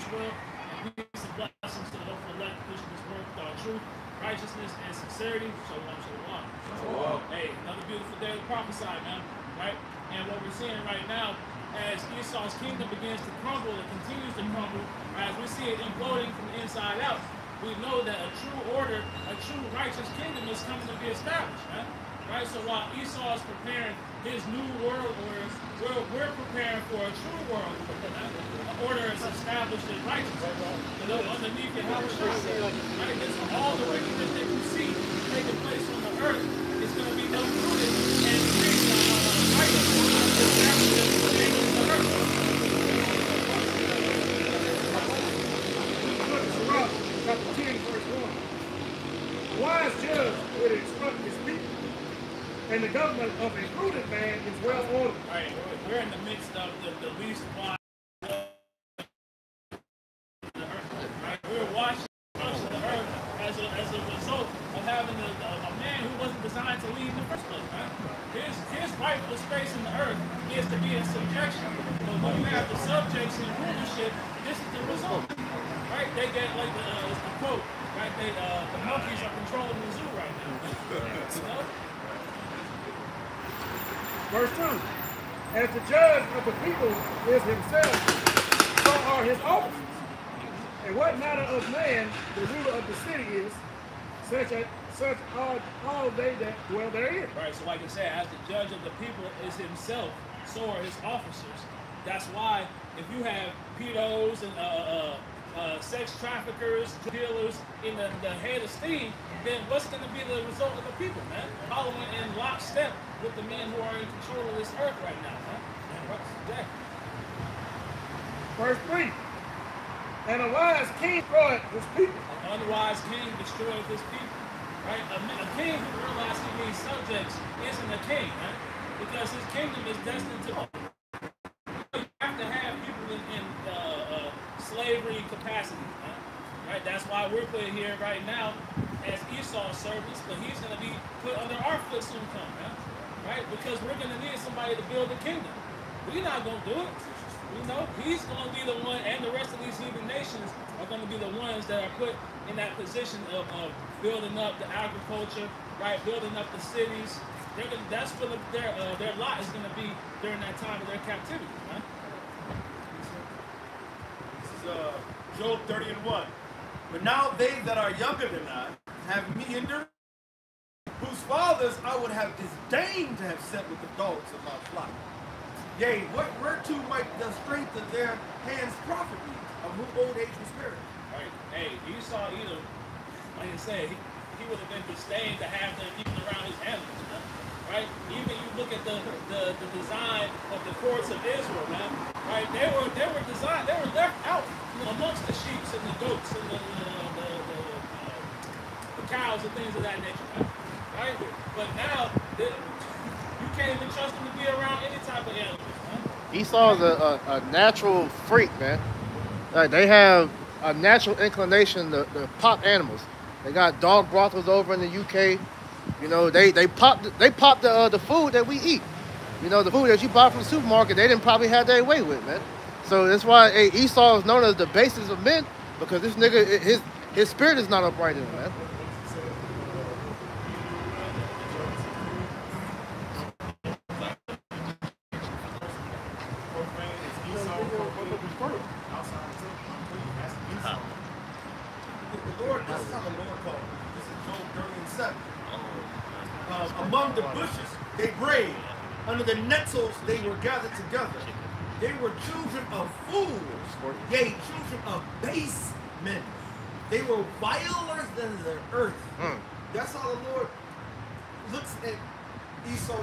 peace, will, and peace and blessings to the hopeful elect pushing this work with all truth, righteousness, and sincerity. Shalom, shalom. Shalom. Hey, another beautiful day to prophesy, man. Right? And what we're seeing right now, as Esau's kingdom begins to crumble and continues to crumble, as we see it imploding from the inside out, we know that a true order, a true righteous kingdom is coming to be established, man. Right? So while Esau is preparing his new world order, we're preparing for a true world order. An order is established in righteousness. And underneath it, right? This, all the wickedness that you see taking place on the earth is going to be uprooted and righteousness established on the earth. Chapter 10, verse 1. A wise judge would instruct his people, and the government of a prudent man is well ordered. Right, we're in the midst of the least wise of the earth. Right? We're watching the earth as a result of having a man who wasn't designed to lead in the first place. Right? His rightful space in the earth is to be in subjection. But when you have the subjects in rulership, this is the result. Right? They get like the quote, right? The monkeys are controlling the zoo right now. You know? Verse 2. As the judge of the people is himself, so are his officers. And what manner of man the ruler of the city is, such are all they that dwell therein. Right, so like I said, as the judge of the people is himself, so are his officers. That's why if you have pedos and sex traffickers, dealers in the head of steam, then what's going to be the result of the people, man? Following in lockstep with the men who are in control of this earth right now, man. Yeah. Verse 3. And a wise king destroyed his people. An unwise king destroyed his people. Right? A king who realizes he needs subjects isn't a king, man. Because his kingdom is destined to... You have to have people in slavery capacity, man. Right? That's why we're put here right now as Esau's servants, but he's going to be put under our foot soon come, man. Right? Because we're going to need somebody to build the kingdom. We're not going to do it. You know, he's going to be the one, and the rest of these heathen nations are going to be the ones that are put in that position of building up the agriculture, right? Building up the cities. That's what their lot is going to be during that time of their captivity, man. This is Job 30:1. But now they that are younger than I have me hinder, whose fathers I would have disdained to have set with the dogs of my flock. Yea, whereto might the strength of their hands profit me, of whom old age was spared? Right. Hey, Esau, either, like I say, he would have been disdained to have them even around his animals, man. Right? Even you look at the design of the courts of Israel, man. Right? They were designed, they were left out amongst the sheep and the goats and the cows and things of that nature, man. Right? But now, you can't even trust them to be around any type of animals, man. Esau's a natural freak, man. Like, they have a natural inclination to pop animals. They got dog brothels over in the UK. You know, they pop the food that we eat. You know, the food that you buy from the supermarket, they didn't probably have their way with, man. So that's why Esau is known as the basis of men, because this nigga, his spirit is not upright in him, man. Among the bushes they brayed, under the nettles they were gathered together. They were children of fools, yea, children of base men. They were viler than the earth. That's how the Lord looks at Esau,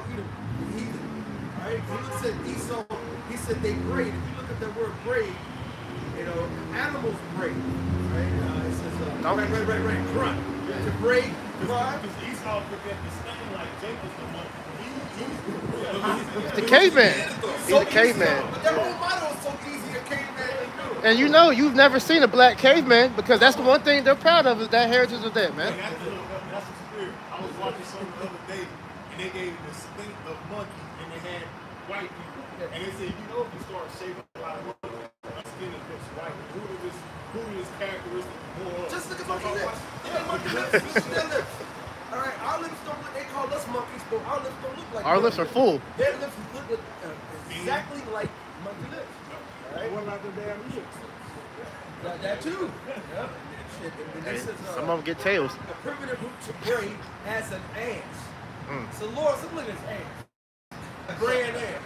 heathen. Right? He looks at Esau, he said they brayed. If you look at the word braid, you know, animals braid. Right? It says, right, grunt. To braid, grunt. Because Esau forget this thing like Jacob the monk. He's the caveman. He's the caveman. But their whole motto is so easy, a caveman can do. And you know, you've never seen a black caveman, because that's the one thing they're proud of, is that heritage of that, man. That's the spirit. I was watching something the other day, and they gave the stink of monkeys, and they had white people. And they said, you know, if you start shaving a lot of monkeys, my skin is white. Who would this characteristic more. Just look at monkey lips. Look at monkey lips. Look at their lips. All right, our lips don't look. They call us monkeys, but our lips don't look like. Our lips are full. Their lips look exactly like monkey lips. All right. What about the damn lips? That too. Yeah. And Hey, this is, some of them get tails. a primitive root to gray as an ass. So Lord, look at his ass. A gray and ass.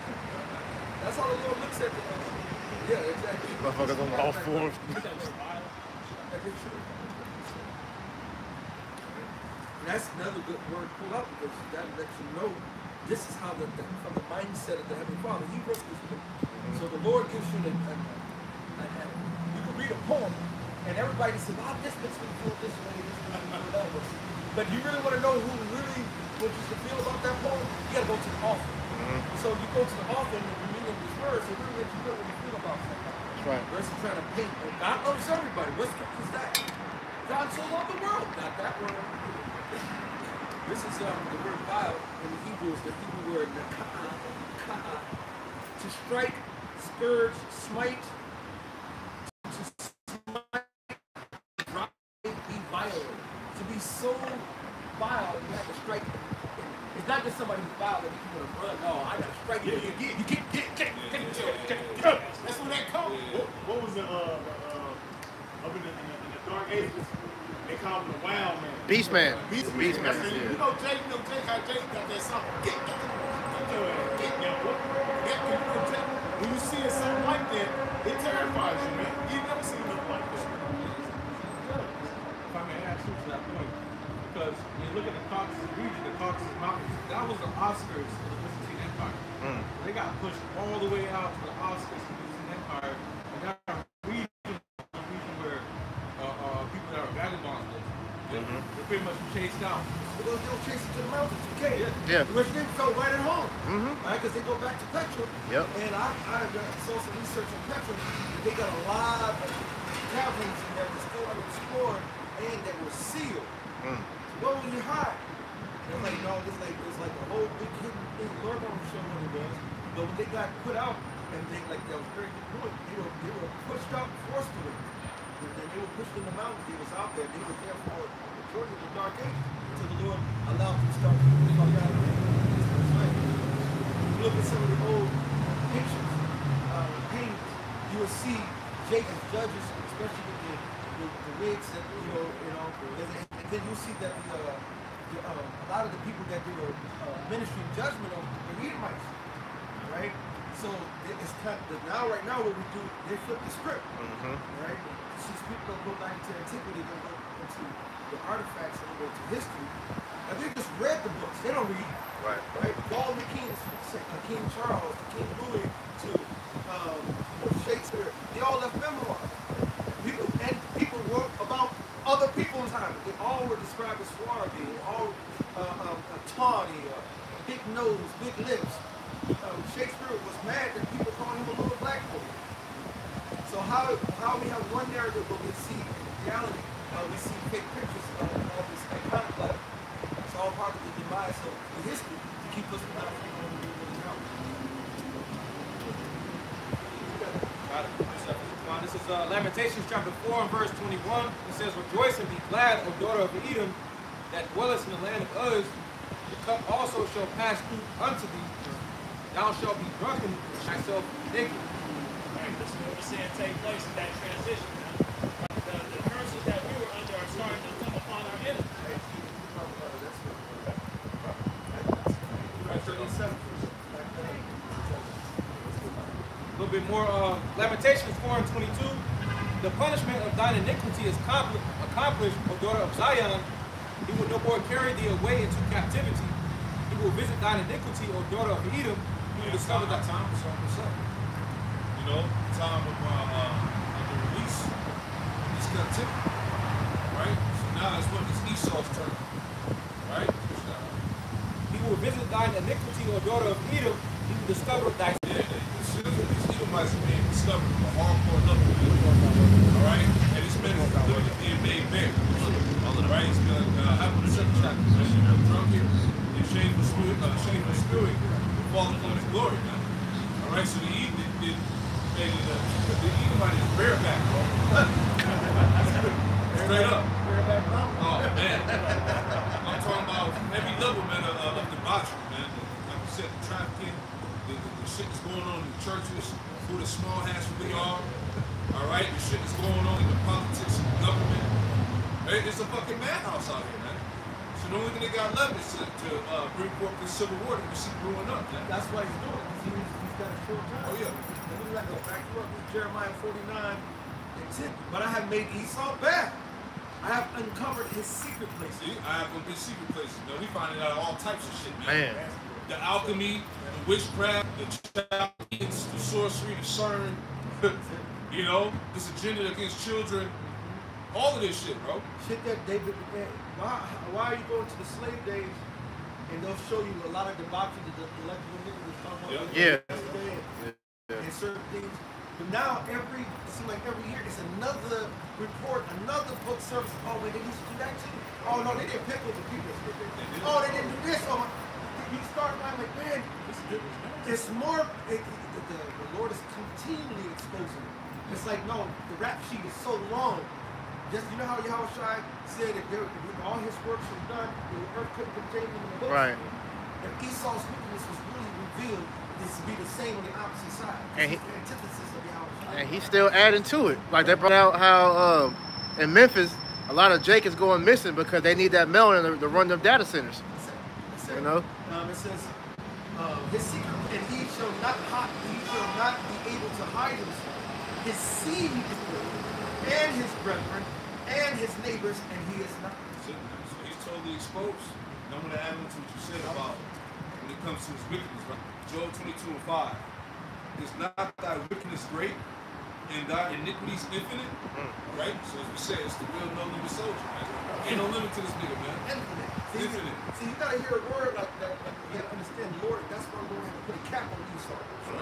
That's how the Lord looks at the. Yeah, exactly. Motherfuckers on all fours. And that's another good word to pull out because that lets you know this is how from the mindset of the Heavenly Father, He wrote this book. So the Lord gives you you can read a poem and everybody says, "Wow, this makes me feel this way, this makes me feel that way." But you really want to know who really what you should feel about that poem? You got to go to the author. So you go to the author and the meaning of this verse, it really lets you know what you feel about something. That's right. Versus trying to paint. And God loves everybody. What scripture is that? God so loved the world. Not that word. This is the word vile in the Hebrew is the Hebrew word naka'ah. To strike, scourge, smite, to smite, drive, be violent. To be so vile, you have to strike. It's not just somebody who's vile that you want to run. No, I gotta strike you. You get. That's where that comes. What was the up in the dark ages? They called him the wild man. Beast man. Beast Beast man. man. That's Yeah. You know Jake how Jake got that song. Get your ass. Get now. When you see something like that, it terrifies you, man. You've never seen nothing like this. If I may ask you to that point, because when you look at the Caucasus region, the Caucasus Mountains, that was the Oscars of the Byzantine Empire. They got pushed all the way out to the Oscars of the Byzantine Empire, and that region was a region where people that are vagabonds live. They're pretty much chased out. Because they'll chase you to the mountains, you can't. Yeah. Which then felt right at home. Right? Because they go back to Petra. Yep. And I saw some research on Petra. They got a lot of caverns in there that still unexplored and that were sealed. What would you hide? They're like, no, it's like a whole big hidden thing. Lord don't show what it was. But when they got put out, and they like that was very good point, they were pushed out forcefully. And then they were pushed in the mountains. They was out there. They were there for the majority of the dark ages until the Lord allowed them to start moving out. You look at some of the old pictures, paintings, you will see Jacob judges, especially with the wigs that and then you see that a lot of the people that they were ministering judgment on were Edomites, right? So it's kind of right now what we do, they flip the script, right? Since people don't go back into antiquity, they don't go into the artifacts and go to history. And they just read the books. They don't read. Right? All the kings, King Charles, King Louis, to Shakespeare, they all left memoirs. People wrote about other people's time. They all were described as swarthy, all tawny, big nose, big lips. Shakespeare was mad that people called him a little black boy. So how we have one narrative but we see reality, we see fake pictures of all this iconoclasm. It's all part of the demise of the history to keep us from not being able to really know. This is Lamentations chapter 4 and verse 21. It says, "Rejoice and be glad, O daughter of Edom, that dwellest in the land of Uz. The cup also shall pass through unto thee. Thou shalt be drunken thyself naked." Right, this is what we're seeing take place in that transition. The curses that we were under are starting to come upon our enemies. A little bit more, Lamentations 4 and 22. "The punishment of thine iniquity is accomplished, O daughter of Zion. He will no more carry thee away into captivity. He will visit thine iniquity, O daughter of Edom. You will discover that time for something. You know, time of the release of this captivity. Right? So now it's what is Esau's turn. Right? He will visit thine iniquity, O daughter of Edom. He will discover thy sin. These Edomites are being discovered from a hardcore level. Alright? And this man is literally being made bare. Alright? He's been happened to the second chapter. Drunk here. In shameful spirit, falling from his glory now. Alright? So the Edomite is bareback, bro. Straight up. Bareback Mountain. Oh man, I'm talking about every level, man, of debauchery, man. Like I said, the trafficking, the shit that's going on in the churches, who the small hats really are. All right, the shit that's going on in the politics and the government. Hey, it's a fucking madhouse out here, man. So the only thing they got left is to bring forth this civil war that we see growing up, man. That's why he's doing it. He's got a short time. Oh yeah. Let me back you up with Jeremiah 49:10. But I have made Esau bad. I have uncovered his secret places. See, I have them big secret places, man. We finding out all types of shit, man. The alchemy, the witchcraft, the Chaldeans, the sorcery, the CERN, you know, this agenda against children, all of this shit, bro. Shit that David began. Why are you going to the slave days and they'll show you a lot of debauchery that the electrical niggas was talking about? Yeah. And certain things. But now it seems like every year it's another report, another book service. Oh, wait, they used to do that too. Oh no, they didn't pick with the people. Oh, they didn't do this. Oh, you start like, man, it's more. The Lord is continually exposing it. It's like, no, the rap sheet is so long. Just, you know how Yahushua said that all his works were done, the earth couldn't contain him in the book. Right. If Esau's wickedness was really revealed, this would be the same on the opposite side. And It's the antithesis of Yahushua. And he's still adding to it. Like they brought out how in Memphis, a lot of Jake is going missing because they need that melanin to run them data centers. You know? It says, his secret, and he shall not be able to hide himself. His seed is good, and his brethren, and his neighbors, and he is not. So he's totally exposed. And I'm going to add on to what you said about when it comes to his wickedness, right? Job 22:5. Is not thy wickedness great, and thy iniquities infinite? Right? So as we say, it's the real no limit soldier, man. Ain't no limit to this nigga, man. Infinite. Infinite. See, you gotta hear a word like that. You gotta understand, Lord. That's why Lord had to put a cap on Esau.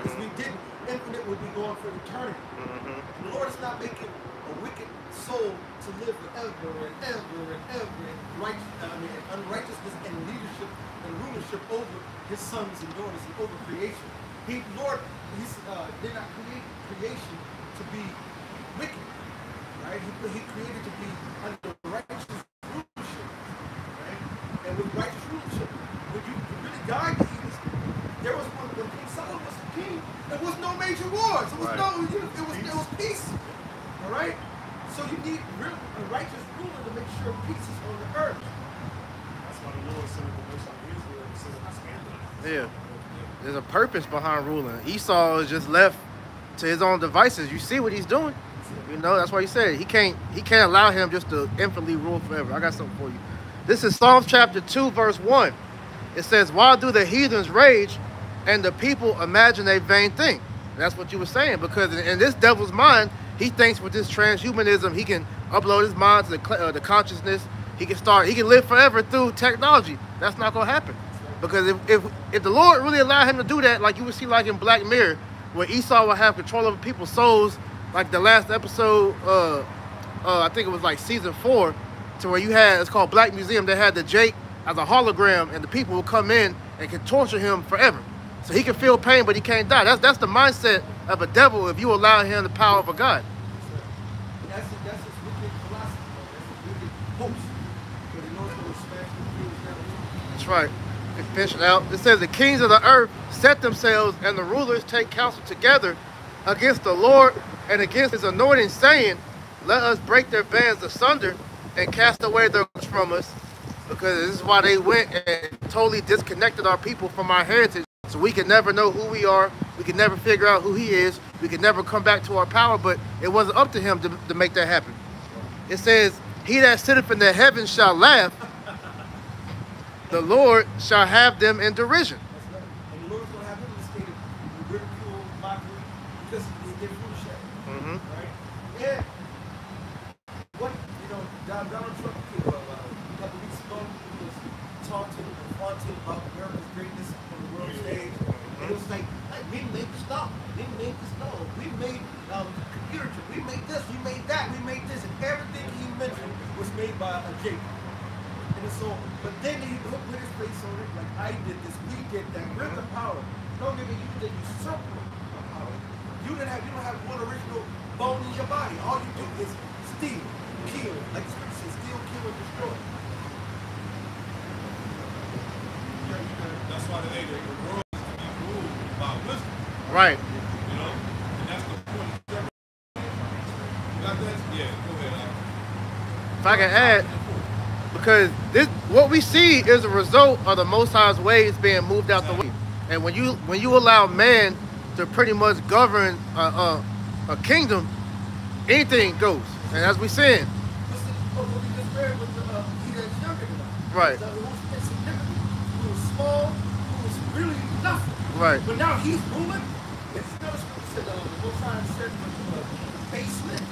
If we didn't, infinite would be going for eternity. The Lord is not making a wicked soul to live forever and ever and ever in unrighteousness and leadership and rulership over his sons and daughters and over creation. Lord, did not create creation to be wicked, right? He created to be under righteous rulership, right? And with righteous rulership, when you really guide the Eagles, there was when King Solomon was king, there was no major wars. It was peace, all right? So you need a righteous ruler to make sure peace is on the earth. That's why the Lord sent the most of Israel and sent the scandal. Yeah. There's a purpose behind ruling. Esau is just left to his own devices. You see what he's doing. You know, that's why he said he can't allow him just to infinitely rule forever. I got something for you. This is Psalms chapter 2, verse 1. It says, why do the heathens rage and the people imagine a vain thing? And that's what you were saying, because in this devil's mind, he thinks with this transhumanism, he can upload his mind to the consciousness. He can live forever through technology. That's not going to happen. Because if the Lord really allowed him to do that, like you would see like in Black Mirror, where Esau would have control over people's souls, like the last episode, I think it was like season 4, to where you had, it's called Black Museum, they had the Jake as a hologram, and the people would come in and can torture him forever. So he can feel pain, but he can't die. That's the mindset of a devil if you allow him the power of a God. That's his wicked philosophy. That's his wicked hopes. But he knows what smash the fields down. That's right. Finish it out. It says the kings of the earth set themselves and the rulers take counsel together against the Lord and against his anointing, saying, let us break their bands asunder and cast away their goods from us. Because this is why they went and totally disconnected our people from our heritage. So we can never know who we are. We can never figure out who he is. We can never come back to our power, but it wasn't up to him to make that happen. It says, he that sitteth in the heavens shall laugh. The Lord shall have them in derision. That's right. And the Lord's going to have them stated ridicule, mockery, because they're foolish. Right? Yeah. What, Donald Trump, a couple weeks ago, he was taunting and flaunting about America's greatness on the world stage. And it was like we made the stop. We made the stone. We made computer chip. We made this. We made that. We made this. And everything he mentioned was made by a Jake. And so, but then he put his face on it, like I did this, we did that. We're the power. No, nigga, you did usurp power. You don't have one original bone in your body. All you do is steal, kill. Like the scripture says, steal, kill, and destroy. That's why the world is to be ruled by wisdom. Right. You know? And that's the point. You got that? Yeah, go ahead. If I can add, because this, what we see is a result of the Most High's ways being moved out the way. And when you allow man to pretty much govern a kingdom, anything goes. And as we said, What we just read with he that's younger than us. right. So who was insignificant, who was small, who was really nothing. Right. But now he's ruling. It's still a scripture said, the Most High said with basement.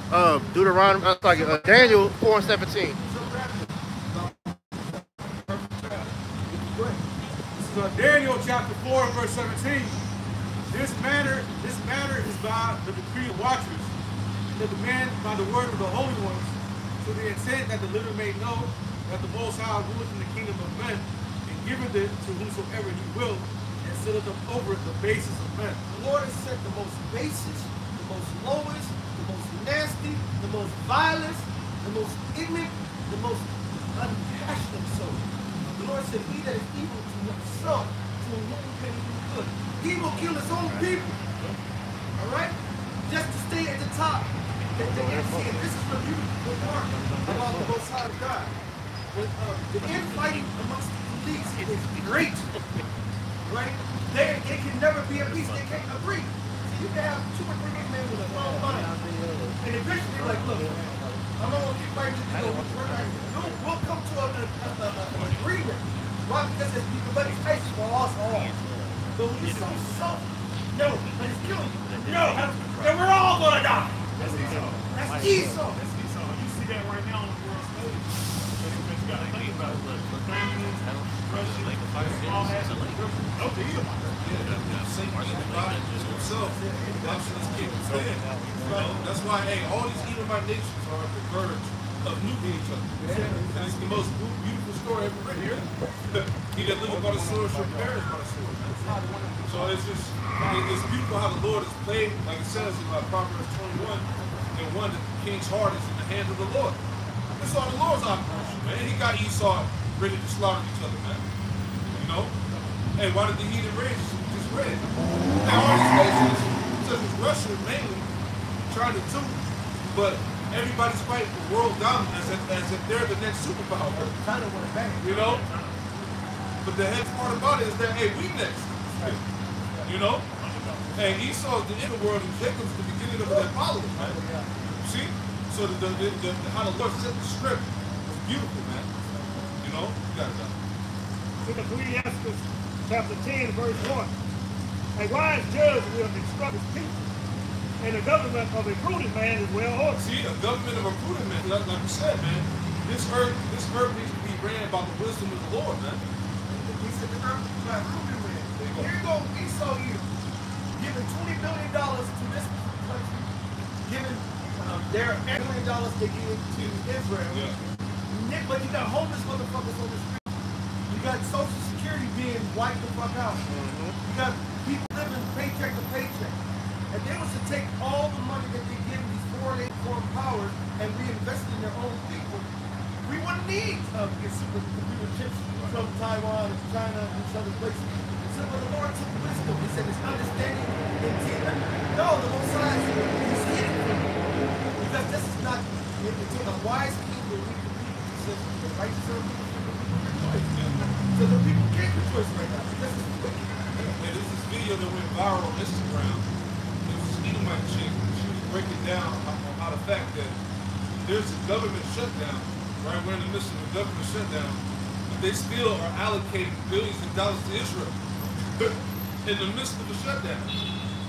Deuteronomy, Daniel 4:17. So Daniel chapter 4 verse 17. This matter is by the decree of watchers, the demand by the word of the holy ones, to the intent that the living may know that the Most High ruleth in the kingdom of men, and giveth it to whomsoever he will, and setteth up over it the basis of men. The Lord has set the most basis, the most lowest, the most nasty, the most violent, the most ignorant, the most unpassionate soul. The Lord said, he that is evil to himself, to whom can he do good? He will kill his own people. All right? Just to stay at the top. And this is the beautiful part about the Most High God. The infighting amongst the elites is great. Right? They can never be at peace. They can't agree. So you can have 2 or 3 men with a long line. And eventually they're like, look, I'm not going to keep fighting this. We'll come to an agreement. Why? Because it's because it's nice for us all. But when you're so soft, no, but it's killing you. No, and we're all going to die. That's Esau. That's Esau. That's Esau. You see that right now on the world stage. But you got to think about it. Ukrainians, Russians, all that. No, the Edomites. Satan being divided to himself, options can't stand. That's why, hey, all these Edomite nations are at the verge of nuking each other. And it's the most beautiful story ever right here. He that liveth by the sword shall perish by the sword. So it's just, it's beautiful how the Lord is played, like it says in Proverbs 21 and 1, that the king's heart is in the hand of the Lord. That's all the Lord's operation, man. He got Esau ready to slaughter each other, man. You know? Hey, why did the heathen rage? Just read. Now all these nations, such as Russia mainly, trying to do, but everybody's fighting for world dominance as if they're the next superpower. China want it back. You know? But the head part about it is that, hey, we next. You know? Hey, Esau's the inner world and Jacob's the beginning of that following, man. See? So how the Lord set the script was beautiful, man. You know? You got it done. Ecclesiastes chapter 10, verse 1. A wise judge will instruct his people, and the government of a prudent man is well ordered. See, a government of a prudent man, like we said, man, this earth needs to be ran by the wisdom of the Lord, man. He said the earth is by prudent man. Here you go, Esau here, giving $20 billion to this country, giving their $8 million they give to Israel. Yeah. But you got homeless motherfuckers on the street. You got Social Security being wiped the fuck out. You got people living paycheck to paycheck. If they was to take all the money that they give these foreign powers and reinvest it in their own people, we wouldn't need computer chips from Taiwan and China and these other places. So when the Lord took wisdom, he said his understanding and no, the Most High is hidden from you. Because this is not, it took a wise king to lead the people. He said the righteous are the people rejoice. So the people can't rejoice right now because it's wicked. And there's this video that went viral on Instagram. It was this Edomite chick. She was breaking down how the fact that there's a government shutdown, right? We're in the midst of a government shutdown, but they still are allocating billions of dollars to Israel in the midst of the shutdown.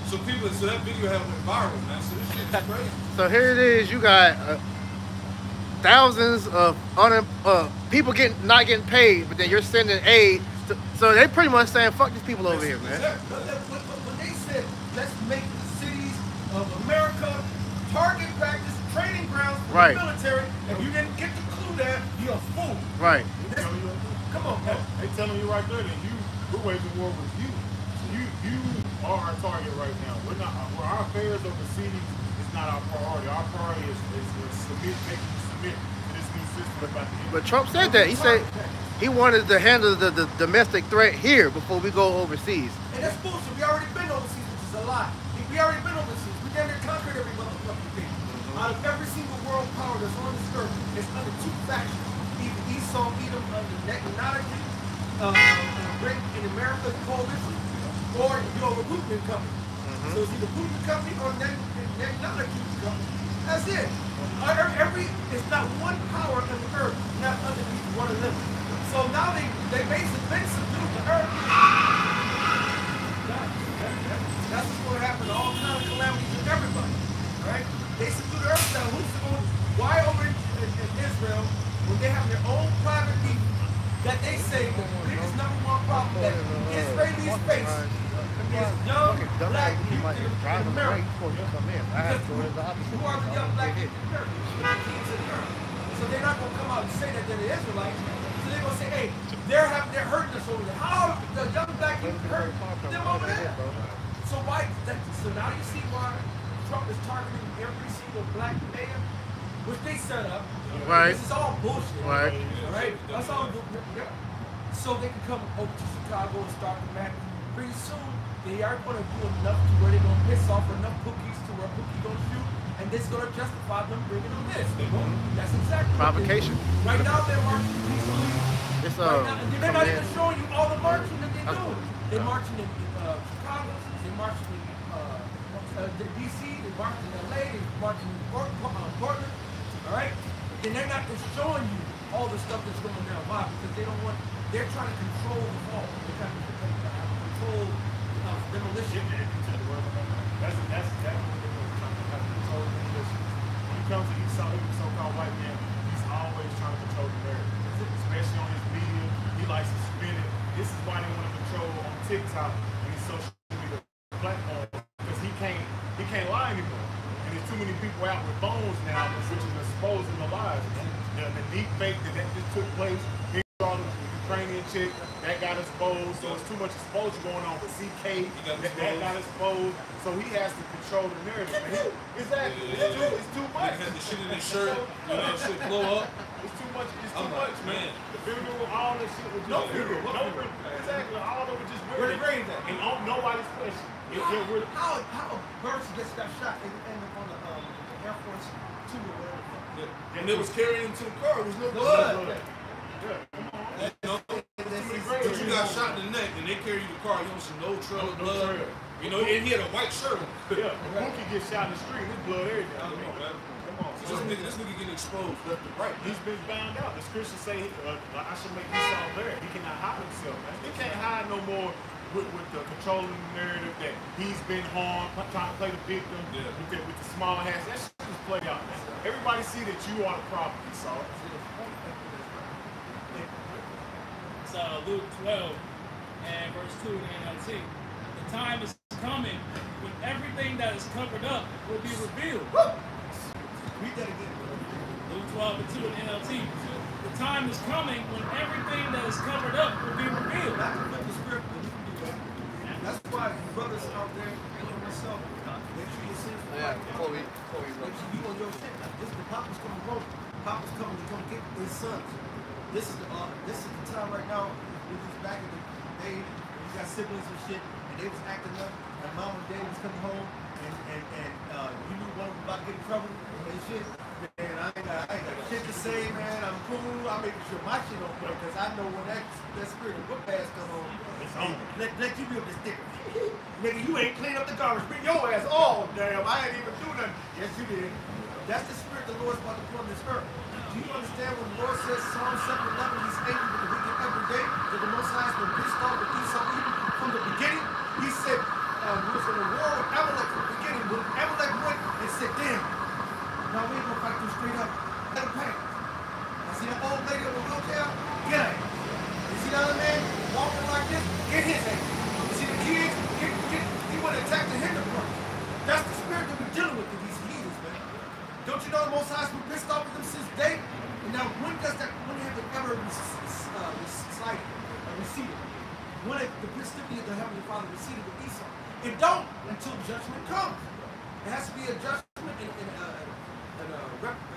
So that video had went viral, man. So this shit is crazy. So here it is. You got thousands of people not getting paid, but then you're sending aid. So they pretty much saying, "Fuck these people over here, man." When they said, "Let's make the cities of America target practice training grounds for the military," if you didn't get the clue there, you're a fool. Right. Come on, man. They telling you right there that we're waging war with you. You are our target right now. We're not. Our affairs overseas is not our priority. Our priority is making you submit to this new system about to But Trump said that. He said he wanted to handle the domestic threat here before we go overseas. And that's bullshit. We already been overseas, which is a lie. We already been overseas. We damn near conquered every motherfucking thing. Out of every single world power that's on this earth, it's under two factions. Either Esau, Edom, under monarchy, great in America's coalition, or the Putin company. So it's either Putin company or monarchy company. That's it. It's not one power on the earth, not underneath one of them. So now they basically subdued the earth. That's what's going to happen to all kinds of calamities with everybody. Right? They subdue the earth now. Why over in Israel, when they have their own private people, that they say the biggest number one problem that Israelis face is young black people in America. Who are the young black people in America? The kings of the earth. So they're not going to come out and say that they're the Israelites. So they're going to say, hey, they're hurting us over there. How the young black people hurt them over there? So now you see why Trump is targeting every single black mayor, which they set up. Right. This is all bullshit. Right. All right. That's all. So they can come over to Chicago and start the match. Pretty soon, they are going to do enough to where they're going to piss off enough cookies to where cookies going to shoot, and this is going to justify them bringing them this. That's exactly Provocation. Right now, they're marching peacefully. It's right now, and they're not even showing you all the marching that they're doing. They're marching in Chicago. They're marching in D.C. They're marching in L.A. They're marching in Portland. All right. And they're not just showing you all the stuff that's going down. Why? Because they're trying to control the fall. They're trying to control demolition. That's what they're trying to control demolition. When it comes to these so-called white men, he's always trying to control the narrative, especially on his media. He likes to spin it. This is why they want to control on TikTok and his social media platforms, because he can't lie anymore. And there's too many people out with phones now, which is exposing the lies. The deep fake that just took place. The Ukrainian chick that got exposed, so it's too much exposure going on with CK that got exposed, so he has to control the narrative. Exactly, it's too much. He had the shit in his shirt, that shit blow up. It's too much, man. The funeral, all that shit was just No funeral. Exactly, all of it just Where the grave at? And nobody's question. How a person just got shot and ended up on the Air Force 2 or whatever. And they was carrying him to the car. There was no blood. But you got shot in the neck and they carry you to the car. You don't see no trail of blood. You know, and he had a white shirt on. Yeah, Mookie gets shot in the street. His blood everything. Come on. So this nigga getting exposed left and right. He's been found out. The scriptures say I should make this all there. He cannot hide himself, man. He can't hide no more with the controlling narrative that he's been harmed, trying to play the victim with the small hats. That shit just play out, man. Everybody see that you are the problem, Esau. It's Luke 12 and verse 2 in the NLT. The time is coming when everything that is covered up will be revealed. Read that again. Luke 12 and 2 in the NLT. The time is coming when everything that is covered up will be revealed. Not to flip the script, but you can do that. That's why brothers out there, including myself, make sure your sins are right. Make sure you on your shit. The Papa's coming home. Papa's coming to come get his sons. This is the time right now. It was back in the day when you got siblings and shit, and they was acting up, and mom and dad was coming home, and you knew one of them about to get in trouble and shit. Man, I ain't got shit to say, man. I'm cool. I'm making sure my shit don't play, because I know when that spirit of whoop ass come on, let you be able to stick it. Nigga, you ain't clean up the garbage. Bring your ass. Oh, damn. I ain't even do nothing. Yes, you did. That's the spirit the Lord's about to put on this earth. Do you understand when the Lord says, Psalm 7:11, he's angry with the wicked every day, that the Most High has been pissed off with Esau even from the beginning? He said, we was in a war with Amalek from the beginning. When Amalek went and said, damn, now we ain't gonna fight them straight up. Let him pay. I see that old lady on the wheelchair? Get her. You see the other man walking like this? Get his ass. You see the kids? He went and attacked the hinder first. That's the spirit that we're dealing with these heathens, man. Don't you know the Most High has been pissed off with them since day? And now when have it ever receded? When the festivity of the Heavenly Father receded with Esau? It don't until judgment comes. It has to be a judgment and it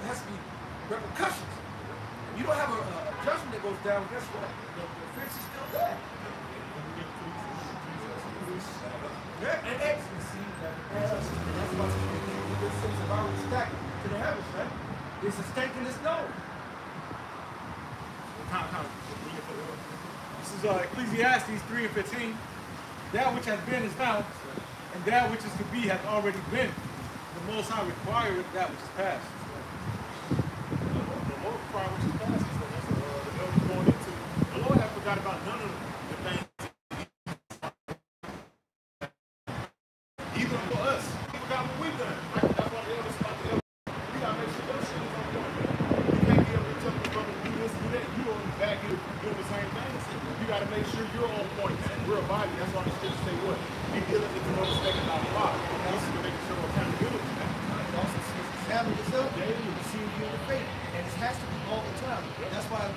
has to be repercussions. down, guess what? The fence is still there. Yeah, and Exodus, see, that's why the things have already stacked to the heavens, right? It's a stake in the snow. This is Ecclesiastes 3 and 15. That which has been is now, and that which is to be has already been. The Most High requireth that which is past. The Lord required which is past. So that's the Lord going into. The Lord had forgot about none of the things. Even for us, he forgot what we've done. That's why the elders about the elders. You gotta make sure those shit is on point. You can't get up and tell the brother do this, do that. You on the back here doing the same thing. You gotta make sure you're on point, man. We're a body. That's why the scriptures say what? Be diligent to know the stake of our Father. This is to make sure accountability, man. It also says examine yourself daily to see if you're in the faith. And it has to be all the time. That's why I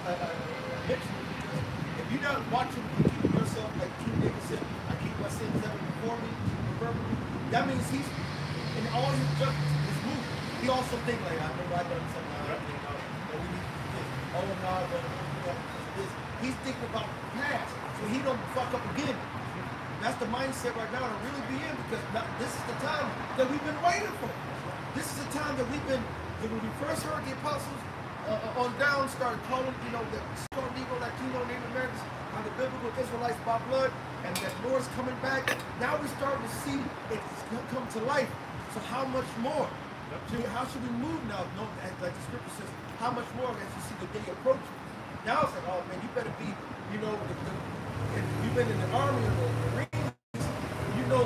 mentioned it, because if you're not watching and keeping yourself, like King David said, I keep my sins ever before me, verbally, that means he's in all his judgments, his movement. He also think like, I remember I done something, I think about that we need to do this. Oh no, I done because of this. He's thinking about the past, so he don't fuck up again. That's the mindset right now to really be in, because this is the time that we've been waiting for. This is the time that we've been, when we first heard the apostles on down started calling, the Star Negro, Latino, Native Americans, on the biblical Israelites by blood, and that Lord's coming back. Now we're starting to see it come to life. So how much more? How should we move now? No, like the scripture says, how much more as you see the day approaching? Now it's like, oh man, you better be, if you've been in the army or the Marines, the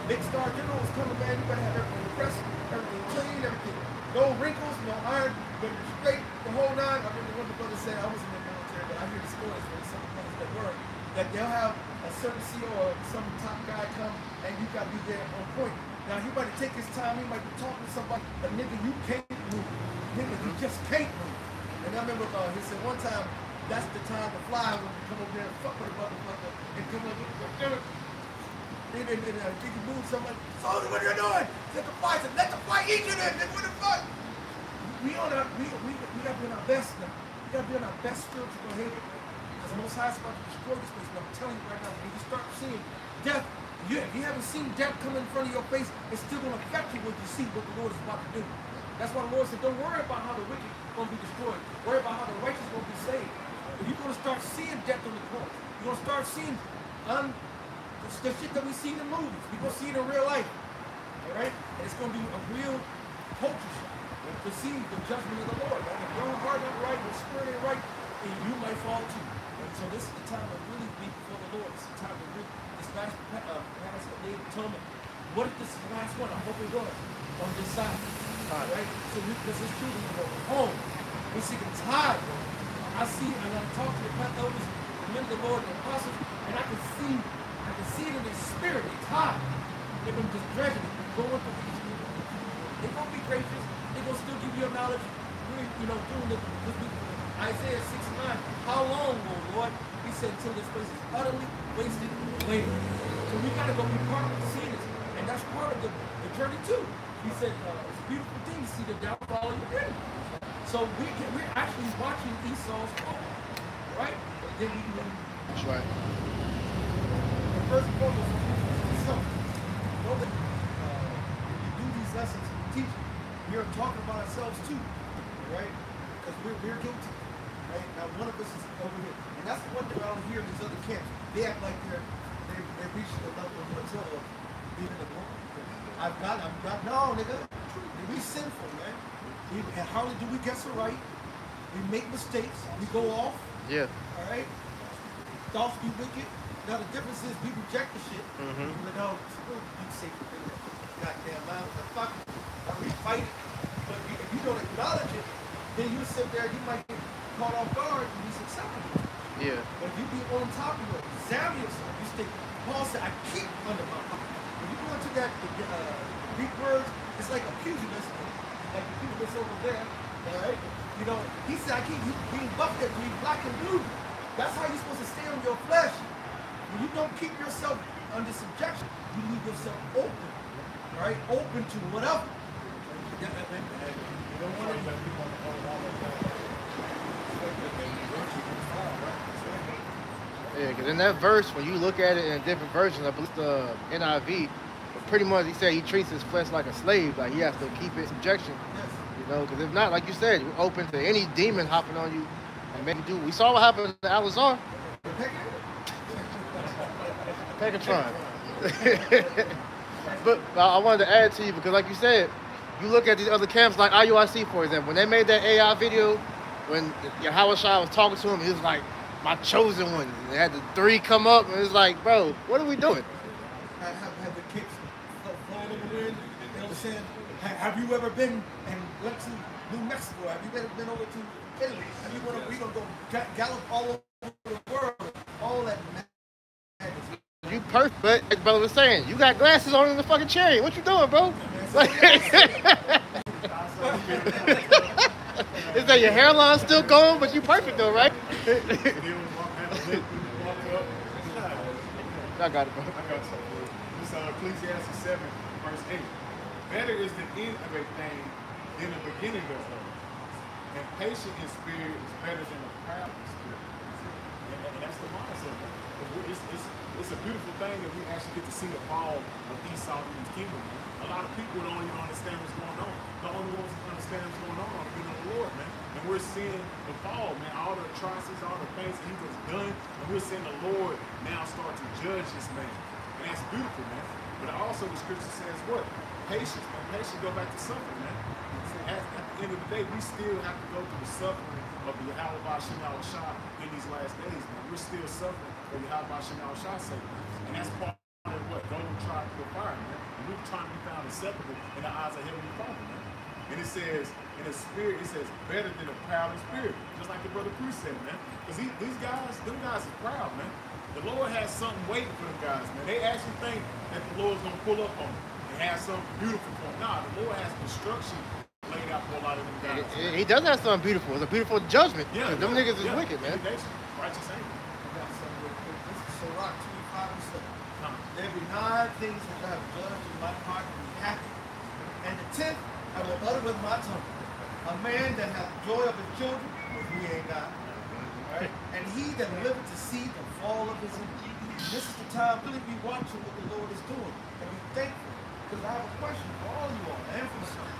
big star general is coming, man. You better have everything pressed, everything clean, everything, no wrinkles, no iron, but straight, the whole nine. I remember one of the brothers said, I was in the military, but I hear the stories from some brothers that were, that they'll have a certain CO or some top guy come, and you got to be there on point. Now he might take his time, he might be talking to somebody, but nigga, you can't move. Nigga, you just can't move. And I remember he said one time, that's the time to fly when you come over there and fuck with a motherfucker and come over there. And think you move somebody, Soldier, what are you doing? Let the fight, let the fight eat you then, nigga, what the fuck? We gotta be on our best now. We gotta be on our best spiritual behavior. Because the Most High is about to destroy this place. And I'm telling you right now, when you start seeing death, if you haven't seen death come in front of your face, it's still gonna affect you when you see what the Lord is about to do. That's why the Lord said, don't worry about how the wicked is gonna be destroyed. Worry about how the righteous is gonna be saved. If you're gonna start seeing death on the cross, you're gonna start seeing the shit that we see in the movies. We're gonna see it in real life. All right? And it's gonna be a real culture shock to see the judgment of the Lord. Like if your heart ain't right, your spirit ain't right, and you might fall too. And so this is the time to really be before the Lord. It's the time to really, this last Day of Atonement. What if this is the last one? I hope it was on this side. All right? So this is true. We go home. We're sick and tired, bro. I see, and I talk to the elders, the men of the Lord, the apostles, and I can see it in their spirit. They're tired. They've been just dredging it, going through these people. They're going to be gracious. They're going to still give you your knowledge. Doing this Isaiah 6:9. How long, Lord? He said, until this place is utterly wasted away. So we got to go be part of seeing this. And that's part of the journey too. He said, it's a beautiful thing to see the downfall of your enemy. So we're actually watching Esau's fall. Right? And then we can. That's right. First and foremost, know that when you do these lessons and you teach, we are talking about ourselves too, right? Because we're guilty, right? Now one of us is over here, and that's the one thing I don't hear in these other camps. They act like they reached the level of control of being in the world. I'm not. No, nigga. We sinful, man. And hardly do we get it right. We make mistakes. We go off. Yeah. All right. Thoughts be wicked. Now the difference is we reject the shit. Like, oh, you say goddamn loud, the fuck, we fight it. But if you don't acknowledge it, then you sit there, you might get caught off guard and be successful. Yeah. But if you be on top of it, examine yourself, you stay. Paul said, I keep under my power. When you go into that Greek words, it's like a pugilist, like the pugilist over there, all right? He said, I keep you being buffed at green, black and blue. That's how you're supposed to stay on your flesh. When you don't keep yourself under subjection, you leave yourself open, right? Open to whatever. You don't want to Because in that verse, when you look at it in a different version, I believe the NIV, but pretty much he said he treats his flesh like a slave, like he has to keep it in subjection. You know, because if not, like you said, you're open to any demon hopping on you and making you do. We saw what happened to Alazar. Pegatron. But I wanted to add to you because, like you said, you look at these other camps like IUIC, for example. When they made that AI video, when Yahweh Shai was talking to him, he was like, my chosen one. They had the 3 come up, and it was like, bro, what are we doing? Have the kicks flying in the wind? You know what I'm saying? Have you ever been and went to New Mexico? Have you ever been over to Italy? Have you we gonna go gallop all over the world? All that madness. You perfect, but as brother was saying, you got glasses on in the fucking chariot. What you doing, bro? Is that your hairline still going? But you perfect though, right? I got it, bro. I got something. This Ecclesiastes 7, verse 8. Better is the end of a thing than the beginning of it. And patient in spirit is better than a proud in spirit. And that's the mindset. It's a beautiful thing that we actually get to see the fall of Esau in his kingdom. A lot of people don't even understand what's going on. The only ones who understand what's going on are the people of the Lord, man. And we're seeing the fall, man. All the atrocities, all the things that he was done. And we're seeing the Lord now start to judge this man. And that's beautiful, man. But also the scripture says what? Patience, man. Patience go back to suffering, man. At the end of the day, we still have to go through the suffering of the Yahweh Shai Shai in these last days, man. We're still suffering for Yahweh Shai Shai sake, man. And that's part of what? Golden tribe to the fire, man. And we're trying to be found acceptable in the eyes of Heavenly Father, man. And it says, in the spirit, it says, better than a proud in spirit. Just like the brother Priest said, man. Because these guys, them guys are proud, man. The Lord has something waiting for them guys, man. They actually think that the Lord's going to pull up on them and have something beautiful for them. Nah, the Lord has destruction laid out for a lot of them guys. He does have something beautiful. It's a beautiful judgment. Yeah, them niggas is wicked, man. Righteous anger. I got something real quick. This is Sirach 25:7. There be 9 things which I have judged in my heart to be happy, and the 10th I will utter with my tongue. A man that hath joy of his children, but he ain't got it. Right? And he that liveth to see the fall of his enemy. This is the time really be watching what the Lord is doing and be thankful. Because I have a question for all you all and for some.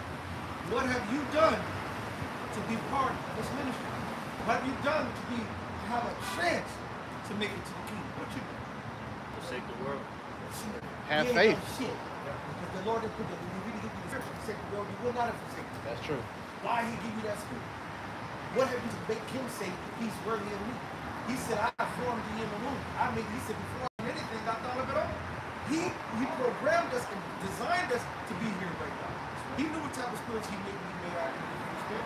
What have you done to be part of this ministry? What have you done to have a chance to make it to the kingdom? What you done? Forsake the world. Have You faith. ain't done shit. Because the Lord didn't put the really give you the scripture to forsake the world. You will not have forsaken. That's true. Why he give you that spirit? What have you to make him say he's worthy of me? He said, I formed you in the womb. He said, before I did anything, I thought of it all. He programmed us and designed us to be here right now. He knew what type of spirits he made out of the spirit.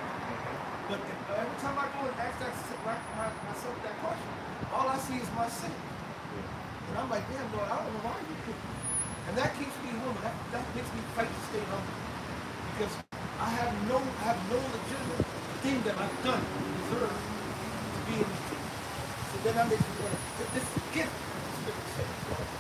But every time I go and ask myself that question, all I see is my sin. And I'm like, damn, Lord, I don't know why you do it. And that keeps me humble. That makes me fight to stay humble. Because I have no legitimate thing that I've done to deserve to be in this team. So then that makes me wonder, this is a gift.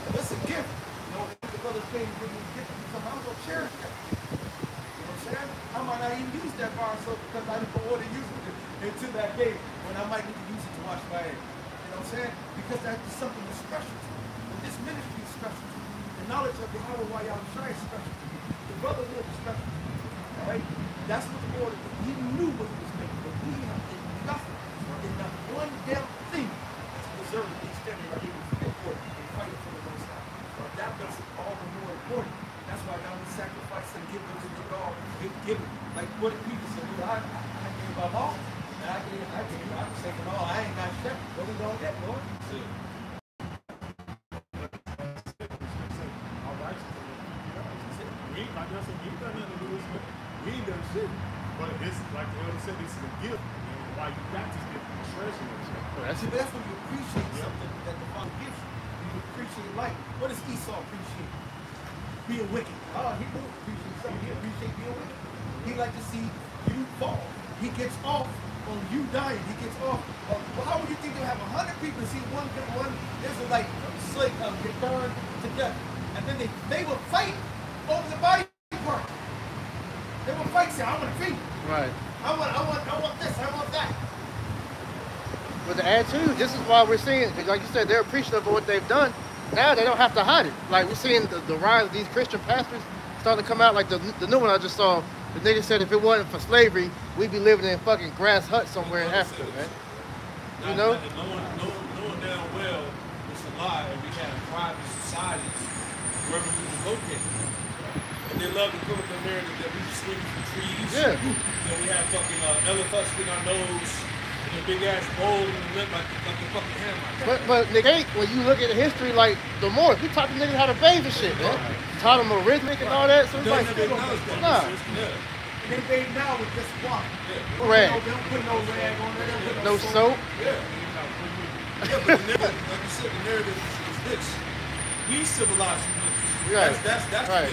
This is a gift. You know, if the brothers came and give me a gift, I'm going to cherish that. You know what I'm saying? I might not even use that bar soap because I didn't want to use it until that day when I might need to use it to wash my hands. You know what I'm saying? Because that's something that's special to me. And this ministry is special to me. The knowledge of Yahweh while y'all try is special to me. The brotherhood is special to me. All right? That's what the Lord did. He knew what he was making, but we have nothing, and not one damn thing to deserve the extent that he was important and fighting for the most high. But that makes it all the more important. That's why now we sacrifice and give them to the God. Give it. Like what the people say, I gave my all. And I'm taking all. I ain't got shit. What we gonna get, Lord? We ain't done shit. But it's like the elder said, this is a gift. And why you got this gift, you treasure it. That's when you appreciate something that the Father gives you. You appreciate life. What does Esau appreciate? Being wicked. Oh, he don't appreciate something. He appreciates being wicked. He like to see you fall. He gets off on you dying. He gets off. Well, how would you think they'll have 100 people see one Israelite slave get burned to death? And then they will fight over the body part. They will fight, say, I want to feed. Right. I want this, I want that. But to add to, this is why we're seeing, because like you said, they're appreciative of what they've done. Now they don't have to hide it. Like we're seeing the rise of these Christian pastors starting to come out. Like the new one I just saw, the nigga said if it wasn't for slavery, we'd be living in fucking grass huts somewhere in Africa, man. You know? Knowing damn well it's a lie, and we had private societies wherever we was located. And they love to put up the narrative that we swing from trees. Yeah. You know, we have fucking elephants in our nose. A big ass bowl and the lip like a fucking hammer. But nigga, when you look at the history, like the Moors, we taught the niggas how to bathe and shit, man. Taught them arithmetic and all that. So it's like, nah. They bathe now with just water. Rag. They don't put no rag on there. They don't put No soap. Yeah. Yeah, but the narrative, like you said, the narrative is this. We civilized humans. Right. That's right.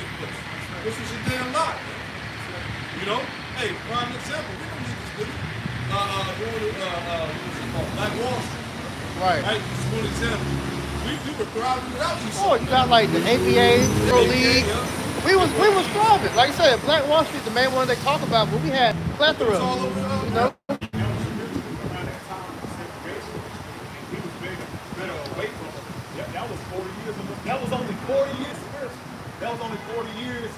This is a damn lie. You know? Hey, prime example, we don't need this video. What was it called? Black Wall Street. Right. Just one example. We were thriving without these. Oh, you got like the ABA, Pro League. We was thriving. Like I said, Black Wall Street, the main one they talk about, but we had plethora. You know. That was 40 years ago. That was only 40 years first. That was only 40 years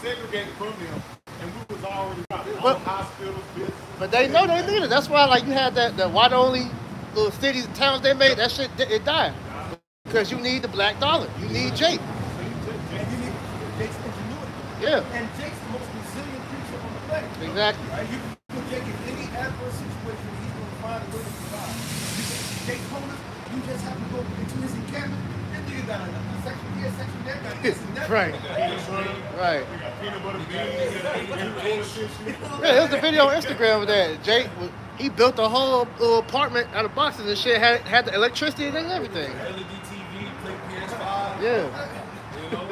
segregated from them. And we was already all hospitals, business. But they know they need it. That's why, like, you had that why the only little cities and towns they made, that shit, it died. Because you need the black dollar. You need Jake. And you need Jake's ingenuity. Yeah. And Jake's the most resilient creature on the planet. Exactly. Right? You put Jake in any adverse situation, he's going to find a way to survive. Jake's homeless, you just have to go into his encampment, and then you got a section here, section there, got this and that. Right. Right. Peanut butter beans. Yeah, there's a video on Instagram of that. Jake, he built a whole little apartment out of boxes and shit, had the electricity and everything. LED TV, play PS5. Yeah. You know?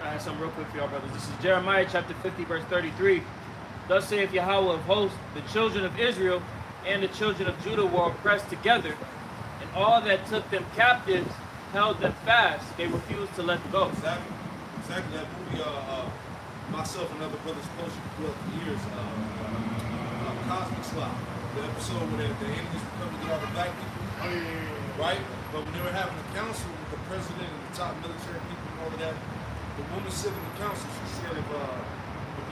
I have something real quick for y'all, brothers. This is Jeremiah chapter 50, verse 33. Thus saith Yahweh of hosts, the children of Israel and the children of Judah were oppressed together, and all that took them captives held them fast. They refused to let go. Exactly. That movie, myself and other brothers close throughout the years, Cosmic Slide. The episode where the aliens were coming to get all the black people. Right? But when they were having a council with the president and the top military people and all of that, the woman sitting in the council, she said if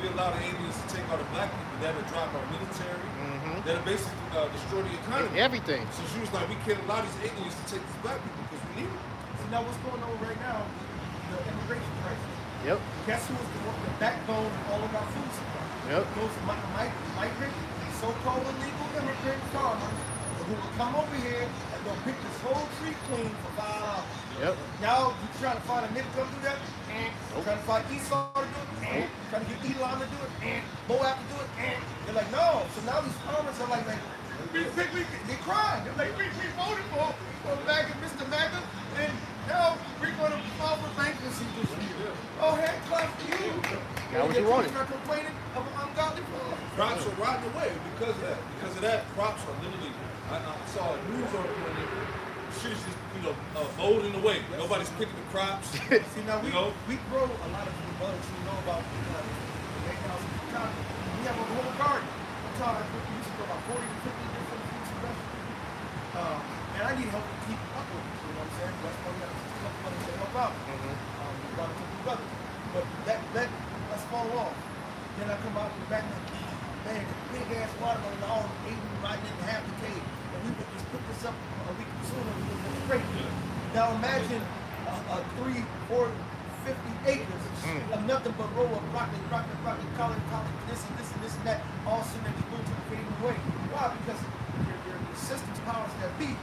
we allow the aliens to take all the black people, that would drop our military. That would basically destroy the economy. Everything. So she was like, we can't allow these aliens to take these black people because we need them. So now what's going on right now? The immigration crisis. Yep. Guess who is the backbone of all of our food supply? Yep. Those migrant, so-called illegal immigrant farmers who will come over here and they'll pick this whole tree clean for $5. Yep. Now you trying to find a nigga to do that? Trying to find Esau to do it? Trying to get Elon to do it? Moab to do it? They're like, no. So now these farmers are like they crying. They're like, we voted for MAGA, Mr. MAGA, and now we're going to file for bankruptcy this year. Oh, hand clap for you. Got what you wanted. You're not complaining of an ungodly farm. Crops are rotting away because of that. Because of that, crops are literally. I saw a news article and shit's just folding away. Nobody's picking the crops. See, now we grow a lot of food bugs. We know about we have a whole garden. I'm talking, we used to grow about 40 to 50 different fruits and vegetables. And I need help to keep up with it. You know what I'm saying? That's why we got a couple others to help out. We got a couple brothers. But let's fall off. Then I come out in the back and man, the big ass watermelon all eaten right in half the cave. And we would just put this up a week sooner, we would be great. Now imagine 3, 4, 50 acres of nothing but row of broccoli, collard, this and that, all sitting there just going to the fading away. Why? Because your system's powers that be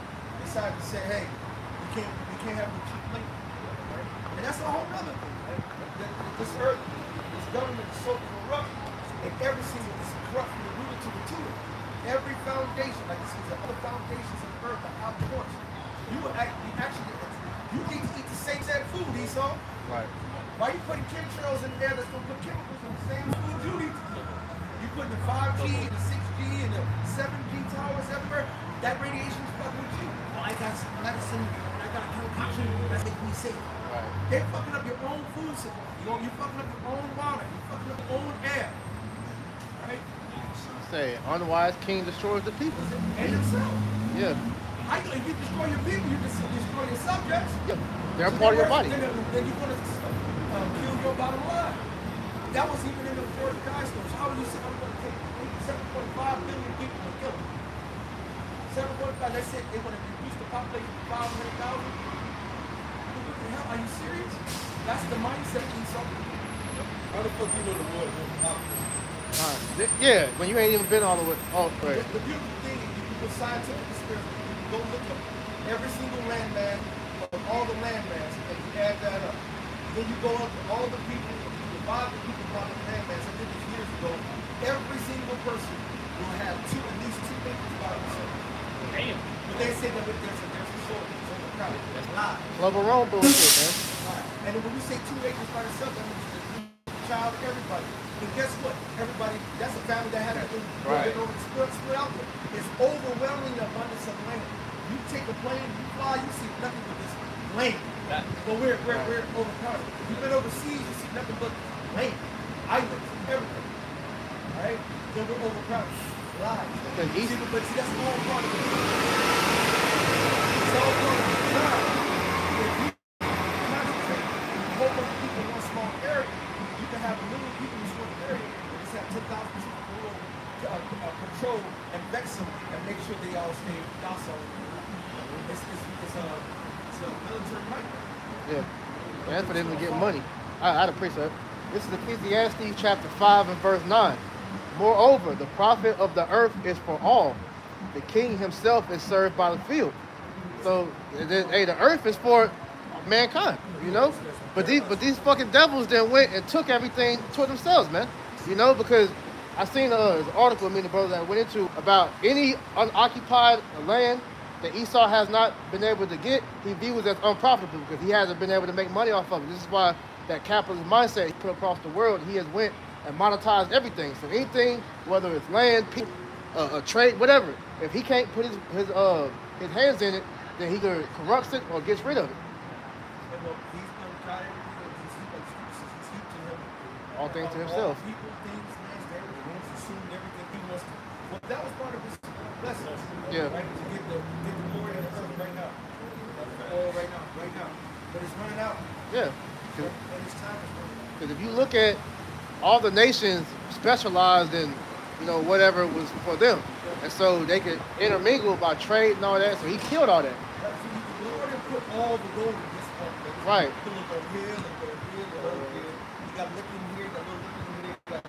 decided to say, hey, we can't have the cheap labor. Right? And that's a whole other thing. Right? This earth, this government is so corrupt, and every single is corrupt from the root to the tutor. Every foundation, like this is the other foundations of the earth are out of torch. You need to eat the same set of food, Esau. Right. Why are you putting chemtrails in there that's going to put chemicals in the same food you need to eat? You putting the 5G and the 6G and the 7G towers everywhere, that radiation is fucking with you. Oh, I got some medicine, I got a concoction that's making me sick. Right. They're fucking up your own food supply. You're fucking up your own water. You're fucking up your own air. Right? Say, unwise king destroys the people. And himself. Yeah. If you destroy your people, you destroy your subjects. Yeah. They're part of your body. Then you're going to kill your bottom line. That was even in the fourth Geistos. How would you say I'm going to take 7.5 billion people and kill them? 7.5, they said they want to reduce the population to 500,000. What the hell? Are you serious? That's the mindset in something. How the fuck you know the world was popular? Yeah, when you ain't even been all the way. Oh, right. The beautiful thing is you can go scientific experiment. You can go look up every single landmass of all the landmass and you add that up. Then you go up to all the people, you divide the people by the landmass. I did this years ago. Every single person will have at least 2 acres by themselves. Damn. But they say that there's a shortage. It's overcrowded. That's a lie. Love a wrong bullshit, man. Right. And then when you say 2 acres by themselves, that means the child, everybody. And guess what? Everybody, that's a family that hasn't been split out there. It's overwhelming the abundance of land. You take a plane, you fly, you see nothing but this land. But we're overcrowded. If you've been overseas, you see nothing but land, islands, everything. All right? Then we're overcrowded. Lies. But see, that's all part of it. It's all part of the job. If you concentrate, a whole bunch of people in one small area, you can have a million people in this one area and just have 10,000 people in the world to control and vex them and make sure they all stay docile. It's a military might. Yeah. That's for them to get money. I'd appreciate it. This is Ecclesiastes chapter 5 and verse 9. Moreover, the profit of the earth is for all. The king himself is served by the field. So, hey, the earth is for mankind, you know? But these fucking devils then went and took everything to themselves, man. You know, because I seen an article, me and the brother that went into about any unoccupied land that Esau has not been able to get, he views as unprofitable because he hasn't been able to make money off of it. This is why that capitalist mindset he put across the world, he has went and monetized everything. So anything, whether it's land, people, a trade, whatever, if he can't put his hands in it, then he either corrupts it or gets rid of it. And look, he's going to try everything. He's heaping him. All things to himself. People, things, lands, everything. He wants to assume everything. He wants to. Well, that was part of his blessing. Yeah. Right? To get the glory of the earth right now. Oil right now. But it's running out. Yeah. And his time is running out. Because if you look at all the nations specialized in, you know, whatever was for them. And so they could intermingle by trade and all that. So he killed all that. The Lord didn't put all the gold in this one. Right. You look over here, here. You got liquid here, you got little liquid here, you got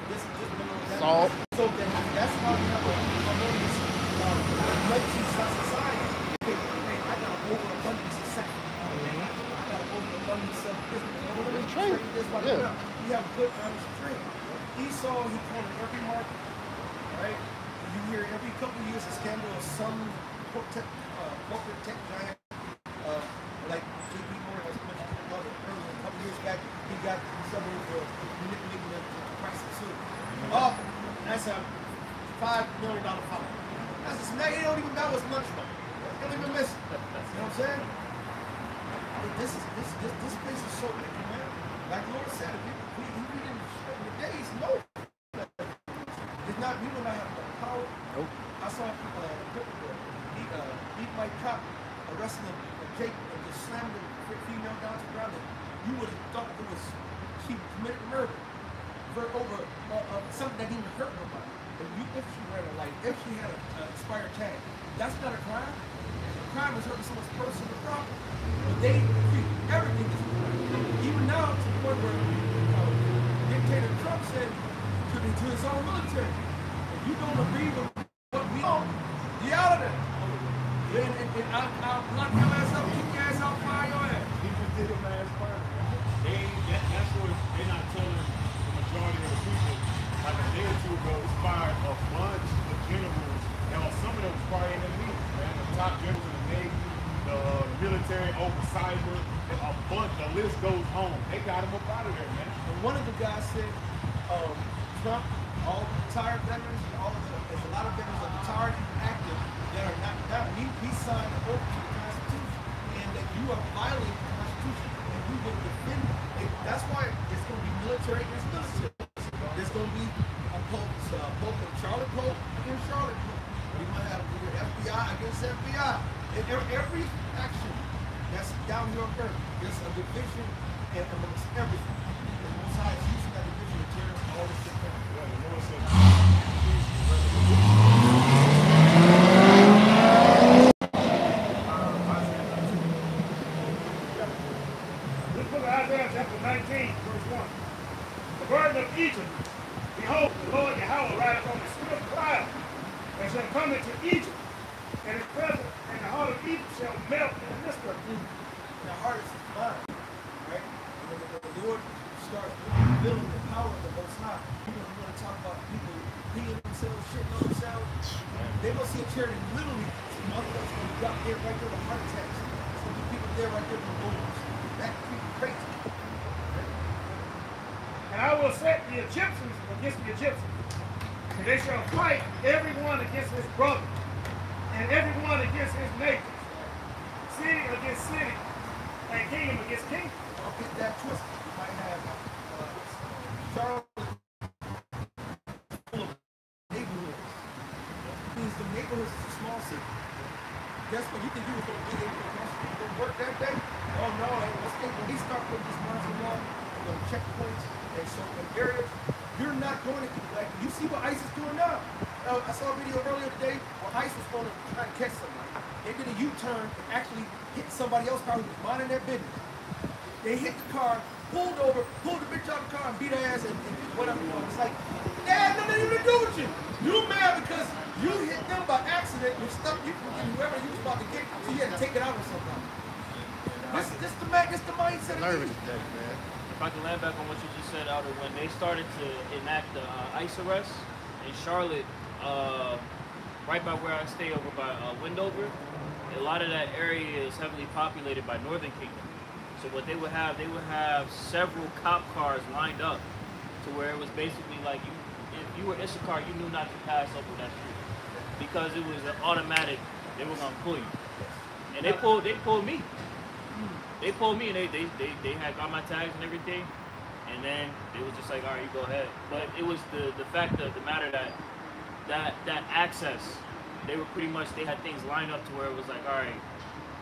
this, that. Salt. So that's how we have a harmonious multi-society. I got an overabundance of sex. I got an overabundance of business. Trade. Yeah. We have good honest trade. Esau, he cornered every market, right? You hear every couple of years a scandal of some corporate tech giant, like J.P. Morgan, as mentioned earlier, a couple of years back, he got some of the manipulating the price of silver. Oh, that's a $5 million fine. That's just, now you don't even know what's much money. You don't even miss it. You know what I'm saying? This place is so big, man. Like the Lord said, we didn't spend the days, no. It's not, we will not have the power. Nope. I saw beat Mike Cop arresting Jake and just slammed the female down to the ground. You would have thought it was she committed murder over something that didn't hurt nobody. If she ran a light, if she had an expired tag, that's not a crime. A crime is hurting someone's personal property. But they treat everything as crime. Even now, to the point where Dictator Trump said to his own military, if you don't agree with what we own, get out of there. And I'll knock your ass up, kick your ass out, fire your ass. He just did it last part. That's what they're not telling the majority of the people. Like a day or two ago, it's fired a bunch of generals. Now, some of them was probably in the Navy, man. The top generals in the Navy, the military, over cyber, a bunch. The list goes on. They got them up out of there, man. And one of the guys said, Trump, all the retired veterans, there's a lot of veterans that are retired and active that are not. He signed an oath to the Constitution, and that you are violating the Constitution, and we will defend it. That's why it's going to be military against military. There's going to be a Pope, Charlotte Pope against Charlotte Pope. We might have FBI against FBI. And every action that's down here on earth, there's a division and amongst everything. And the Most High is using that division to tear all this shit down. Yeah, the Lord said, Let's look at Isaiah chapter 19, verse 1. The burden of Egypt, behold, the Lord Yahweh rideth on a swift cloud, and shall come into Egypt, and his presence, and the heart of Egypt shall melt in the midst of Egypt. The heart is mine, right? And when the Lord starts revealing the power of the Most High, you want to talk about people peeing themselves, shitting on themselves. They gonna see a charity literally. Some motherfuckers gonna drop there right there with heart attacks. Some people there right there with wounds. That people crazy. And I will set the Egyptians against the Egyptians, and they shall fight every one against his brother, and every one against his neighbor, city against city, and kingdom against kingdom. Don't get that twisted. You might have Charles full of neighborhoods. Means the neighborhoods is a small city. Guess what? You think you was going to be able to work that day? Oh no, when he start putting this martial law, we're going to checkpoints and certain areas, you're not going to, like, you see what ICE is doing now. I saw a video earlier today where ICE was going to try to catch somebody. They did a U-turn and actually hit somebody else car who was minding their business. They hit the car, pulled over, pulled the bitch out of the car and beat her ass and whatever. It's like, that had nothing even to do with you. You mad because you hit them by accident with stuff you from whoever you was about to get, so you had to take it out with somebody. This the mindset of Nervous these. today, man. If I can land back on what you just said, Outer, when they started to enact the ICE arrest in Charlotte, right by where I stay over by Windover, a lot of that area is heavily populated by Northern Kingdom. So what they would have several cop cars lined up to where it was basically like if you were Issachar, you knew not to pass over that street because it was an automatic. They were gonna pull you, and they pulled me. They pulled me and they had got my tags and everything, and then they was just like, all right, you go ahead. But it was the fact of the matter that access, they were pretty much, they had things lined up to where it was like, all right,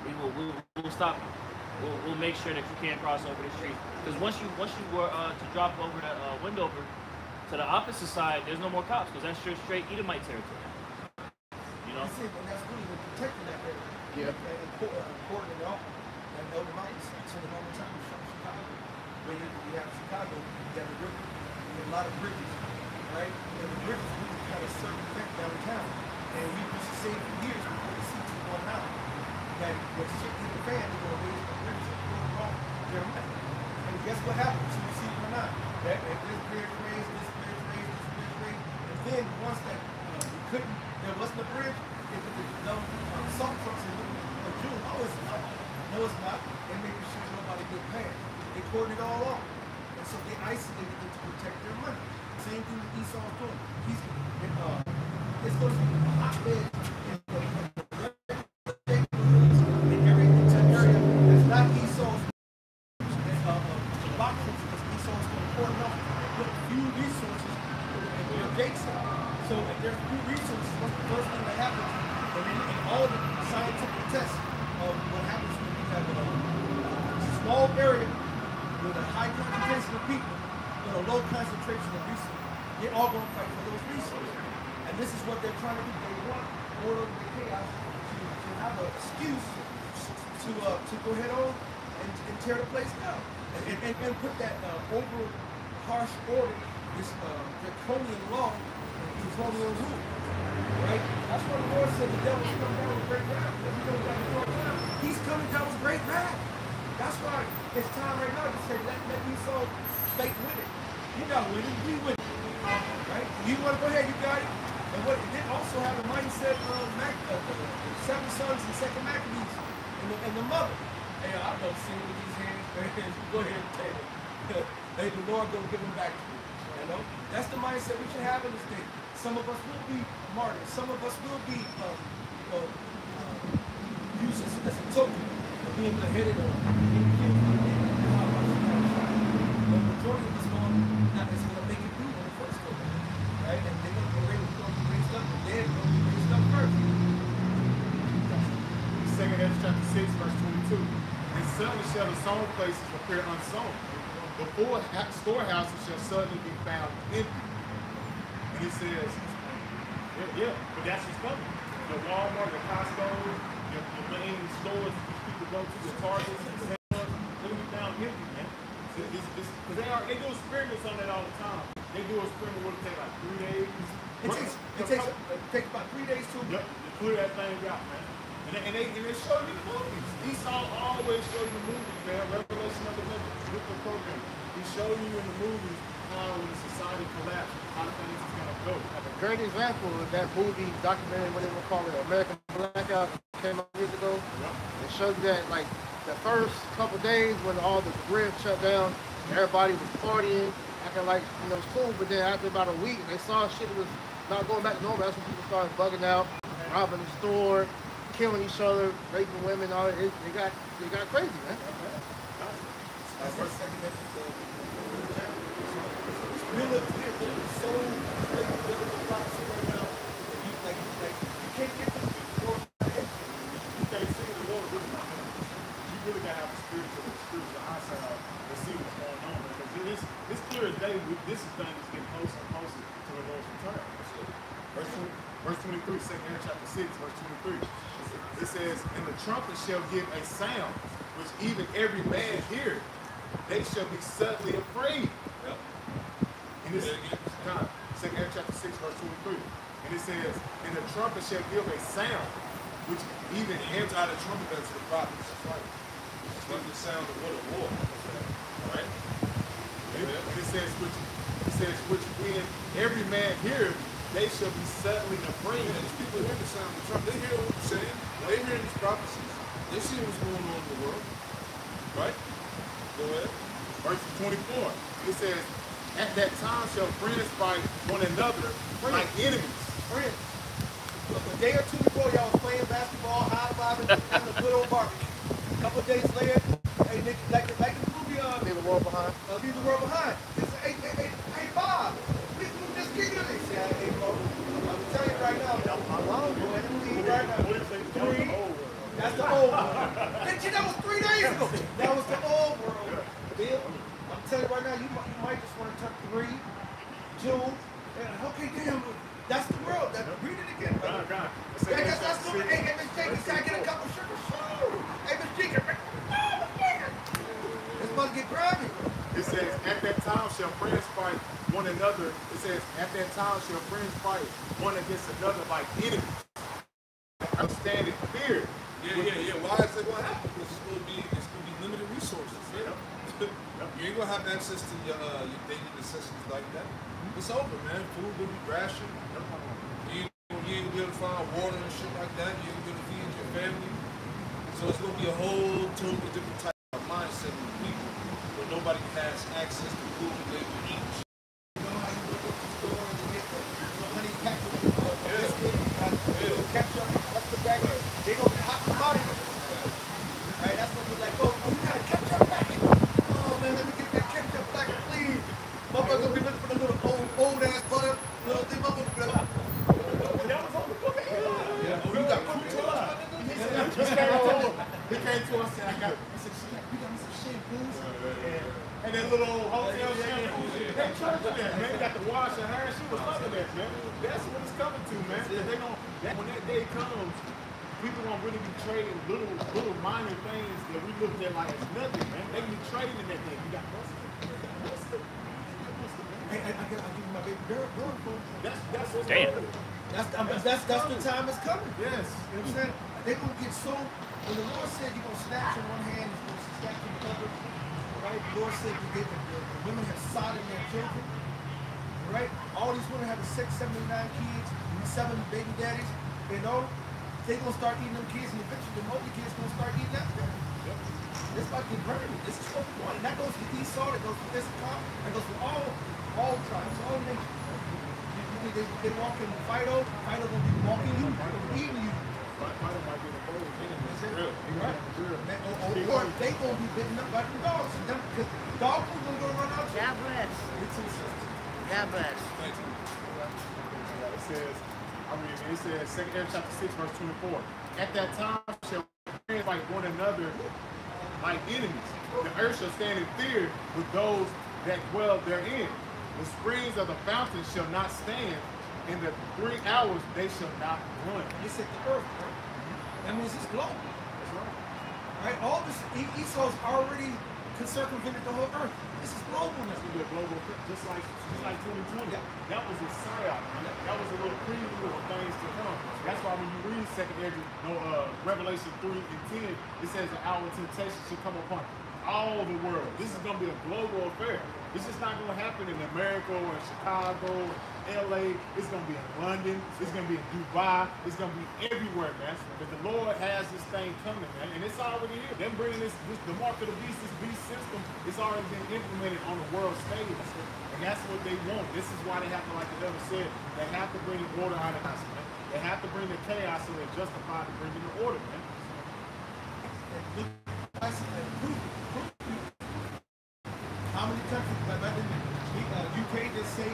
we'll stop you. We'll make sure that you can't cross over the street. Because once you were to drop over to Windover to the opposite side, there's no more cops because that's your straight Edomite territory. You know. That's it, and that's really what protecting that area. Yeah. And important and all. And know the mountains, so the moment time from Chicago. When you have Chicago, you have the river, you have a lot of bridges, right? And the bridges really kind of serve effect downtown. And we used to say for years before the seats were going out, that when shit hit the fan, they're going to raise the bridges and go wrong. They're right. And guess what happens? So you see it or not? That this bridge raised, this bridge raised, this bridge raised. And then once that there wasn't a bridge, they put the dumb salt trucks in the June. Oh, it's not. No, it's not. They're making sure nobody get past. They cordon it all off. And so they isolated them to protect their money. Same thing that Esau's doing. It's going to be a hotbed in every area that's not Esau's boxes, because Esau's going to cordon off and put a few resources and your gates in. So if there's few resources, what's the first thing that happens? And in all the scientific tests of what happens when you have a small area with a high concentration of people, but a low concentration of resources, they're all going to fight for those resources. And this is what they're trying to do. They want order of the chaos to have an excuse to go ahead on and tear the place down. And put that over harsh order, this draconian law, and draconian rule. Right? That's what the Lord said the devil's coming down with great wrath. He's coming down with great wrath. That's why it's time right now to say, let me so fake with it. You're not winning, we win. Right? You want to go ahead, you got it. And what it did also have the mindset of the 7 sons and 2 Maccabees and the mother. Hey, I don't see with these hands, man. Go ahead and take it. Hey, the Lord gonna give them back to you. You know? That's the mindset we should have in this day. Some of us will be martyrs. Some of us will be used as a token of being beheaded or being killed. The majority of us not is going to make it through when it first goes. Right? And they're going to be raised up. The dead are going to be raised up first. 22. And suddenly shall the sown places appear unsown. The full storehouses shall suddenly be found empty. And he says, yeah, but that's what's coming. The Walmart, the Costco, your main stores people go to, the Targets, and Sam's, they'll be found empty, man. Because they do experiments on that all the time. They do experiments, what it take, like 3 days? It takes about 3 days to clear that thing out, man. And they show you the movies. Esau always show you the movies, man. Revelation of the biblical program. He showed you in the movies how when the society collapsed, how the things is gonna go. A great example of that movie documentary, what they would call it, American Blackout, came out years ago. It showed you that like the first couple days when all the grid shut down, everybody was partying, acting like it was cool. But then after about a week, they saw shit was not going back to normal. That's when people started bugging out, robbing the store, killing each other, raping women, all that. It got crazy, man. It's clear as day, this thing is getting closer and closer to the Lord's return. Verse 23, 2 Aaron chapter 6, verse 23. It says, and the trumpet shall give a sound, which even every man hear. They shall be suddenly afraid. Yep. And this is 2 Aaron chapter 6, verse 23. And it says, and the trumpet shall give a sound, which even Anti the trumpet unto the prophets. That's right. It's like the sound of what a war. All right. And it says, which when every man hears, they shall be suddenly afraid. Yeah, these people hear the sound of the trumpet. They hear what you're saying. They hear these prophecies. They see what's going on in the world. Right? Go ahead. Verse 24. It says, at that time shall friends fight one another like enemies. friends. A day or two before y'all was playing basketball, high-fiving, having a good old barbecue. A couple of days later, hey, Nick, like the movie, Leave the world behind. Leave the World Behind. It's, hey, Bob, we just kick it. They say, hey, bro, I'm telling you right now, I'm long, bro, and leave right now. Three, that's the old world. That was 3 days ago. That was the old world. Bill, I'm telling you right now, you might just want to turn 3, June, and okay, damn, that's the world. Read it again, brother. That's what, hey, Miss Jake, can I get a couple sugar? Sure. Hey, Miss Jake, it's about to get grabby. It says, at that time shall friends fight one another. It says, at that time shall friends fight one against another like enemies. Understanding fear. Yeah. Why is it going to happen? Because it's going to be limited resources. Yeah. You ain't going to have access to your daily necessities like that. It's over, man. Food will be rationed. You ain't going to be able to find water and shit like that. You ain't going to be able to feed your family. So it's going to be a whole totally different type of mindset of people where nobody has access to food that they will eat. You know how you look at the store and you get the honey package, biscuit, ketchup, that's the bag. They gonna be hot commodity. Right? That's gonna be like, oh, you got a ketchup packet. Oh man, let me get that ketchup packet, please. Motherfucker gonna be looking for the little old ass butter, little thing, motherfucker. And that was on the book. Yeah. Oh, you got cooked. He came to us and I said, you got me some shampoos? And that little old hotel shampoo. They charge that, man. They got the wash and hair. She was loving that, man. That's what it's coming to, man. When that day comes, people won't really be trading little minor things that we look at like it's nothing, man. They can be trading in that thing. You got mustard. Hey, I give you my baby girl. That's what's Damn. coming. That's the time is coming. Yes. You know what I'm saying? They're going to get so, when the Lord said you're going to snatch in one hand, you're going to snatch in the other, right? The Lord said the women have sodden their children, right? All these women have 6, 7, 8, 9 kids, 7 baby daddies, you know? They're going to start eating them kids, and eventually the older kids going to start eating after them. It's about to get burned. This is what we want. And that goes for Esau, that goes for Issachar, that goes for all tribes, all nations. They walk in Fido going to be walking you, eating you. Fido might be the bold enemy. Right. Or they gonna be bitten up by the dogs. Because dog food gonna go run out. God bless. God bless. It says, I read it. It says, 2 Aaron chapter 6, verse 24. At that time shall fight one another like enemies. The earth shall stand in fear with those that dwell therein. The springs of the fountain shall not stand, in the 3 hours they shall not run. He said the earth, bro. That means it's global. That's right. Right? All this, Esau's already circumvented the whole earth. This is global now. It's gonna be a global, just like 2020. Yeah. That was a psyop. That was a little preview of things to come. That's why when you read Revelation 3 and 10, it says the hour of temptation should come upon all the world. This is gonna be a global affair. This is not gonna happen in America or in Chicago, LA. It's gonna be in London. It's gonna be in Dubai. It's gonna be everywhere, man. But the Lord has this thing coming, man, and it's already here. Them bringing the mark of the beast, this beast system, it's already been implemented on the world stage, and that's what they want. This is why they have to, like the devil said, they have to bring order out of us, man. They have to bring the chaos so they're justified to bring in the order, man. How many countries, like in the UK, just say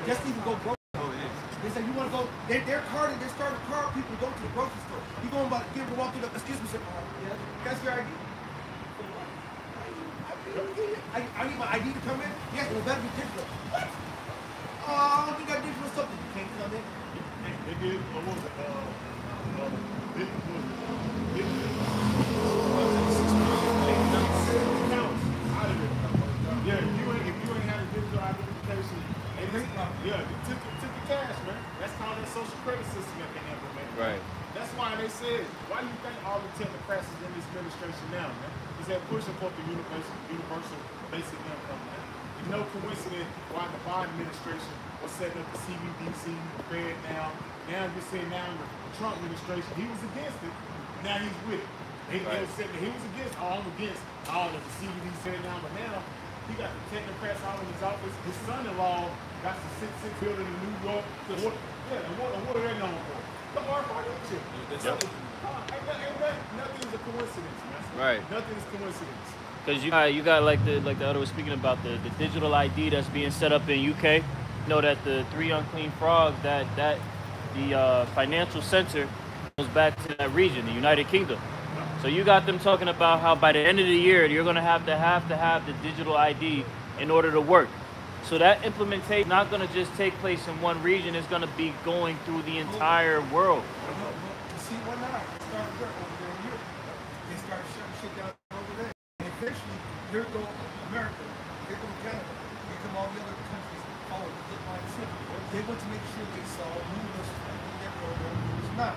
just even go broke. They say you want to go, they're carding, they're starting to card people to go to the grocery store. You going about to give them walk through the, excuse me, sir, yeah, that's your ID. I need my ID to come in? Yes, it better be digital. What? Oh, I don't think I digital something. You can't come in. They did, what was it? Yeah, if you ain't had a digital identification, yeah, they took your cash, man. That's called that social credit system that they implemented. Right. That's why they said, why do you think all the technocrats is in this administration now, man? Is that pushing for the universal basic income, man? It's no coincidence why the Biden administration was setting up the CBDC, the Fed now. Now you're saying now in the Trump administration, he was against it. Now he's with it. He was against all of the CBDC now, but now he got the technocrats all in his office. His son-in-law got the 6 building in New York. And what are they known for? The hard financial. Nothing's a coincidence, man. Right. Nothing's coincidence. Because you got like the other was speaking about the digital ID that's being set up in UK. You know that the 3 unclean frogs that the financial center goes back to that region, the United Kingdom. So you got them talking about how by the end of the year you're gonna have to have the digital ID in order to work. So that implementation not gonna just take place in one region, it's gonna be going through the entire world. You see, why not? They started over there in Europe. They started shutting shit down over there. And eventually, here go America, here go Canada, here come all the other countries following the line shit. They want to make sure they saw who was in their program, who was not.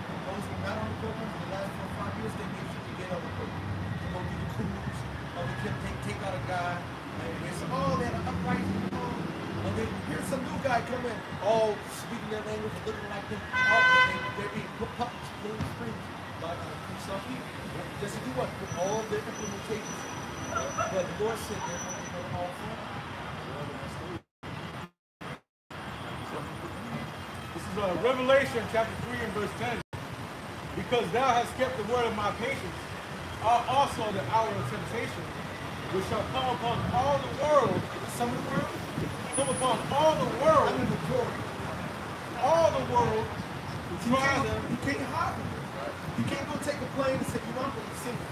And those who were not on the program for the last 4 or 5 years, they made sure to get on the program. To go do the coups, or they kept take out a guy, and they said, oh, they had an uprising. And then here's some new guy coming, all speaking their language and looking like them. They're being put puppets, put in strings by some people. Just to do what? With all their implementations. But the Lord said they're going to go all for it. This is Revelation chapter 3 and verse 10. Because thou hast kept the word of my patience, also the hour of temptation, which shall come upon all the world. Some of the world, Come upon all the world. I'm in the glory. All the world. To try them. You can't hide them. You can't go take a plane and say, you know, I'm going to sing it.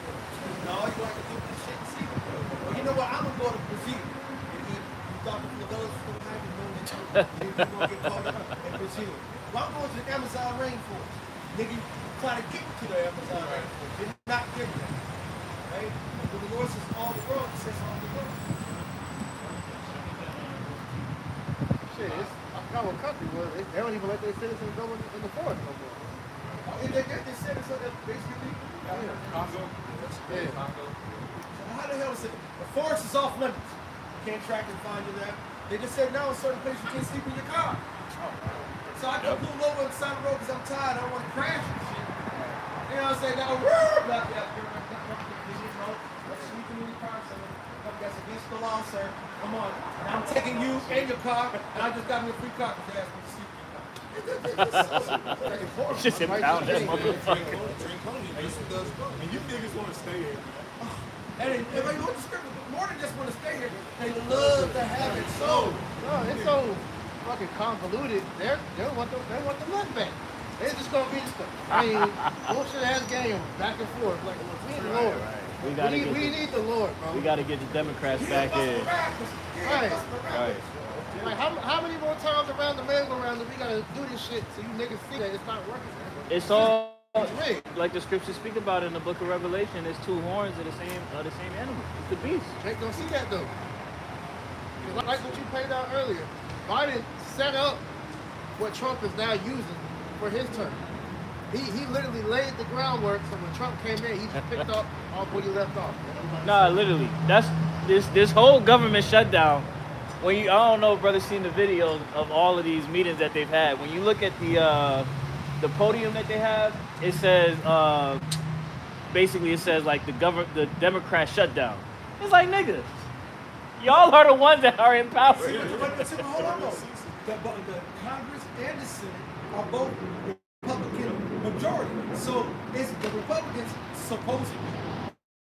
No, you like to do this shit and see it. Well, you know what? I'm going to go to Brazil and eat Dr. Fidelis from having known that you're going to get caught up in Brazil. Well, I'm going to the Amazon rainforest. Nigga, you try to get to the Amazon rainforest. You're not getting that. Right? When the Lord says all the world, he says all the world. Shit, I forgot what country it was. They don't even let their citizens go in the forest no more. They said it's basically Congo. Yeah. Congo. how the hell is it? The forest is off limits. You can't track and find you there. They just said now in certain places you can't sleep in your car. So I can pull over on the side of the road because I'm tired. I don't want to crash and shit. You know what I'm saying? Now, about that. Sleeping in your car, so that's against the law, sir. Come on. Now I'm taking you and your car, and I just got me a free car because they asked me to sleep in your car. Just impound that motherfucker. And you niggas want to stay here. And everybody wants to script, but more than just want to stay here, they love to have it so. No, it's so fucking convoluted. They want the money back. They just gonna be stuff. I mean, bullshit ass game back and forth. Like, we need the Lord. We need the Lord, bro. We gotta get the Democrats back in. Right. Like, how many more times around the merry-go-round that we gotta do this shit so you niggas see that it's not working? It's all like the scriptures speak about in the book of Revelation. There's two horns of the same animal. It's the beast. They don't see that though. Like what you pointed out earlier, Biden set up what Trump is now using for his term. He literally laid the groundwork, so when Trump came in, he just picked up off where he left off. Nah, literally. That's this whole government shutdown. When I don't know if brother's seen the videos of all of these meetings that they've had. When you look at the podium that they have, it says basically it says like the Democrat shutdown. It's like, niggas, y'all are the ones that are in power. Hold on, though. The Congress and the Senate are both Republican majority. So it's the Republicans supposedly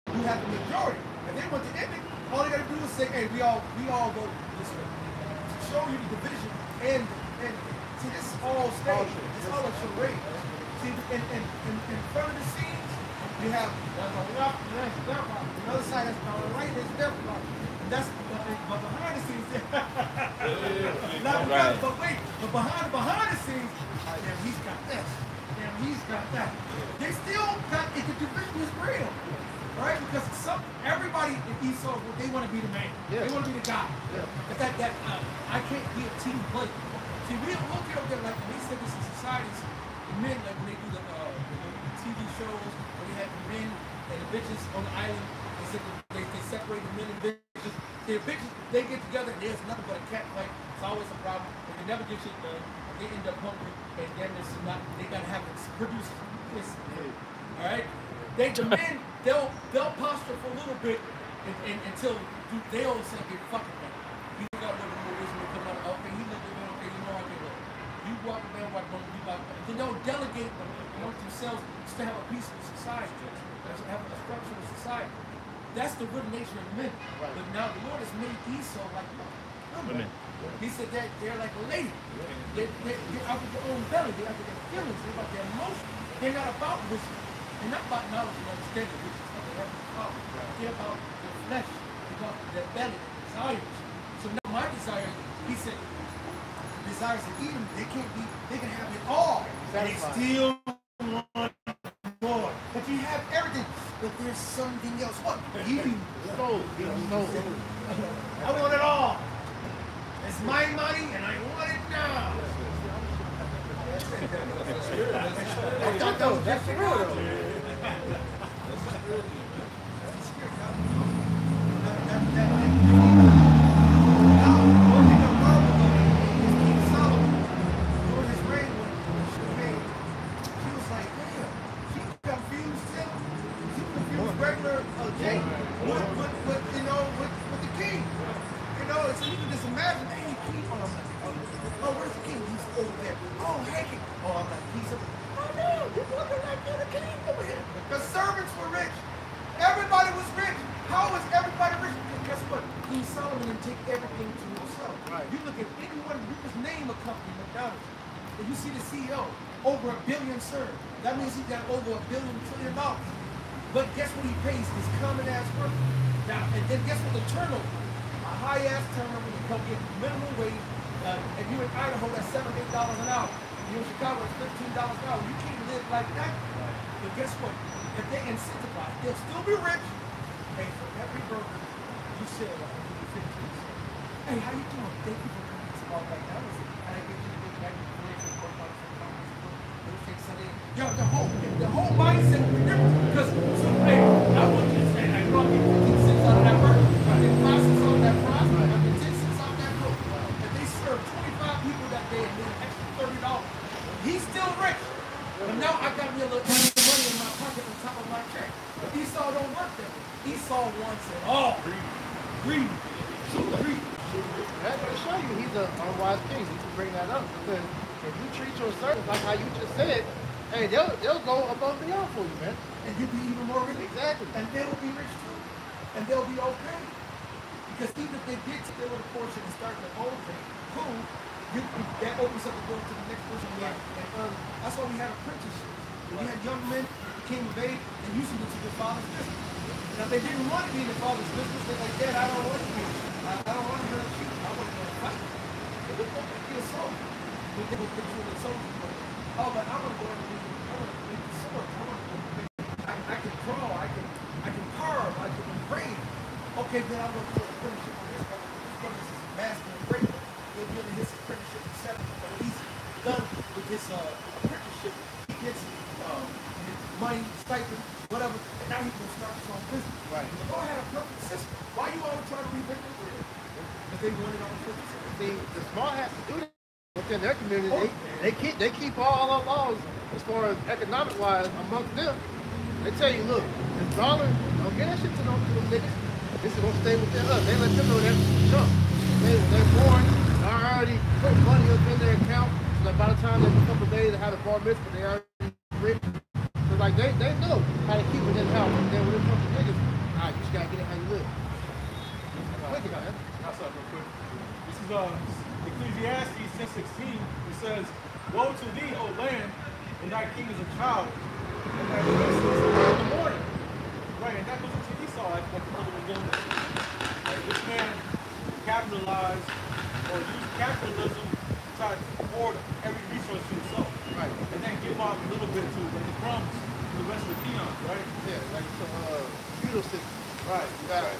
who have the majority. If they want to end it, all they gotta do is say, hey, we all vote this way. To show you the division and see, this is all staged. It's all a charade. See, in front of the scenes, you have that's their problem. The other side is on the right is their problem. That's but behind the scenes, but behind the scenes, damn, he's got this. Damn, he's got that. They still got the division is real. Right? Because everybody in Esau, they want to be the man. Yeah. They want to be the guy. Yeah. I can't be a team player. See, we'll get up there like when they said this in societies, the men, like when they do the TV shows, when they have the men and the bitches on the island, they separate the men and bitches. The bitches, they get together and there's nothing but a cat fight. It's always a problem. They never get shit done. They end up hungry, and then they gotta have to produce this. All right? The men, they'll posture for a little bit until they all say, "Get fucking man." You got a little more wisdom to come out. Okay, he looked at me. Okay, you know I can look. You walk around, you like. Then they'll delegate them amongst themselves just to have a peaceful society, to have a structural society. That's the good nature of men. Right. But now the Lord has made Esau like women. He said that they're like a lady. They're out of their own belly. They're out of their feelings. They're about their emotions. They're not about wisdom. They're not about knowledge and understanding, which is what they have to follow. They're about their flesh. They're about their belly, their desires. So now my desire, he said, desires of Eden, they can have it all. And they still want more. But you have everything. But there's something else. What? Eden. Soul. I want it all. It's my money and I want it now. That's the real though. That means he got over $1 billion trillion. But guess what he pays his common ass worker? Now, and then guess what the turnover? A high ass turnover when you come get minimum wage. If you're in Idaho, that's $7, $8 an hour. If you're in Chicago, it's $15 an hour. You can't live like that. But guess what? If they incentivize, they'll still be rich. Hey, for every burger you sell, I'll give you 15 cents. Hey, how you doing? Thank you for coming to Small Bite. That was it. And I get you the big bag of bread and $4 for Yo, the whole mindset will be different. Because, hey, I want you to say, I know I get 15 cents out of that burger. I get 5 cents out of that fries. I get 10 cents out of that coke. If they serve 25 people that day and then an extra $30, he's still rich. But now I got me a little extra money in my pocket on top of my check. But Esau don't work that way. Esau wants it all. Greed. Greed. That's to show you he's an unwise king. You can bring that up because if you treat your servants like how you just said, hey, they'll go above and beyond for you, man. And you'll be even more rich. Exactly. And they'll be rich too. And they'll be okay. Because even if they did steal a portion and start the whole thing, cool, that opens up the door to the next person. That's why we had apprenticeships. We had young men who came of age and used to go to their father's business. Now, if they didn't want to be in the father's business, they're like, Dad, I don't want to be. I don't want to hurt you. I want to go and fight. They would go be a soldier. They would put you in the soldier. Oh, but I want to go and make the sword. I can draw. I can carve. I can engrave. Okay, then I'm going to do an apprenticeship on this brother. This brother is a master engraver. He'll be in his apprenticeship in 7. But he's done with his apprenticeship. He gets his money, stipend, whatever, and now he can start his own business. Right. The Lord had a perfect system. Why you always trying to reinvent the wheel? Because they wanted on the system. See, the small hats do that within their community. They keep all our laws as far as economic wise amongst them. They tell you, look, this dollar, don't get that shit to those niggas. This is gonna stay within us. They let them know that's junk. They're born, they already put money up in their account. So that by the time they become of age, they have a bar mitzvah, they already rich. So like they know how to keep it in house. And then when it comes to niggas, you just gotta get it how you live. Wicked, man. That's up real quick. This is Ecclesiastes 10:16. It says, "Woe to thee, O land, and thy king is a child, and thy prince is in the morning." Right, and that goes into Esau at the brother was doing this. Right, this man capitalized or used capitalism to try to hoard every resource to himself. Right. And then give out a little bit to the crumbs to the rest of the peons, right? Yeah, like some feudal system. Right. You got a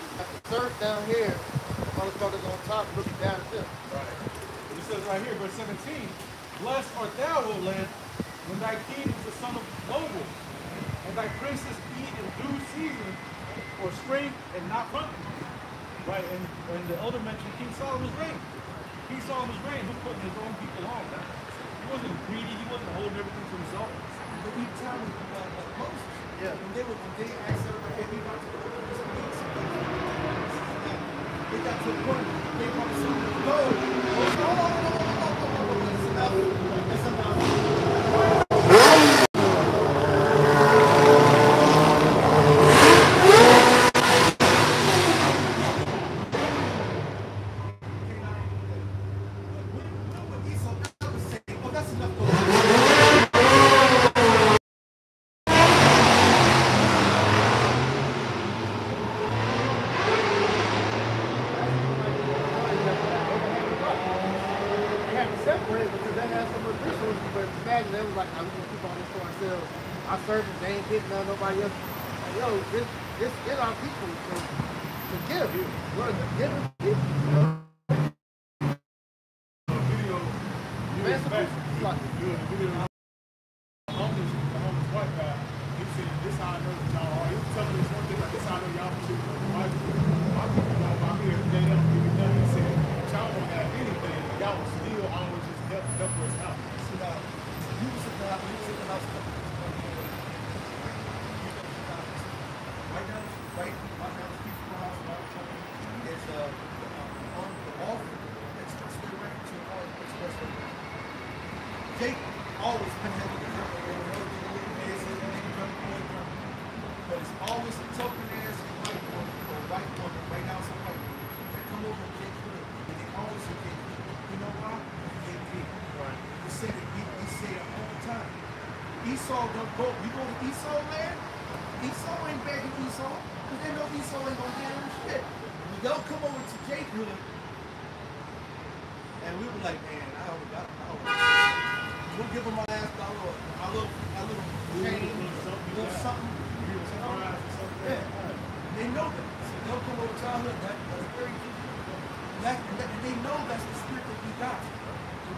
serf down here, the motherfuckers on top looking down at them. Right. It says right here, verse 17, "Blessed art thou, O land, when thy king is the son of noble, and thy princes eat in due season, or spring and not plenty." Right, and the elder mentioned King Solomon's reign. King Solomon's reign was putting his own people on, man. He wasn't greedy, he wasn't holding everything to himself. But we tell them Moses. Yeah. When they asked everybody, hey, we want to go to this meeting. They got to the point they want to go. That's enough. They ain't getting nobody else. Like, yo, this is our people to give. We're the giving people. The homeless white guy, he said, "This how I know that y'all are." He was telling me this one thing, like, "This how I know y'all for sure. My people, y'all out here, they don't give me nothing." He said, "Y'all don't have anything. Y'all will still always just help us out." So now, you was in the house. Right down the street from my house, is on the off expressway right to the expressway. Jake always been having the camera over but it's always a token ass white woman or white woman, right now it's a white woman, that come over and Jake Hood, and they always say Jake Hood. You know why? Right. He said it, he said it all the time. Esau don't go, you go to Esau land, Esau ain't begging Esau. Because they know Esau ain't gonna handle shit. They'll come over to Jake Hood, and we were like, man, we'll give them our last dollar, our little chain, little something. Yeah. They know that. So they'll come over to our hood. That's very good. And they know that's the spirit that we got.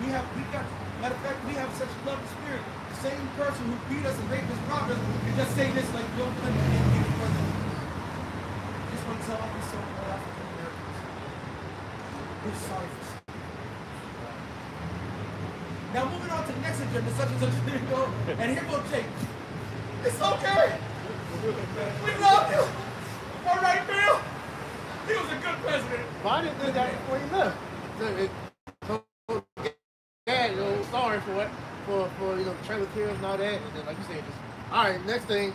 We got, matter of fact, we have such a loving spirit. The same person who beat us and raped us, robbed us, can just say this like, don't let me get it further. Just want to tell all these so called African Americans, we're sorry for something. Now moving on to the next agenda, such and such, here you go. And here goes Jake. It's okay. We love you. All right, Bill. He was a good president. Biden did that before he left. So Dad, sorry for it, for the trailer kills and all that. And then, like you said, just all right. Next thing.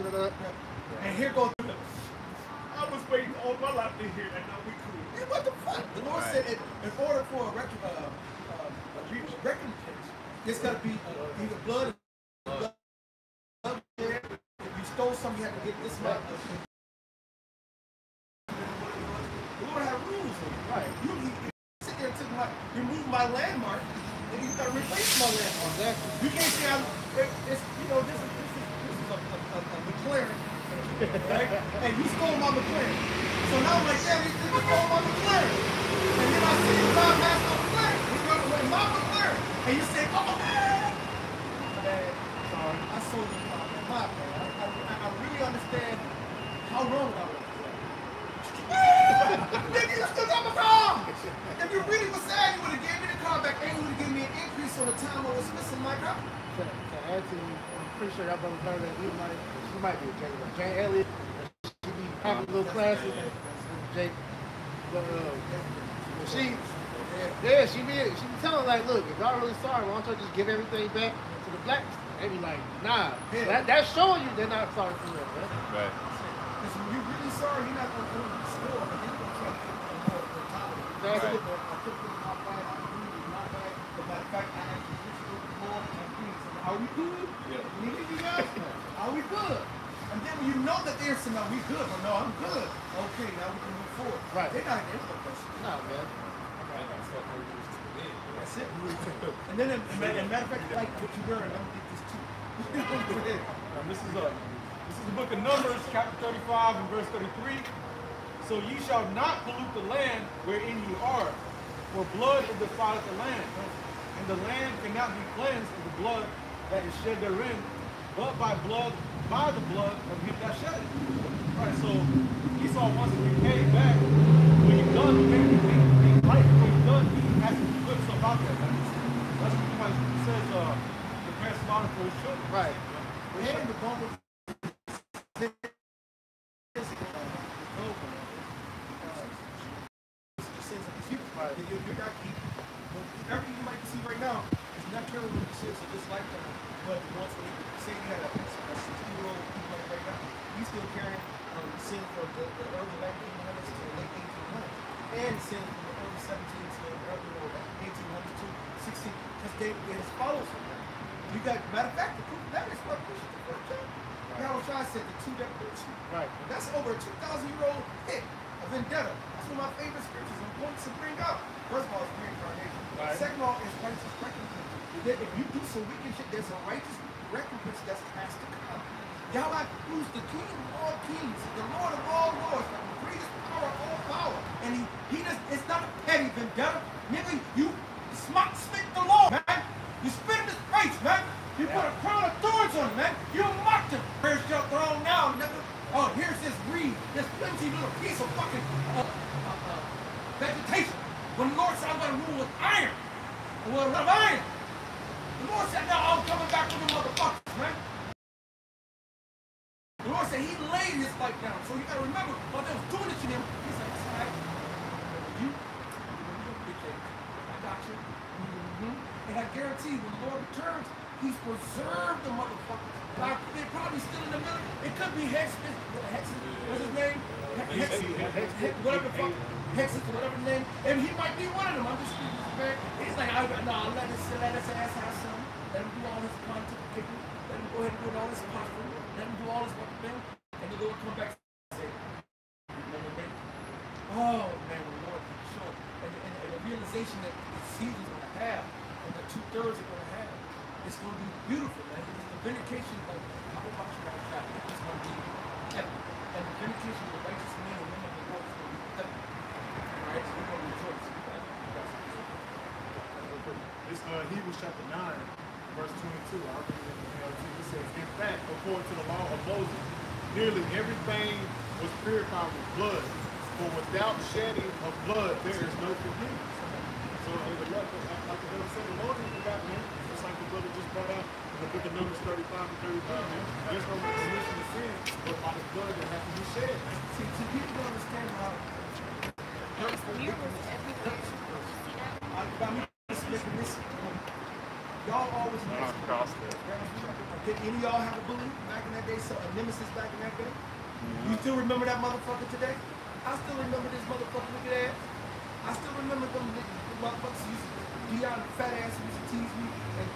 And here goes. I was waiting all my life to hear that. Now we cool. Hey, what the fuck? The Lord said in order for a there's got to be either blood there. If you stole something, you had to get this much. The Lord had rules. Right. You sit there and took you moved my landmark, and you got to replace my landmark. Exactly. You can't say this is a McLaren, right? And you stole my McLaren. So now I'm like, damn, you stole my McLaren. And then I see you drive past my McLaren. You go to my McLaren. And you say, oh, man. Sorry. I sold you my man. I really understand how wrong I was. Nigga, you still got my car. If you really was sad, you would have gave me the car back and you would have given me an increase on the time I was missing my car. To add to you, I'm pretty sure y'all brothers heard that she might be a Jane, but Jane Elliott, she be having little classes. Jake, but she be telling like, look, if y'all really sorry, why don't y'all just give everything back to the blacks? They be like, nah. That's showing you they're not sorry for real, man. Right. Because when you're really sorry, you're not going to go to the store, but you're going to try to get more of the top. Exactly. I took this my bag, I agree with my bag. As a matter of fact, I actually just a little more and agree. So are we good? Yeah. You guys? Are we good? And then when you know that there's some, are we good? Well, no, I'm good. Okay, now we can move forward. Right. They're not in the question. Nah, man. That's it. And then, as a matter of fact, like what you wearing, I'm going to get this too. This is the book of Numbers, chapter 35 and verse 33. So ye shall not pollute the land wherein ye are, for blood is defileth the land, and the land cannot be cleansed of the blood that is shed therein, but by the blood of him that shed it. All right, so Esau wants to repay back when you've done anything right, when you've done, he has to put stuff out there. That's what he says, prepare slaughter for his children. Right. And the bump of everything you might see right now is not carrying what it says, so just like that. But once we say you had a 60-year-old like right now, he's still carrying sin from the early 1900s to the late 1800s, and sin from the early 1700s to the early 1800s to 16, because it follows from that. You got, matter of fact, the proof of that is what pushes the first chapter. Now, what I said, the two declaration. Right. That's over a 2,000-year-old hit, a vendetta. That's one of my favorite scriptures I'm going to bring up. First of all, it's reincarnation. Right. Second of all, it's righteous recompense. That if you do some wicked shit, there's a righteous recompense that's has to come. Yahweh, who's the King of all kings, the Lord of all lords, the greatest power of all power. And he does, it's not a petty vendetta. Nigga, you spit the Lord, man. You spit in his face, man. You put a crown of thorns on him, man. You mocked him. Where's your throne now, nigga? Oh, here's this reed, this flimsy little piece of fucking vegetation. When the Lord said, I'm going to rule with iron. Well, with iron. The Lord said, no, I'm coming back with the motherfuckers, man. The Lord said he laid his life down. So you got to remember, while they was doing it to him, he said, that's all right. You I got you. And I guarantee you, when the Lord returns, he's preserved the motherfuckers. Like, they're probably still in the middle. It could be Hexus. What's his name? Whatever the fuck. Hexus, whatever his name. And he might be one of them. I'm just speaking to man. He's like, no, let us ass have some. Let him do all his pontificating. Let him go ahead and do all his apostles. Let him do all his fucking thing. And the Lord come back and say, remember me? Oh, man, the Lord can show. And the realization that the season's going to have, and the 2/3 are going to have, it's going to be beautiful, man. It's the vindication of how much you got to have. It's going to be epic. And the vindication of the righteous men and women of the Lord is going to be epic. Alright, so we're going to rejoice. It's Hebrews chapter 9, verse 22. I'll read it in the NLT. It says, in fact, according to the law of Moses, nearly everything was purified with blood. For without shedding of blood, there is no forgiveness. So, like the brother said, the Lord is forgotten, man. Just like the brother just brought out in the book of Numbers 35 and 35, man. There's no remission of sin, but by the blood that has to be shed. See, people don't understand how y'all always did any of y'all have a bully back in that day? So a nemesis back in that day? You still remember that motherfucker today? I still remember this motherfucker. Look at that. I still remember them motherfuckers used to Dion, fat ass, used to tease me and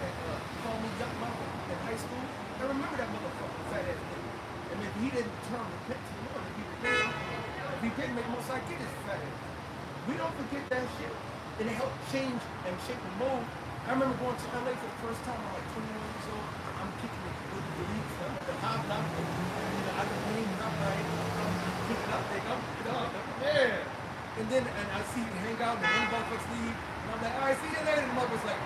call me young mama in high school. I remember that motherfucker, fat ass nigga. And if he didn't turn repent to the Lord, if he didn't make most I get his fat ass. We don't forget that shit. And it helped change and shape the mold. I remember going to LA for the first time. I'm like 21 years old. I'm kicking it with the leagues, the hobnob. I can hang up, right? I'm picking up, yeah. And then I see you hang out and the motherfuckers leave. And I'm like, all right, see you later. And the motherfucker's like,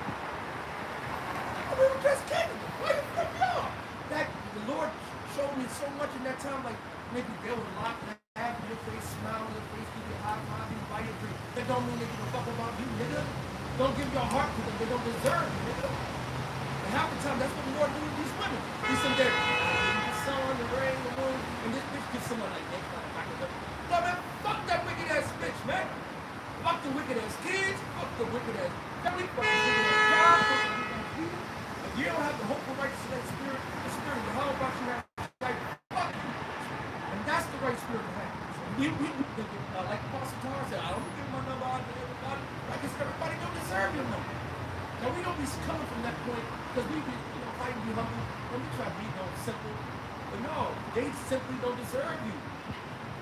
oh, we were just kidding. Why you flip me off? That the Lord showed me so much in that time, like maybe they would lock that. Have your face, smile on your face, give you a high five, you buy your drink. That don't mean they give a fuck about you, nigga. Don't give your heart to them. They don't deserve you, nigga. And half the time, that's what the Lord do with these women. He's in there, the sun, the rain, the moon, and this bitch gets someone like that. No, man, fuck that wicked ass bitch, man. Fuck the wicked ass kids, fuck the wicked ass family, fuck the wicked ass job, fuck the wicked ass people. If you don't have the hope for righteousness, that spirit, the spirit of the hell about you, like, fuck you. And that's the right spirit to have. Like Apostle Tar said, I don't give my number out to everybody. Like it's everybody don't deserve your number. Now we don't be coming from that point because we be, fighting, be humble. When we try to be simple. But no, they simply don't deserve you.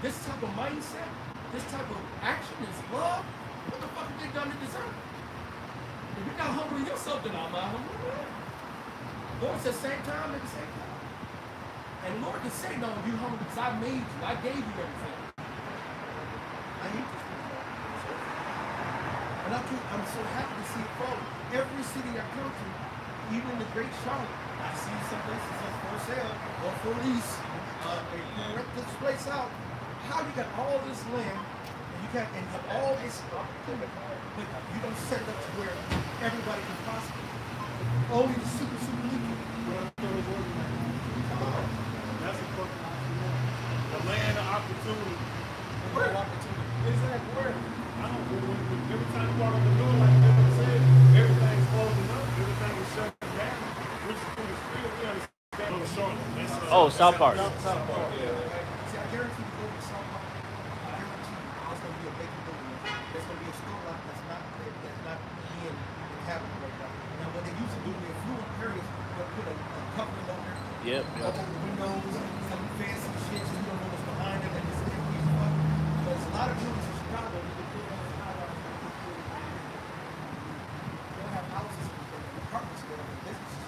This type of mindset, this type of action is love. What the fuck have they done to deserve it? If you're not humbling yourself, then I'm not humbling. Lord says same time at the same time. And the Lord can say, no, you humble because I made you. I gave you everything. I hate this people. And I'm so happy to see it fall. Every city I come to, even the great Charlotte, I see some places that's for sale or for lease. They rent this place out. How you got all this land and you have all this opportunity, but you don't set it up to where everybody can prosper. Only the super leaky. That's a fucking opportunity. The land of opportunity. Where? Exactly. Where? I don't know. Every time you walk on the door, like Devin said, everything's closing up. Everything is shutting down. Which is pretty real. We understand. South Park. South Park, yeah. See, I guarantee you go to South Park. I guarantee you there's going to be a vacant building. There's going to be a store lot that's not being inhabited right now. Now, what they used to do in the affluent areas, they'll put a covering on there. Yep. Open the windows, some fancy shit, so you don't know what's behind it, and it's empty as fuck. But there's a lot of buildings in Chicago that they put on the skyline. They'll have houses and apartments there, and businesses.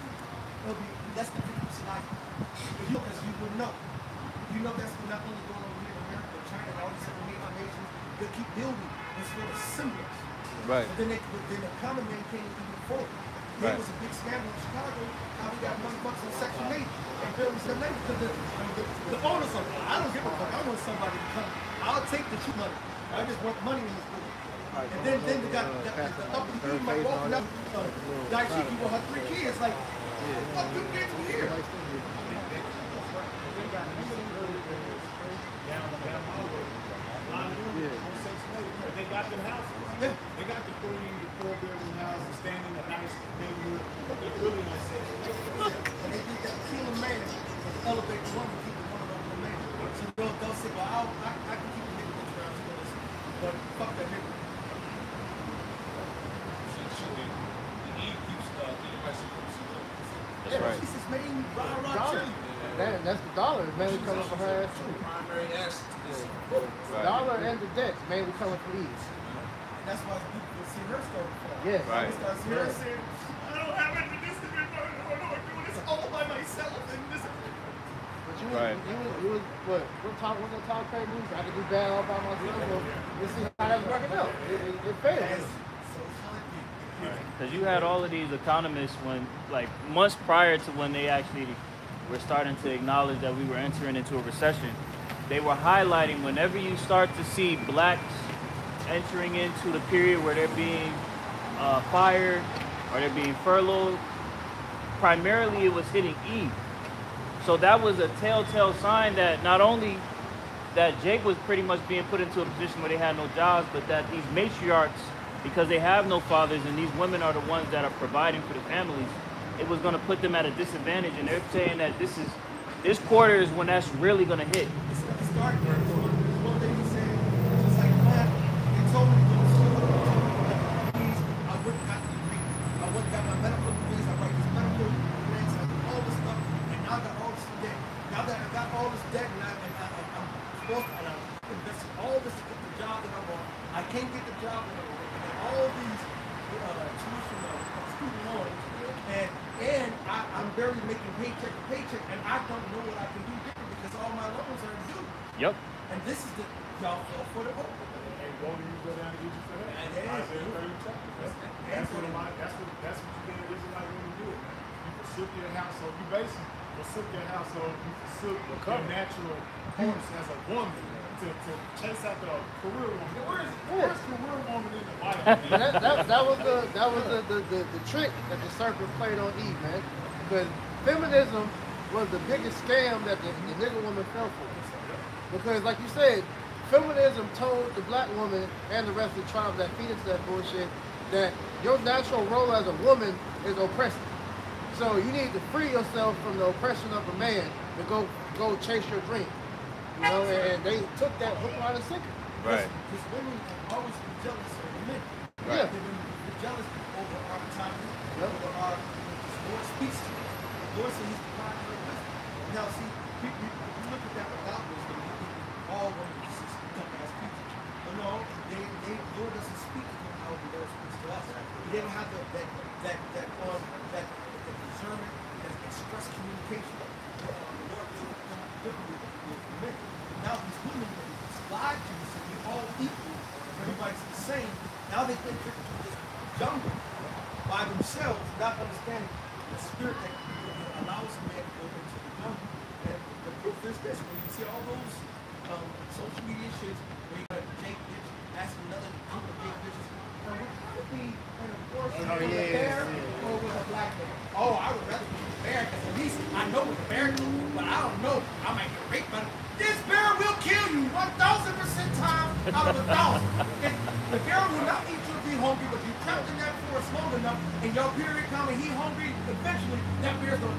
It'll be less than 50% occupied. Because you would know. You know that's not only going on here in America, but China, and all these other major nations, they keep building this for the semblance. Right. But then the common man can't even afford it. There was a big scandal in Chicago, how we got $1 in Section 8 and buildings that made because the owners are, I don't give a fuck, I want somebody to come. I'll take the true money. I just want money in this building. And then we got the uppity dude might walk up, Daishiki with her 3 kids, like, what the fuck you get me here? They got them houses. Yeah. They got the 4-bedroom houses standing in a nice neighborhood. They're really nice. And they think that kill a man, elevate the woman, keep the woman over the man. So they'll say, well, I can keep the nigga this around to this, but fuck that nigga. The Eve keeps the price of cookies low. That's right. She says, man, rah, Dollar. chili. That's the dollar. It's mainly coming from her ass too. Primary asset is The dollar and the debt mainly coming from these. That's why people can see her story. Yes. Right. Start seeing her saying, I don't have it, but this is it. I'm doing this all by myself. And this is But you Right. was what Tom Cruise movies? I can do bad all by myself. So you see how that's working out. It fails. Because you had all of these economists when, like, months prior to when they actually were starting to acknowledge that we were entering into a recession, they were highlighting whenever you start to see blacks entering into the period where they're being fired or they're being furloughed, primarily it was hitting Eve. So that was a telltale sign that not only that Jake was pretty much being put into a position where they had no jobs, but that these matriarchs, because they have no fathers and these women are the ones that are providing for the families, it was going to put them at a disadvantage. And they're saying that this quarter is when that's really going to hit. It's going to start there. One day he said, just like, man, they told me to go to school. I wouldn't have to got my medical degrees, I write this medical grants, I do all this stuff, and now I got all this debt. Now that I got all this debt, and I'm supposed to, and I'm investing all this to get the job that I want. I can't get the job that I want, and then all these tuition student loans, and I'm barely making paycheck to paycheck, and I don't know what I can do different because all my loans are due. Yep. And this is the y'all fell for the hope. And won't you go down and get you for that? And then- That's what you get Israelite when you do it, man. You forsook your household. You basically forsook your household. You forsook your natural course as a woman to chase after a career woman. Where's career woman in the Bible? that was the trick that the serpent played on Eve, man. Because feminism was the biggest scam that the nigger woman fell for. Because like you said, feminism told the black woman and the rest of the tribe that feed into that bullshit that your natural role as a woman is oppressive. So you need to free yourself from the oppression of a man to go chase your dream. You know, and they took that hook, line, and sinker. Right. Because women have always been jealous of men. Yeah. They've been jealous over our autonomy, Yep. over our Lord speaks to us. The Lord said he's providing for wisdom. Now see, you look at that without wisdom, you think all women are just dumbass people. But no, Lord doesn't speak to them how the Lord speaks to us. He didn't have that discernment, that express communication. The Lord will come differently with men. Now these women lied to you, so we're all equal, everybody's the same. Now they think they're in this jungle by themselves, not understanding the spirit that allows a man to go into the jungle. And the proof is this: when you see all those social media shits where you got a Jake bitch asking another group of Jake bitches, would be an abortion with a bear or with a black bear? Oh, I would rather be a bear because at least I know what the bear can do, but I don't know. I might get raped by this bear will kill you 1,000% times out of 1,000. The bear will not eat you if he's hungry, but you trapped in that forest long enough, and your period come and he's hungry, eventually that bear's gonna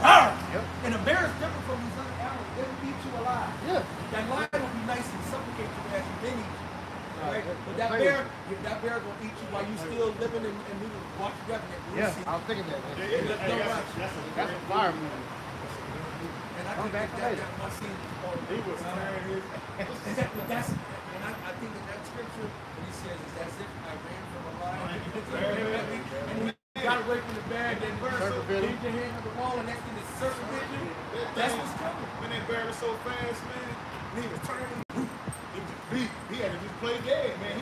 Yep. And a bear is different from these other animals. They will eat you alive. Yeah. That lion will be nice and suffocate you as you then eat you. Right? But that bear gonna eat you while you still living and you watch Revenant. Yeah, I was thinking that. Man. That's a fire movie. And I think that one scene, He was tearing his I think that scripture, when he says, it's as if I ran from a lion, and he got away from the bear, and then leave your hand on the wall, and next thing the serpent bit you. That's what's coming. When that bear was so fast, man, he was turning. He had to just play dead, man. He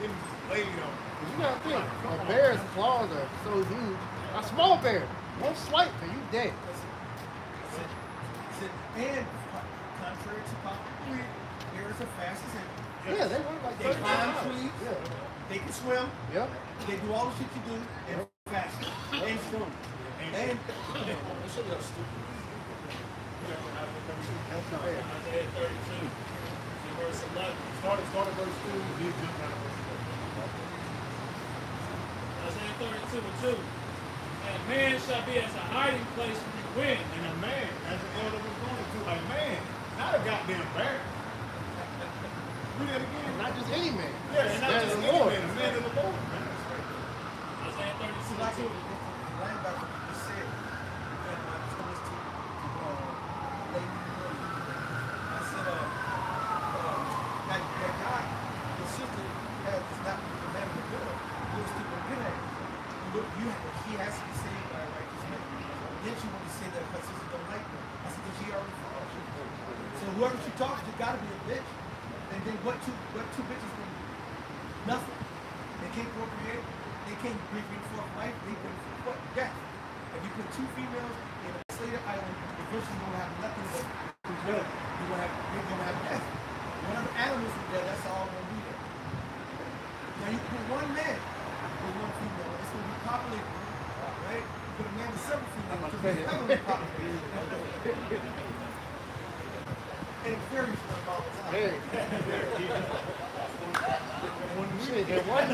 was just laid on. You gotta think, a bear's claws are so huge. A small bear, one swipe and you dead. And contrary to popular, bears are fast as hell. Yeah, they work like They 30 climb miles. trees. Yeah. They can swim. Yep. They do all the shit you do and faster. And strong. And That's the bear. Isaiah 32, verse 11. Started verse 2, he jumped out of verse 4. Isaiah 32 and 2. And man shall be as a hiding place from the wind. And a man, as the elder was going to, a man, not a goddamn bear. Read that again. Not just any man. Yeah, and not Man just of the any Lord. man, a man of the Lord, man. Isaiah 32 like and 2. the linebacker just said, and I told this to Lady Williams. I said, that guy, the sister has not been man of the Lord. He was keeping good at it. Look, he has to be saved by a righteous man. Then she wanted to say that her sister don't like her. I said, but she already followed you. So whoever she talks to gotta be a bitch. And then what two bitches can do? Nothing. They can't procreate. They can't bring forth life. They bring forth death. If you put two females in a isolated island, eventually you're gonna have nothing but death. You're gonna have death. Whatever animals are there, that's all gonna be there. Now you put one man with one female, it's gonna be populated, right? Put a man with several females, it's gonna be heavily populated. And fairies run all the time. Hey. Shit, in one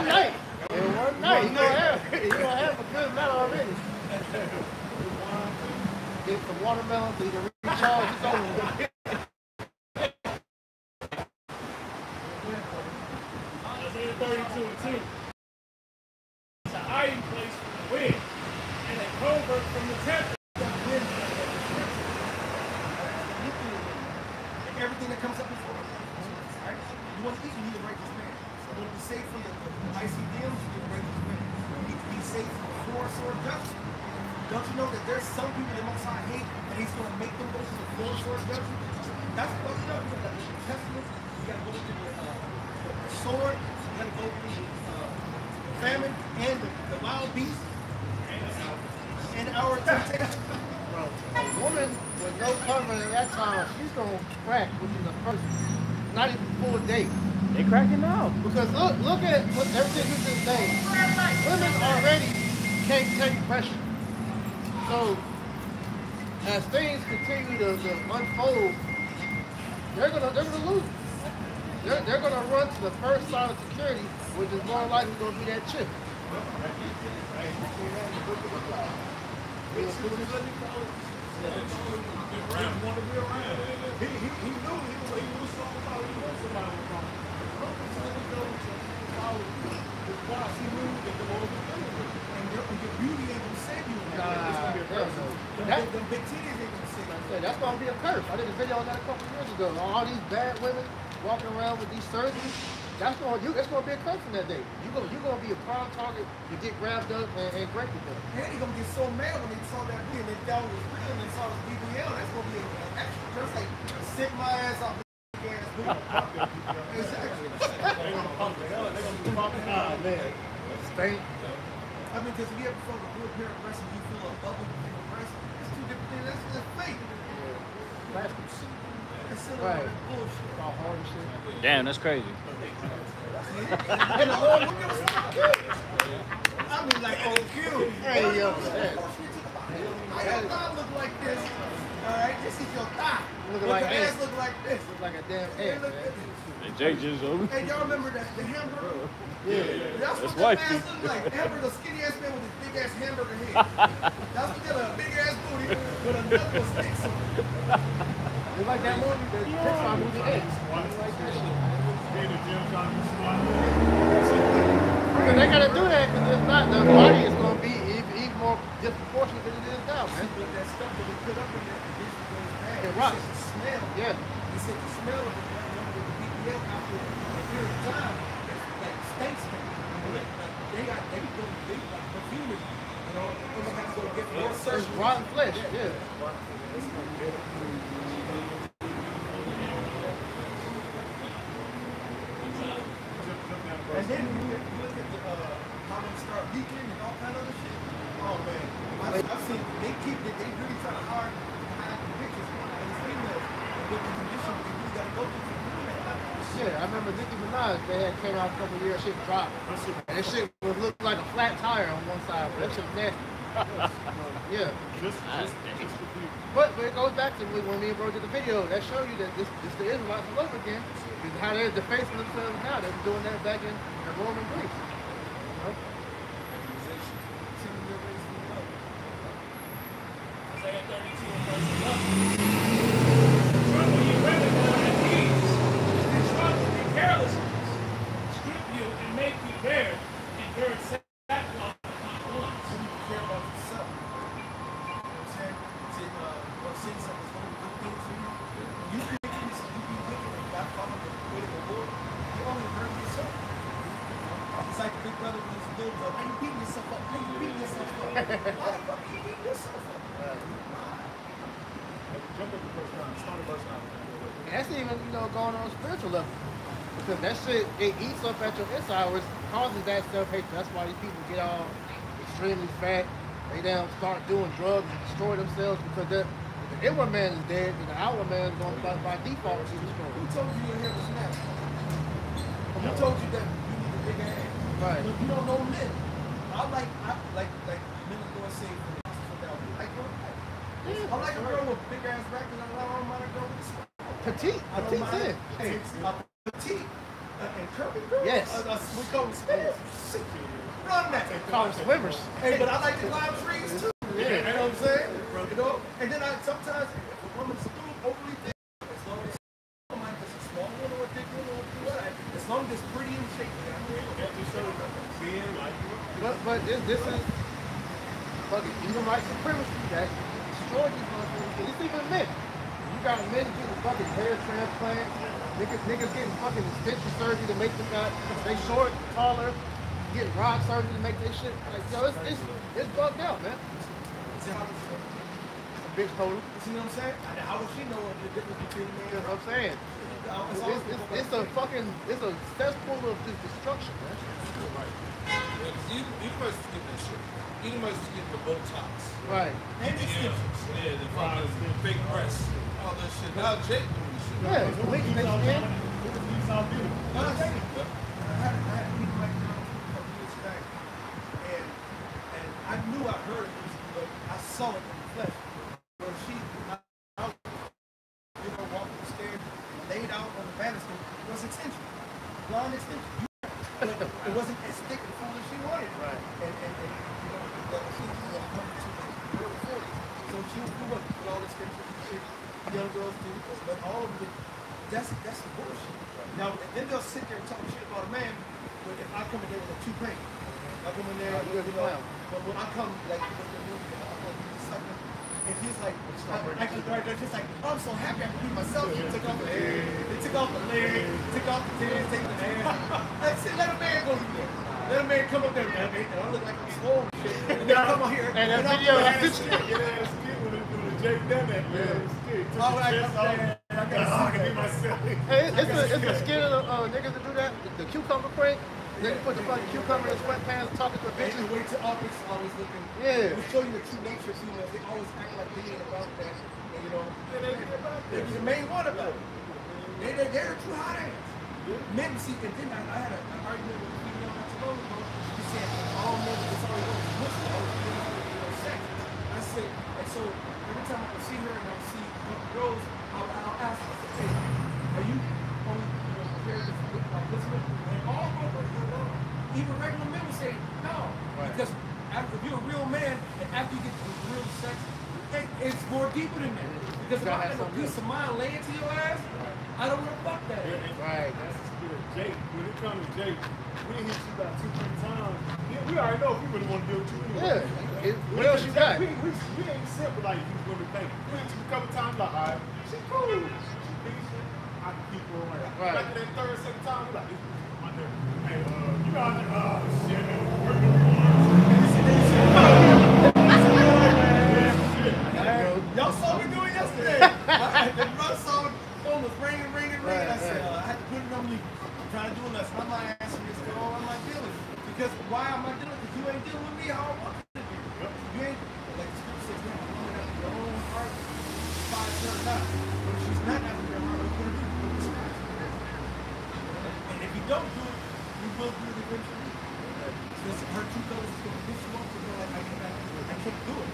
night. In one night, you gonna have a good amount already. Get some watermelon so you can recharge. It's over. Isaiah 32 and 2. It's a win. And a covert from the temple that wins that description. And everything that comes up before it. Right? You want to eat, you need a righteous man. You want to be safe from the ICDMs, you need a righteous man. You need to be safe from the force or judgment. Don't you know that there's some people that Most High hate and he's going to make them go to the force or judgment? That's what you know. You got the Testament, you got to go through the sword, you got to go through the famine and the wild beast and our temptation. Bro, a woman with no covering at that time, she's gonna crack within the first, not even full day. They cracking now. Because look at what everything you just named. Women already can't take pressure. So as things continue to unfold, they're gonna lose. They're gonna run to the first sign of security, which is more likely gonna be that chick. That's gonna be a curse. I did a video on that a couple of years ago. All these bad women walking around with these surgeries, it's gonna be a curse from that day. You're gonna be a prime target to get grabbed up and break it down. And they're gonna get so mad when they saw that video and they thought it was real and they saw the BBL. That's gonna be an extra curse. Like, sick my ass off the ass booty. Exactly. They're gonna pump it. They're gonna be pumping. Oh man, stink. I mean, because if you ever felt a good pair of breasts and you feel a bubble in your breast, it's two different things. That's just fake. It's still Right. bullshit. All hard and shit. Damn, that's crazy. And the whole look at I mean, like, oh, cute. Hey, yo, How your thigh look like this? All right, this is your thigh. Look But like your this. ass look like this. Look like a damn Hey, egg, look man. at this. Jay just over. Hey, y'all remember that the hamburger? Yeah. That's what wifey. that ass looked like. Hamburger, skinny ass man with his big ass hamburger head. That's what got a big ass booty with another stick. It's like that movie, the Pixar movie X. It's like that shit. Because they gotta do that because if not, the body is gonna be even more disproportionate than it is now, man. But that stuff that we put up in there, it goes bad. It rots. The smell. Yeah. He said the smell of it, with the BBL after a period of time, it's like stinks. They got perfume it. You know, they're gonna have to go get more It's surgery. rotten flesh, yeah. And then you look at how they start leaking and all kind of other shit. Oh man, I've seen they really try to hide the pictures of these females and what the condition they really got to go through. Shit, I remember Nicki Minaj, they had came out a couple of years, shit dropped. And that shit would look like a flat tire on one side, but that shit was nasty. Yeah. But it goes back to when me and bro did the video, that showed you that this the Israelites all over again. Is how they're defacing themselves now. They were doing that back in Roman Greece. You know? Isaiah 32 and verse 11. Trouble you women on your knees, and trouble you carelessness, strip you and make you bare, and gird sackcloth upon loins. So you care about yourself. You know what I'm saying? Say something's going to be good things for you. You be wicked and not follow the way of the Lord. You only hurt yourself. It's like the big brother with his little brother. Why you beating yourself up? Why you beating yourself up? Why the fuck are you beating yourself up? Jump up the first time. Start the first time. And that's even, going on a spiritual level. Because that shit, it eats up at your inside, which causes that self-hatred. That's why these people get all extremely fat. They start doing drugs and destroy themselves because the inward man is dead and the outward man is going by default to be destroyed. Who told you your hair was natural? Who told you that you need a bigger hair? Right. Look, you don't know men. I like men are going to say for the down. I like a girl with big ass back and I don't mind a girl with a small. Petite. I don't Petite mind. thin. Hey, a petite and curvy girl. Yes. We call them spinners. Run that. Call them swimmers. Hey, but I like the lime trees too. Yeah. You know what I'm saying? You know? And then sometimes if a woman's a little overly thick, as long as I don't mind if it's a small one or a thick one or whatever, as long as it's pretty and shaky. But this is fucking human rights supremacy that destroyed these motherfuckers. It's even men. You got men getting fucking hair transplants, niggas getting fucking extension surgery to make them they short, taller, getting rod surgery to make their shit. Like, yo, it's bugged out, man. See how it's Bitch told him. see what I'm saying? How would she know the difference between the You know what I'm saying? It's a cesspool of just destruction, man. You must get that shit. You must get the Botox. Right. And extensions. Yeah, the fucking fake breasts. All that shit. Now Jake doing this shit. Yeah, it's bleaching their skin. I had a meeting like that a couple years back, and I knew I heard it, but I saw it in the flesh. Where she, walked upstairs, laid out on the banister, was extension, blonde extension. But it wasn't as thick and full as she wanted. Right. And she was coming to the early 40s, so she grew up with all this extension shit. Young girls do, but all of it, that's the bullshit. Now, then they'll sit there and talk shit about a man, but if I come in there with a toupee, I come in there, but when I come, like, with the movie, something, and he's like, they're just like, oh, I'm so happy I can be myself. He took off the leg, they took off the leg, took off the tits, take the hand. That's it, let a man go through there. Let a man come up there, man. I look like I'm swole and shit. And then I come on here, And that video, Jake done that, man. all right, I gotta be myself. Hey, it's a skill of niggas to do that. The cucumber prank. Then you put the fucking cucumber in sweatpants, talking to a bitch. Bitches wait till optics always looking. Yeah. They show you the true nature of females. They always act like they ain't about that. And, they the main one about it. They're the true hot ass. Men see, and then I had an argument with a female not too long ago. She said, all men, it's always pussy, always sex. I said, and so every time I would see her and I would see girls, I'll ask her, hey, are you only prepared to listening? And all over, even regular men would say no. Right. Because if you're a real man, and after you get to real sex, it's more deeper than that. Because if I have a peace of mind laying to your ass, I don't want to fuck that. Right, that's the spirit. Jake, when it comes to Jake, we hit you about 2-3 times. We already know if we really want to deal with you anyway. Yeah. What else you got? We ain't simple like these women think. We hit you a couple times, like, all right, she cool. She decent. I can keep her around. Right. After that third, second time, we're like, this is my nigga. Hey, you know, shit, Y'all saw me do it yesterday. The brother saw the phone was ringing. I said, I had to put it on mute. I'm trying to do a lesson. I'm not answering this call. I'm not dealing. Because why am I dealing? Because you ain't dealing with me how I want you to do. You ain't, like the scripture says, you have a woman after your own heart. Find her not. But if she's not after your heart, what are you going to do? And if you don't do it, you will do it eventually. Because her true colors is going to piss you off. You're like, I can't do it.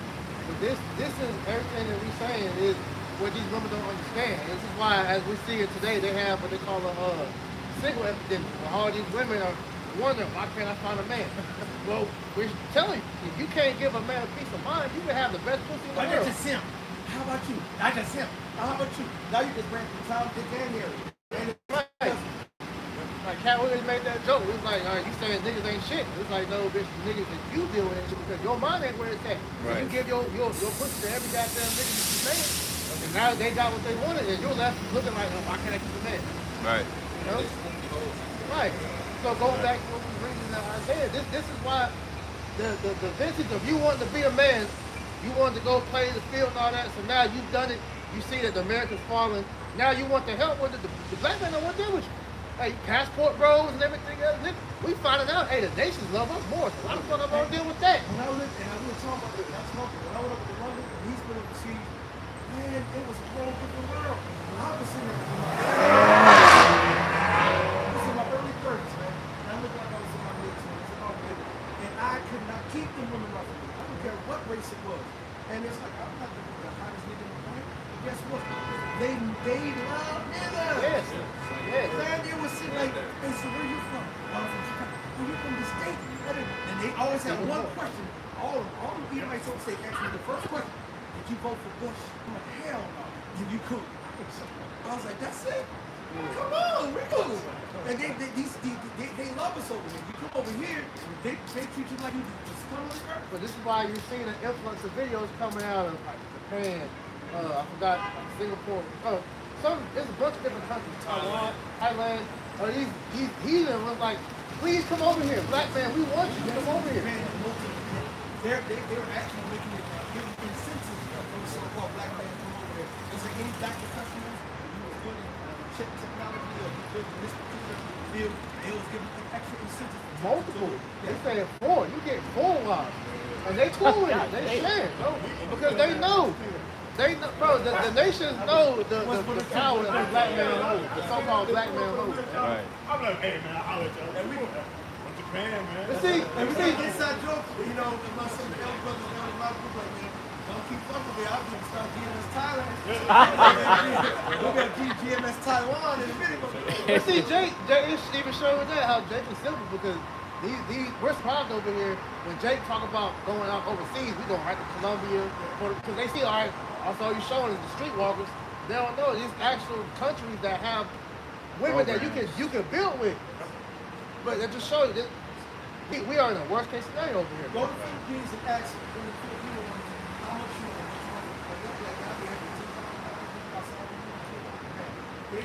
But this is everything that we're saying is what these women don't understand. This is why, as we see it today, they have what they call a single epidemic. All these women are wondering, why can't I find a man? Well, we're telling you, if you can't give a man a peace of mind, you can have the best pussy in the world. That's just him. How about you? That's just him. How about you? Now you just ran from Tom, Dick, and Harry. Right. Like Cat Williams made that joke. It was like, all right, you saying niggas ain't shit. It's like, no, bitch, niggas that you deal with it because your mind ain't where it's at. Right. You give your pussy to every goddamn nigga that you man. And now they got what they wanted, and you're left looking like, oh, why can't I keep a man? Right. You know? Right. So going back to what we were reading in Isaiah, this is why the vintage of you wanting to be a man, you wanted to go play the field and all that, so now you've done it, you see that the America's falling, now you want to help with it, the black man don't want to deal with you. Hey, passport bros and everything else, we finding out, hey, the nations love us more, so why the fuck I'm gonna deal with that? When I was talking about this, when I went up to London, and he's been overseas, man, it was a whole different world. I was in there. This is my early 30s, man. And I looked like I was in my mid-20s. And I could not keep them women off of me. I don't care what race it was. And it's like, I'm not the hottest nigga in the planet. But guess what? They love niggas. Yes. Man, they would sit like, hey, so where you from? I'm from Chicago. Well, you from the state. And they always have one question. All the Edomites on state ask me the first question. Did you vote for Bush? I'm like, hell no. Did you cool? I was like, that's it? Come on, we cool. And they love us over here. You come over here, they treat you like you just come on the earth. But this is why you're seeing an influx of videos coming out of like Japan, I forgot, Singapore, there's a bunch of different countries, Taiwan, Thailand. These heathen was like, please come over here, black man, we want you to come over here. They're actually making it giving incentives for the so-called black man to come over there. Is there any black professionals who was good in chip technology or good in this particular field? They was giving extra incentives. Multiple. They saying 4. You get 4 lives. And they cool with it. They sharing, bro. Because they know. Bro, the nations know the power that the black man holds. The so-called black man holds. Right. I'm like, hey, man, I'll let y'all. And we go, Japan, man. And see, inside joke, you know, my son, the elder brothers, my group, like, man, don't keep fucking with me. I'll be start GMS Thailand. We'll get GMS Taiwan in a minute. But see, Jake is even showing that how Jake is simple because we're surprised over here when Jake talk about going out overseas. We go right to Colombia because they see, all right, also you showing us the streetwalkers. They don't know these actual countries that have women that you can build with. But that just shows you that we are in a worst case scenario over here. Go to the Philippines and ask when the Filipino ones how much you want.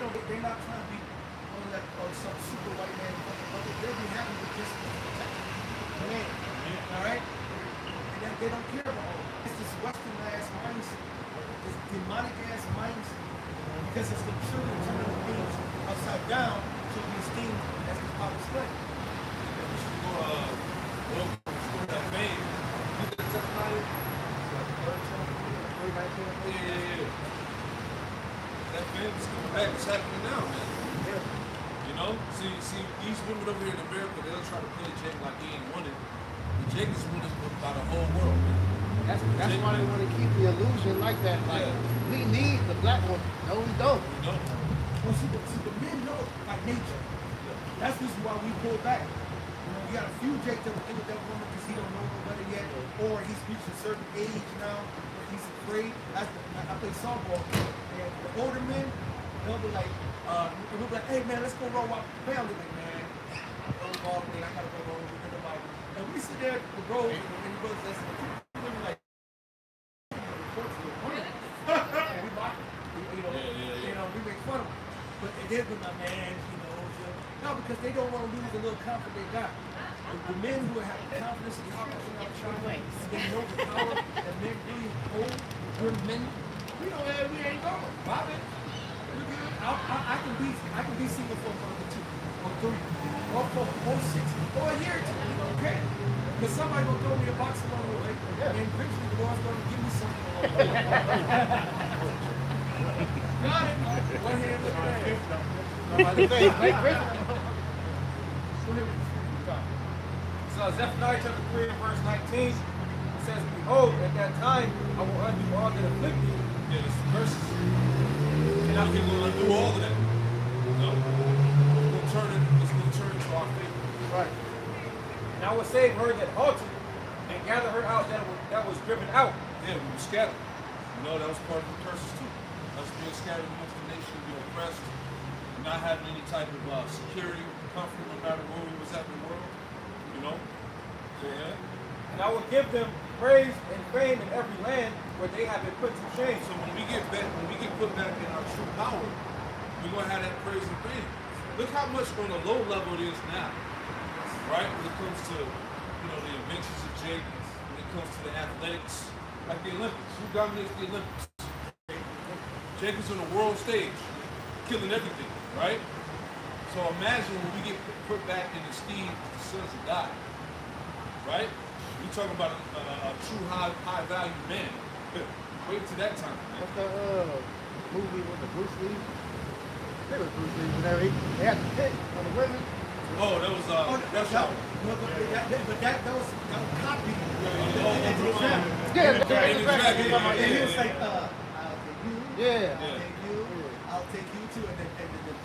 They're not trying to be on that some super white man. They'll be happy with just man. All right? And they don't care about all that. It's this Western ass mindset. This demonic ass mindset. Because it's the children turning things upside down to be esteemed as the father's slave. That fame. You did that night? That fame is coming back. It's happening now, man. You know? See, these women over here in America, they'll try to play Jake like he ain't wanted. But Jake is wanted by the whole world, man. That's why they want to keep the illusion like that. Like, we need the black woman. No, we don't. We don't. Well, see, the men know it by nature. That's the reason why we pull back. You know, we got a few Jake that will with that woman because he don't know no better yet, or he's reached a certain age now, or he's afraid. I play softball, and the older men, they'll be like, hey man, let's go roll out the family. Like, man, I'm ball today, I gotta go roll with nobody. And we sit there at the road, and the brothers that's like, we make fun of them. But they're my man, no, because they don't want to lose the little confidence they got. The men who have confidence and they know the power that men really hold, we're men. We ain't going. Bobby, I can be single for a month or 2 or 3 or 4 or 6 or a year or 2. Okay? Because somebody will throw me a box along the way, and eventually the Lord's going to give me something along the way. Got it. One hand, look at that. So Zephaniah chapter 3 verse 19 it says, behold, at that time I will undo all that afflict you. Yeah, it's the verses. And I think we'll undo all of that. No? It's going to turn to our favor. Right. And I will save her that halted and gather her out that was driven out. Yeah, we were scattered. You know, that was part of the curses too. That was being scattered amongst the nation, being oppressed, not having any type of security, comfort, no matter where we was at in the world. You know? Yeah. And I will give them praise and fame in every land where they have been put to shame. So when we get put back in our true power, we're gonna have that praise and fame. Look how much on a low level it is now. Right? When it comes to, the inventions of Jake, when it comes to the athletics, like the Olympics. Who dominates the Olympics? Jake is on the world stage, killing everything, right? So imagine when we get put back in the steam of the sons of God, right? We talking about a true high value man. Wait till that time, man. What's the movie with the Bruce Lee? I think it was Bruce Lee. Whenever they had the pit on the women. Oh, that was that's that was copy. Yeah, He was like, I'll take you too, and then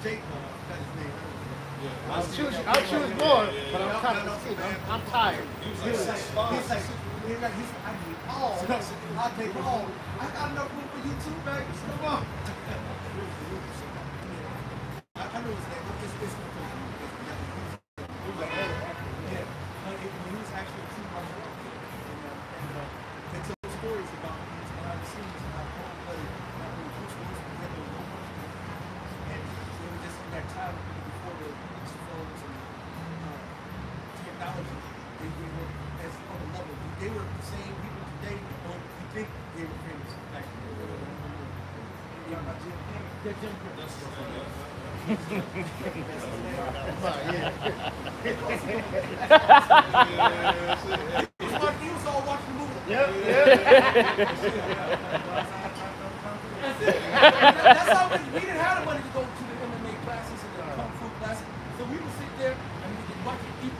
Jake, that's his name. I'll choose more, but I'm kind of I'm tired. He's like, I need all. I'll take all. I got enough room for you too, baby. Come on. When he was actually a true martial artist. They tell stories about these behind the scenes and how cold-blooded, not really Bruce Willis was able to go martial arts. And they were just in that time before the Nixon phones and technology. They were as on a level. They were the same people today, or you think they were famous back then. Yeah, my Jim Kim. Yeah, Jim Kim. That's he was all watching the movie. Yep. That's how we didn't have the money to go to the MMA classes and the kung fu classes. So we would sit there and we could watch him eat.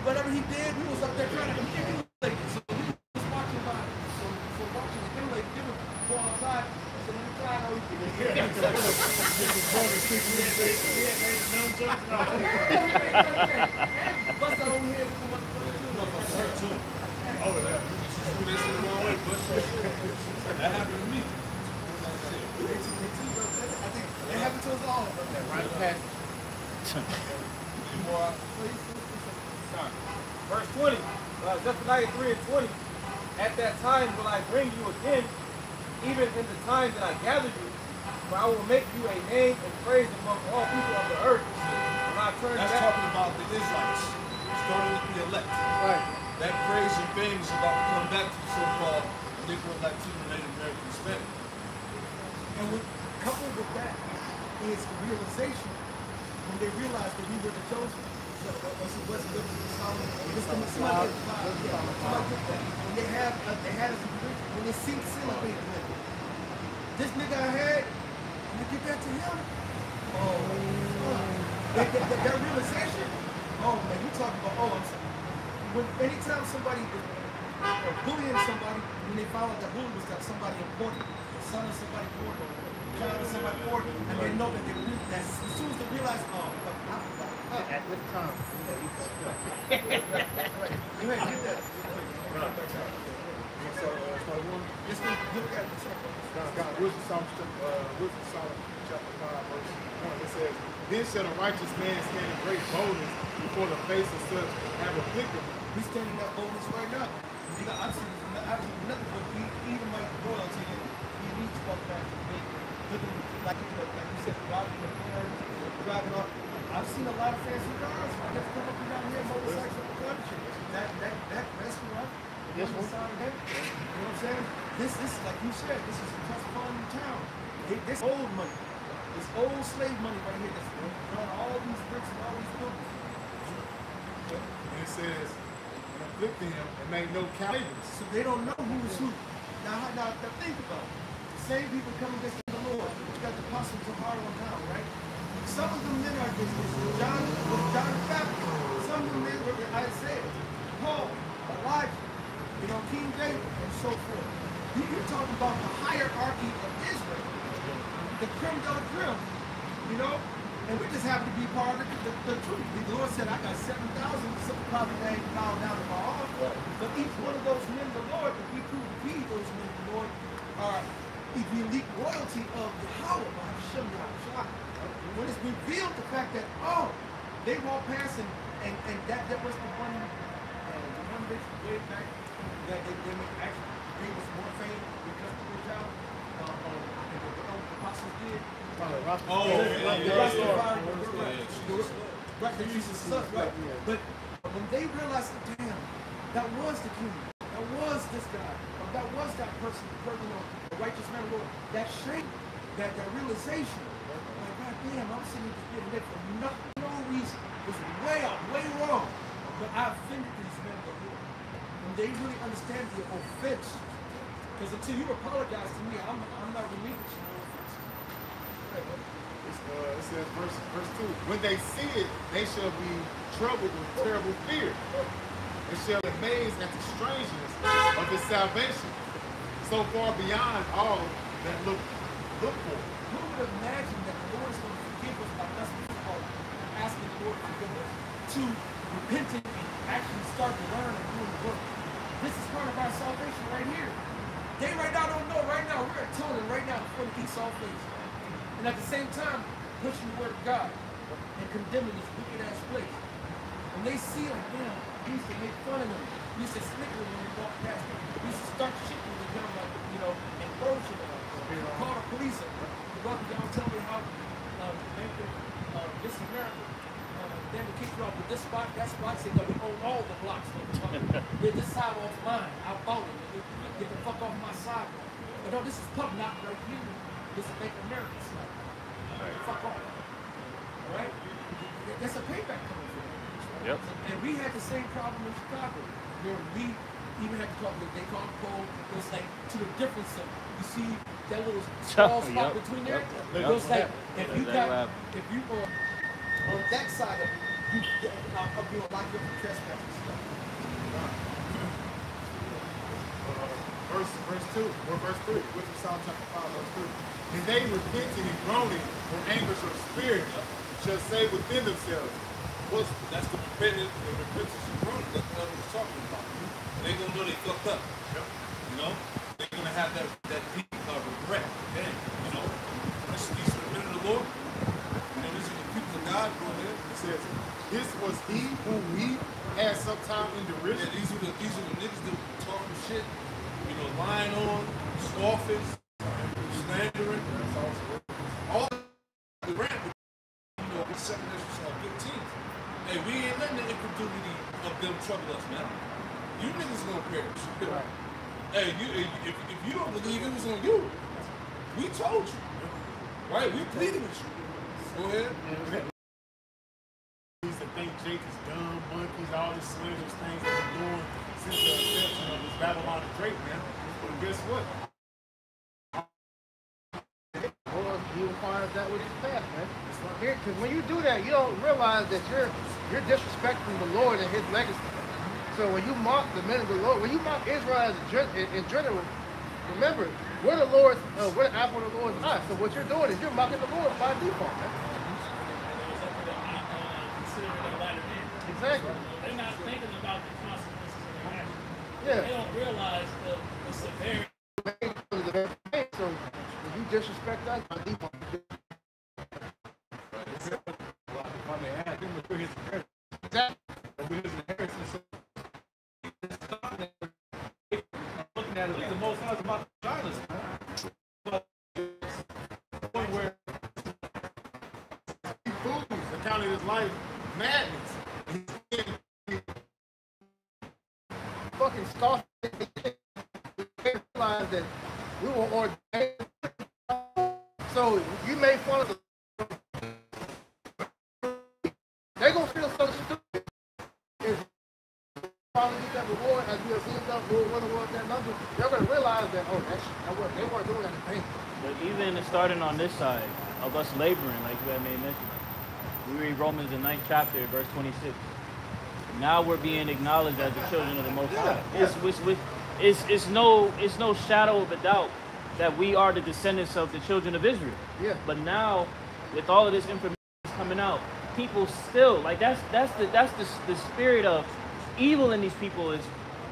Whatever he did, we was up there trying to emulate it. So we was watching about it. So watching him emulate, give him go outside. So let me try how he did Bust that over here. That happened to me. I think it happened to us all. Right past. Verse 20, Zephaniah 3 and 20. At that time will I bring you again, even in the time that I gathered you, for I will make you a name and praise among all people of the earth. When I turn That's back, talking about the Israelites, starting with the elect. Right. That praise and fame is about to come back to the so-called Negro, Latino, Native American, Hispanic. And coupled with that is the realization when they realized that we were the chosen. So what's the Solomon? Somebody get that. When they had us when they see celebrated with it. This nigga I had, I'm gonna get back to him. Oh, that realization. Oh man, you talking about I'm sorry. When anytime somebody is bullying somebody, when they found out that bully was that somebody important, the son of somebody important, child of somebody important, and they know that as soon as they realize, At this time. you ain't get that. Just look at God, Wisdom Solomon, chapter 5, verse 1. It says, "Then shall a righteous man stand in great boldness before the face of such have afflicted him." We standing that boldness right now. You got absolutely nothing but even like royalty. He needs to walk back to the big, looking like you said, driving off. I've seen a lot of fancy cars. I got to come up and down here, motorcycles, that's right. This one? You know what I'm saying? This is like you said. This is a tough fun town. This old money, this old slave money right here. That's on all these bricks and all these buildings. And it says, "And afflicted him and made no calculus." So they don't know who's who. Now think about it. The same people come against the Lord. You got the apostles of Harlem now, right? Some of them men are against this. John the Baptist. Some of them men were Isaiah, Paul, Elijah, King David, and so forth. You're talking about the hierarchy of Israel, the creme de la creme, and we just happen to be part of the truth. The Lord said, I got 7,000, some probably ain't bowed down to my arm. But each one of those men of the Lord, if we prove to be those men of the Lord, are the elite royalty of Yahweh, by Hashem Yahweh. When it's revealed the fact that, they walk past and that was the one bitch way back that they actually gave us more fame because of the good job and what the apostles did. Right, they used to suck, right? But when they realized, damn, that was the king, that was this guy, or that was that person, the righteous man of the Lord, that shame, that realization, like, God damn, I'm sitting here getting it for no reason. It's way out, way wrong. But I offended these men of the Lord. And they really understand the offense. Because until you apologize to me, I'm not relinquishing the offense. It says, verse 2, "When they see it, they shall be troubled with terrible fear, and shall amaze at the strangeness of his salvation, so far beyond all that look for it." Who would imagine that the Lord is going to forgive us by us asking the Lord to forgive us, to repenting and actually start to learn and doing the work? This is part of our salvation right here. They right now don't know right now. We're atoning right now before the Esau face. And at the same time, pushing the word of God. and condemning this wicked ass place. When they see like, damn, we used to make fun of them. We used to snicker when we walk past them. We used to start shit when we come like, and throw shit at them. Call the police. Brother, y'all tell me how this is America. Then we kick you off with this spot, that spot. Say that we own all the blocks. This sidewalk's mine. I bought it. Get the fuck off my sidewalk. But no, this is public, not right here. This is Make America stuff. Fuck off. All right? That's a payback coming from it. Yep. And we had the same problem in Chicago. We even had to talk with they call pole. It was like to the difference of you see that little small spot between there. It was like if you were on that side of it, I'll be on like different trespassing stuff. Verse 2, or verse 3, which is Psalm chapter 5, verse 3. And they repenting and groaning for anguish of spirit shall say within themselves. That's the repentance and groaning. That's what I was talking about. And they're gonna know they fucked up. You know? They're gonna have that deep regret. Damn, you know? These are the men of the Lord. You know, these are the people of God. Go ahead. It says, this was he whom we had sometime in derision. Yeah, these are the niggas that were talking shit, you know, lying on, scoffing, slandering, all the rant, you know, it's 7 15. Hey, we ain't letting the incredulity of them trouble us, man. You niggas gonna perish. Right. Hey, if you don't believe it was on you, we told you. Right? We pleaded with you. Go ahead. These that think Jake is dumb, monkeys, all these slanderous things that they're doing since the inception of this Babylon Drake, man. But guess what? Well, he requires that with his past, man. Because when you do that, you don't realize that you're disrespecting the Lord and his legacy. So when you mock the men of the Lord, when you mock Israel in general, remember, we're the Lord's, we're the apple of the Lord's eye. So what you're doing is you're mocking the Lord by default, man. Exactly. They're not thinking about the consequences of their actions. Yeah. They don't realize the severity. So if you disrespect us by default, looking at it, the most hard about vaginas, but where He fools accounted his life madness. fucking scoff. They realize that we were ordained. So you made fun of the. They're gonna feel so stupid. If finally get that reward as we have seen them win the world that number, they're gonna realize that they weren't doing anything. But even starting on this side of us laboring, like you had made mention, we read Romans the 9th chapter, verse 26. Now we're being acknowledged as the children of the Most High. It's no shadow of a doubt that we are the descendants of the children of Israel. Yeah. But now, with all of this information coming out, people still like that's the spirit of evil in these people is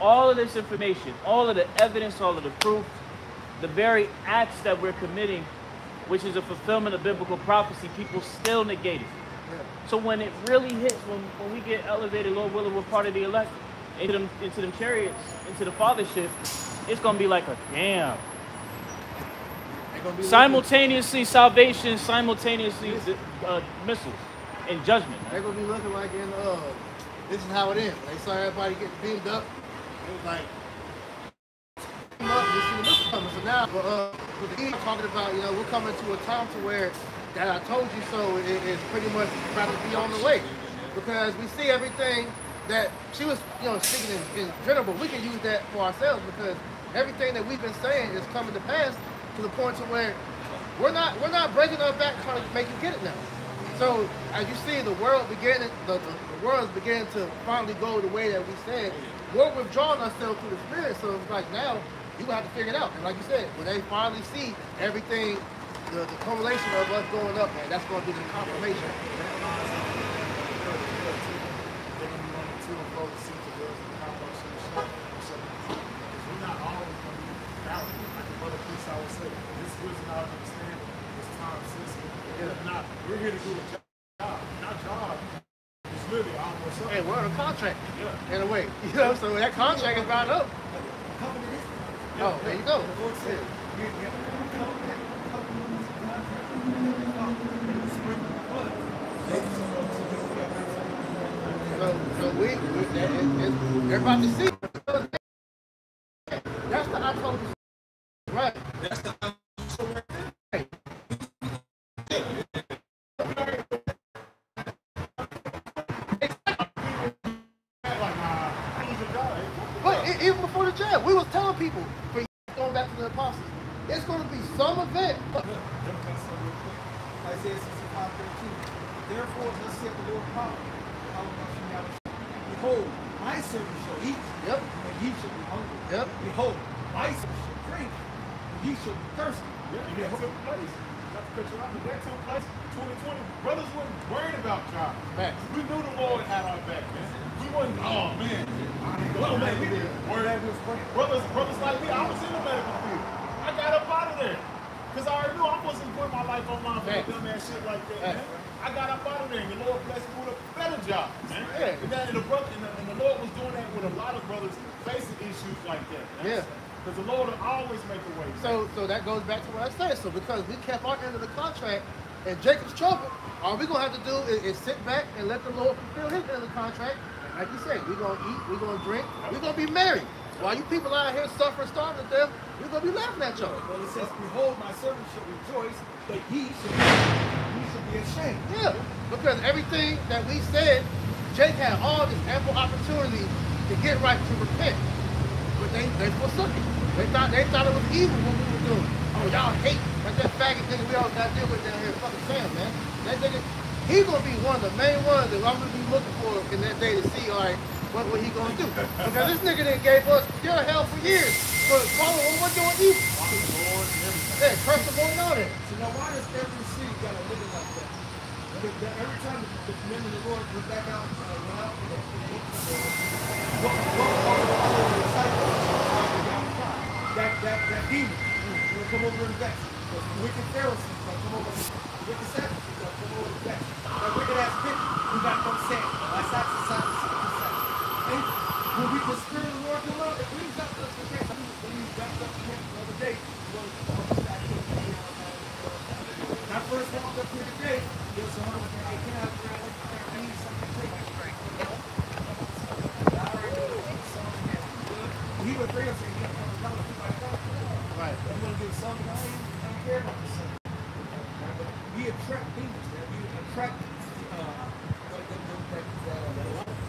all of this information, all of the evidence, all of the proof, the very acts that we're committing, which is a fulfillment of biblical prophecy, people still negate it. Yeah. So when it really hits, when we get elevated, Lord willing, we're part of the elect, into them chariots, into the fathership, it's gonna be like a damn. Simultaneously salvation, simultaneously missiles and judgment. They're gonna be looking like in this is how it ends. They saw everybody getting beamed up. It was like you see the missiles coming. So now with the talking about, we're coming to a time to where that I told you so is pretty much about to be on the way. Because we see everything that she was speaking in general, but we can use that for ourselves because everything that we've been saying is coming to pass to the point to where we're not breaking our back trying to make you get it now. So as you see, the world is beginning to finally go the way that we said. We're withdrawing ourselves to the spirit. So it's like now you have to figure it out. And like you said, when they finally see everything, the correlation of us going up, man, that's going to be the confirmation. We're here to do a job, not in a way. You know, so that contract is bound up. Covenant is. Oh, there you go. The Lord said, we have a covenant, So they're about to see. That's the October. Right. That's the Right. But even before the jab, we was telling people, for going back to the apostles, it's going to be some event. Isaiah 65:13. Therefore, thus saith the Lord God, behold, my servant shall eat, Yep. and ye shall be hungry. Yep. Behold, my servant shall drink, and ye shall be thirsty. That took place. Not to cut you off, but that took place in 2020. Brothers weren't worried about God. Facts. We knew the Lord had our back, man. We wasn't, oh man. Well, man, we didn't worry that we was praying. Brothers like me, I was in the medical field. I got up out of there. Because I already knew I wasn't putting my life on line for Facts. dumb ass shit like that, Facts. man. I got up out of there, and the Lord blessed me with a better job, man. Yeah. And the Lord was doing that with a lot of brothers facing issues like that. Yeah. Because the Lord will always make a way. So that goes back to what I said. So because we kept our end of the contract and Jacob's trouble, all we're going to have to do is sit back and let the Lord fulfill his end of the contract. And like you say, we're going to eat, we're going to drink, we're going to be merry. While you people out here suffering, starving to death, we're going to be laughing at y'all. Well, it says, behold, my servant shall rejoice, but ye shall be ashamed. Yeah, because everything that we said, Jake had all this ample opportunity to get right, to repent. But they forsook it. They thought it was evil what we were doing. Oh, y'all hate like that faggot nigga we always got to deal with down here, fucking Sam, man. That nigga, he gonna be one of the main ones that I'm gonna be looking for in that day to see, all right, what he gonna do? Because this nigga done gave us pure hell for years for following what we're doing evil. Yeah, curse the Lord and all that. So now why does every city got a living like that? Every time the men of the Lord went back out, went out for the what part of the disciples that demon will come over and vex. The wicked Pharisees will come over, the wicked Sadducees will come over and vex. That wicked ass bitch who got from Sam, my socks and and when we the Spirit of the Lord come up, it brings up us to vex. When we backed up the other day, when I first walked up here today, there was someone who said, hey, can I need something to take? He would bring us and he would come and like that. Right. I'm going to give something. I don't care about the sun. We attract demons, man. We attract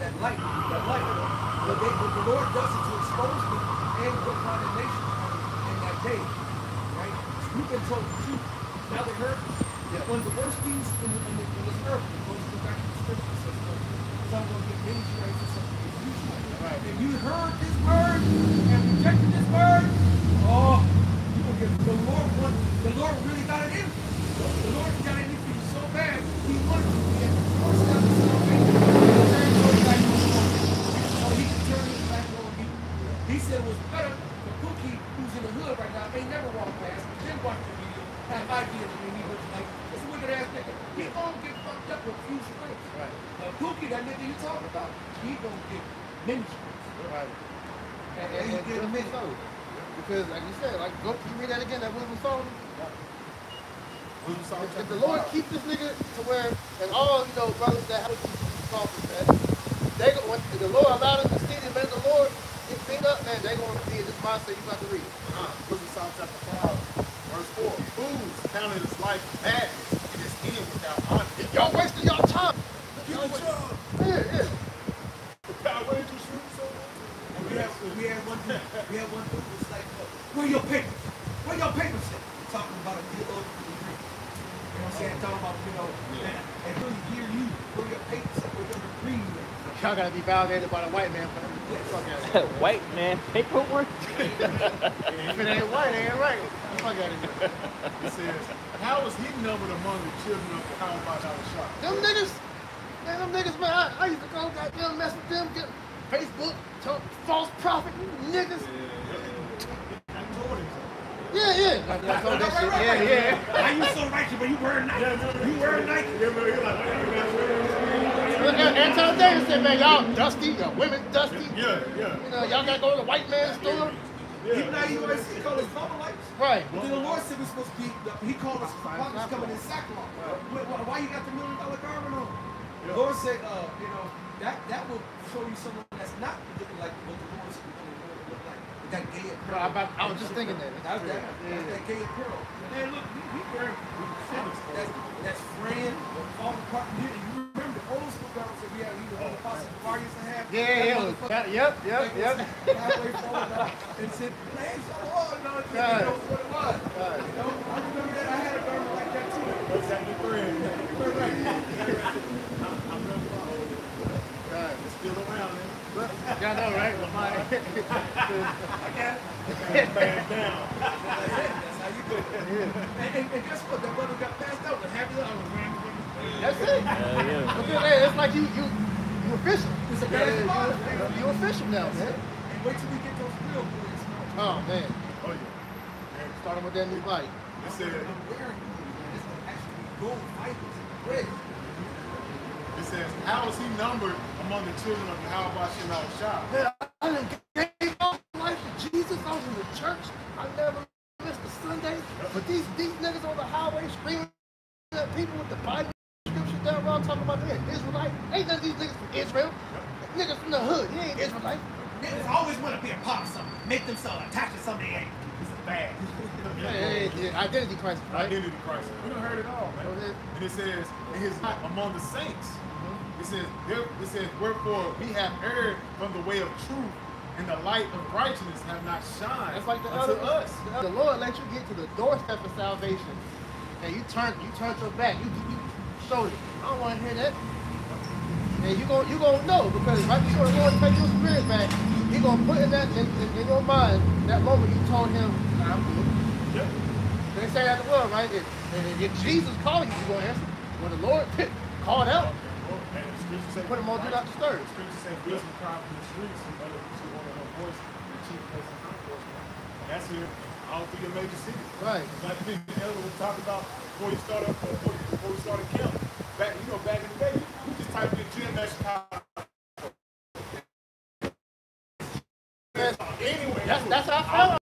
that light. But the Lord does it to expose me and put condemnation in that day. Right? You've been told the truth. Now they heard one of the worst things in this earth goes back to the scripture system. Some going to get many stripes and some get few stripes. Right. If you heard this word and rejected this word, oh, you will get the Lord really got it in. The Lord got it in for you so bad, he wanted you to get the first step of salvation. He can turn his back on you. He said it was better for Cookie, who's in the hood right now, may never walk past, then watch the video, have ideas and he was like, this wicked ass nigga. He gonna get fucked up with few strings. Right. Now Cookie, that nigga you talking about, he gonna get many strings. Right. And he get many. Because like you said, like go can you read that again, that William Solomon? If the Lord keep this nigga to where, and all, you know, brothers that have these conference, man, they go, when the Lord allowed them to see the men of the Lord get beat up, man, they gonna be in this mindset you got to read. Look at Psalm chapter 5, verse 4. Fools counted his life madness, and his end without honor. Y'all wasting y'all time. Get the job. Yeah. God, where did you shoot so And we had one dude who was like, where your papers? Where your papers at? Talking about a deal over the degree. You know what I'm saying? Talking about, you know, and really hear you, where your papers at, where your degree at. Y'all gotta be validated by the white man for them. Fuck out of here. White man paperwork. If it ain't white, it ain't right. Fuck out of here. It says, how is he numbered among the children of the house by our shop? Them niggas, man, I used to go goddamn mess with them, get Facebook, false prophet, niggas. Yeah. I told that shit. Yeah. Why you so righteous, but you wearing Nike? You wearing Nike? Yeah, Anti-Davis said, man, y'all dusty, y'all women dusty. Yeah. You know, y'all gotta go to the white man's store. Even though you always call us Moabites. Right. But then the Lord said we're supposed to be, he called us prophets coming in sackcloth. Why you got the $1 million garment on? The Lord said, that will show you someone that's not looking like what the Lord said look like. With that gay apparel. I was just thinking that. That's that gay apparel. Man, look, we wearing that's fraying, all the part. You remember the old school garments that we had, the Apostle Paul used to have? Yep. Halfway forward and said, praise the Lord. You know what it was. You know, I remember that I had a garment like that too. What's that new friend? It's still around, man. Y'all know, right? I got it. Man down. That's how you do it. And guess what? That brother got passed out. The happy I was wearing. That's it. Yeah. It's like you official. It's a bad spot. You official now, man. And wait till we get those real boys. Oh man. Oh yeah. Starting with that new bike. It said, I'm wearing this will actually gold fibers and red. it says, how is he numbered among the children of Yahweh Shem Shah? Man, I done gave my life to Jesus. I was in the church. I never missed a Sunday. But these niggas on the highway screaming at people with the Bible scriptures down around talking about they Israelite. Ain't none of these niggas from Israel. Niggas from the hood. He ain't Israelite. Niggas always want to be a part of something. Make themselves attached to something they ain't. This is bad. Yeah, identity crisis, right? Identity crisis. We done heard it all, man. Go ahead. And it says, and his among the saints. It says, wherefore we have erred from the way of truth, and the light of righteousness have not shined That's like the unto other us. The Lord let you get to the doorstep of salvation, and you turned your back. You showed it. I don't want to hear that. And you gonna know, because right before the Lord take your spirit back, He gonna put in in your mind that moment you told Him, "Nah, I'm good." Yep. They say that in the world, right? If Jesus calling you, you gonna answer. When the Lord called out, And the scripture says, put him on do not disturb. The scripture says, wisdom cry from the streets, and other she wanted her voice, and the chief place of concourse. That's here all through your major cities. Right. Like the elder was talking about before we started camp. Back in the day, we just typed in GMS Chicago. Anyway, That's how I found out.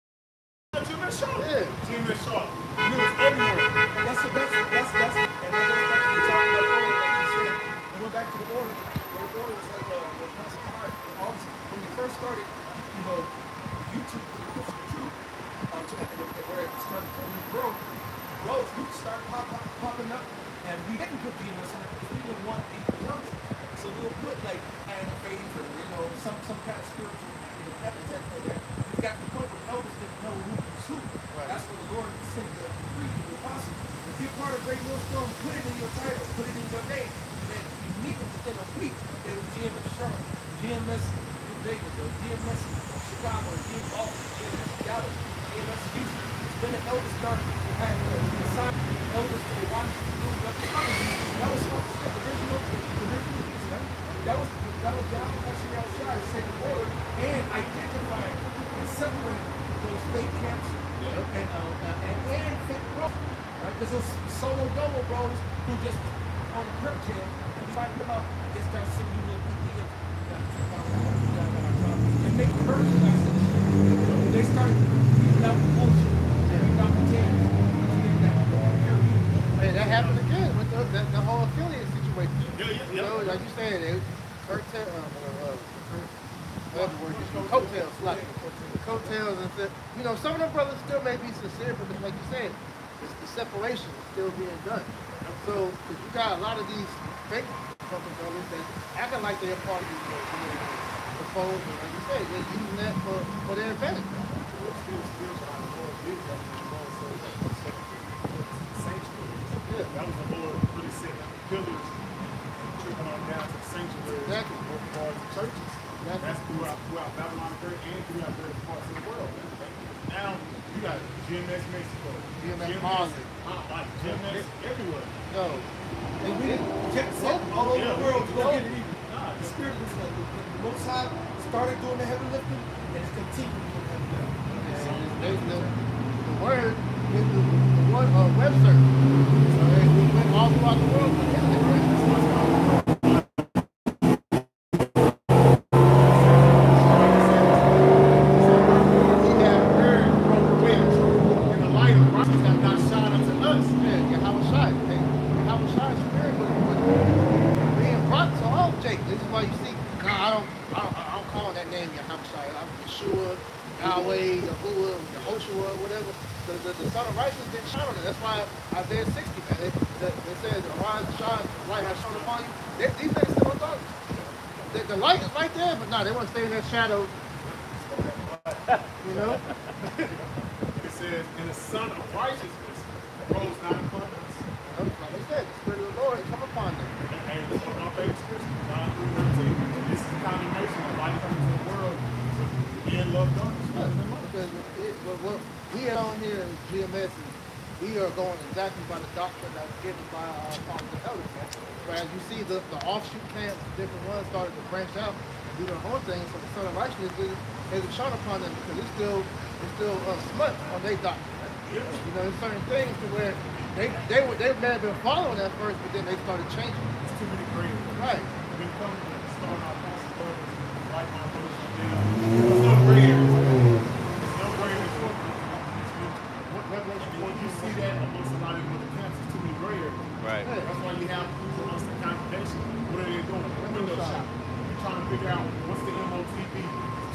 GMS Charlotte. Yeah. GMS Charlotte. And it was everywhere. And that goes back to the talking about earlier, like you said. I went back to the order. The order was like the Apostle Paul. When we first started, YouTube, where it started to grow, we started popping up, and we didn't put GMS on it because we didn't want people to know. So we'll put like an faith or some kind of spiritual epithet for that. We got to the point where elders didn't know who was who. Right. That's what the Lord sent the apostles. If you're part of Great Millstone, put it in your title, put it in your name. And immediately within a week, it was GMS Charlotte, GMS New Vegas, or GMS Chicago, GMS Boston, GMS Dallas, GMS Houston. Then the elders started to have assigned elders to the Washington School of the That was the original piece, right? That was Yahweh Hashem Shai to say the word and identify and separate those fake camps and fake bros. Right? Because those solo double bros who just on the perp tail and try to come up and start sending you little PDFs. And make personal messages. They started reading out the bullshit. Reading out the tales. Man, that happened again with the whole affiliate situation. Yeah. You know, like you said, coattails, like the coattails, and some of them brothers still may be sincere, but like you said, it's the separation is still being done. So, if you got a lot of these fake fucking brothers that acting like they're part of the fold, and like you said, they're using that for their advantage. That was the Lord really setting up the pillars and trickling on down to the sanctuary. Exactly. As far as the churches. Exactly. That's throughout Babylon and throughout various parts of the world. Now you got GMS Mexico, GMS Mali, GMS everywhere. No. And we kept sent all over the world to go get it even. The Spirit was like, the Most High started doing the heavy lifting, and it's continuing to do the heavy lifting. The word is the word web search. So we went all throughout the world. Yeshua, Yahweh, Yahuwah, Yehoshua, whatever. The sun of righteousness didn't shine on it. That's why Isaiah 60, man. They said, arise and shine, the light has shone upon you. These things still on darkness. The light is right there, but no, they want to stay in that shadow. You know? It says, and the Son of Righteousness rose not upon us. Like I said, the Spirit of the Lord has come upon them. And this is my favorite scripture, John 3:13. This is condemnation of light coming to the world. Again, love darkness. Because what we had on here is GMS, and we are going exactly by the doctrine that was given by our apostles and elders. Whereas you see the offshoot camps, different ones started to branch out and do their own things. So the Son of Righteousness isn't shone upon them because it's still smut on their doctrine. You know, there's certain things to where they may have been following that first, but then they started changing. It's too many graders. Right. We've been coming to start our past brothers, like my brothers. There's no graders. There's no graders. When you see that amongst a lot of the camps, it's too many graders. Right. That's why you have people amongst the congregation. What are they doing? Window shopping. They're trying to figure out what's the MOTB.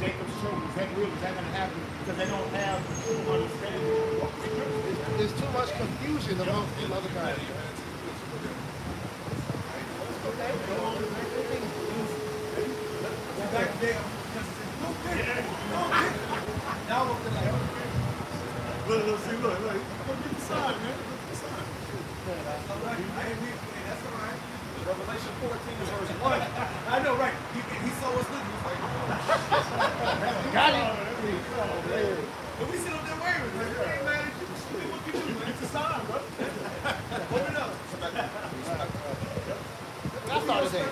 Jacob's trouble. Is that real? Is that going to happen? Because they don't have the full understanding. There's too much confusion amongst the other guys. Back there. Now look at like. Look, see, look. Go get the sign, man. Look at the sign. That's all right. That's all right. Revelation 14 verse 1. I know, right? He saw us looking. He's like, Got it. but we sit up there waiting. Like, we ain't mad at you. What you do? Get the sign, bro. Open up. That's all it is.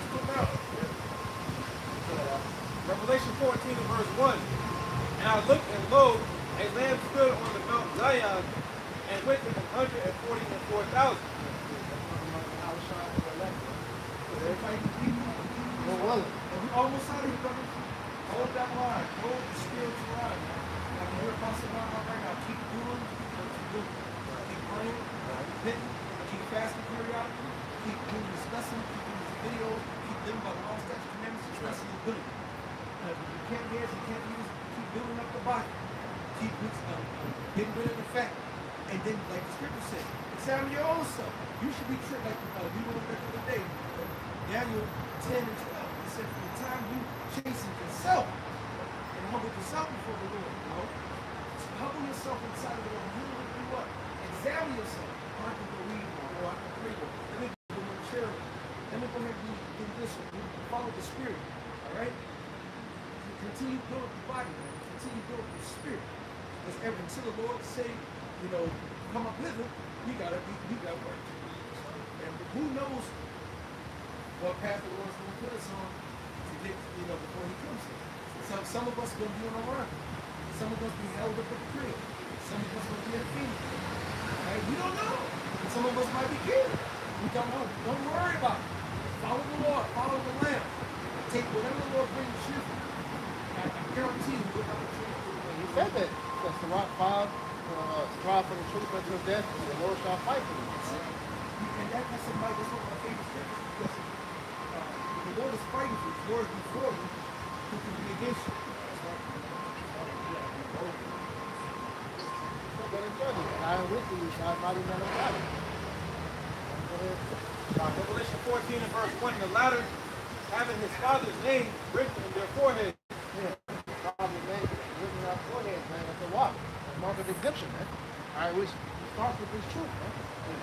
Revelation 14 and verse 1. And I looked, and lo, a lamb stood on the Mount Zion, and with him 144,000. What was it? And we almost out of here, brother. Hold that line. Hold the spiritual line. Like you're passing around right now. Keep doing what you do. Keep praying. Keep hitting. Keep fasting periodically. Keep doing this lesson. Keep doing this video. Keep living by the law, statutes, commandments, and trust in the ability. You can't get it. You can't use it. Keep building up the body. Keep getting rid of the fat. And then, like the scripture said, examine your own self. You should be tricked like we went back the other day. Daniel 10 and 12. He said, from the time you chasten yourself and humble yourself before the Lord, you know? So humble yourself inside of the Lord. You will do what? Examine yourself. Oh, I can go read more, or I can pray more. Let me go more charity. Let me go ahead and do this one. Follow the Spirit. All right? Continue to build the body, man. Continue to build the spirit. Because until the Lord say, you know, come up hither, you got work to do. And who knows what path the Lord's going to put us on to get, you know, before he comes here. Some of us are going to be on a run. Some of us be held up at the crib. Some of us will be at Phoenix. Right? We don't know. And some of us might be killed. We don't know. Don't worry about it. Follow the Lord. Follow the Lamb. Take whatever the Lord brings you. I guarantee you, we're not He said that. Sirach 5, strive for the truth until death, and the Lord shall fight for you. and that's somebody that's one of my favorite scriptures because the Lord is fighting for you. The Lord is before you. Who can be against you? I am with you, God, mighty man of God. Revelation 14 and verse 1, the latter having his father's name written in their forehead. Yeah, father's name written in our forehead, man. That's a what? A mark of exemption, man. All right, we start with this truth, man.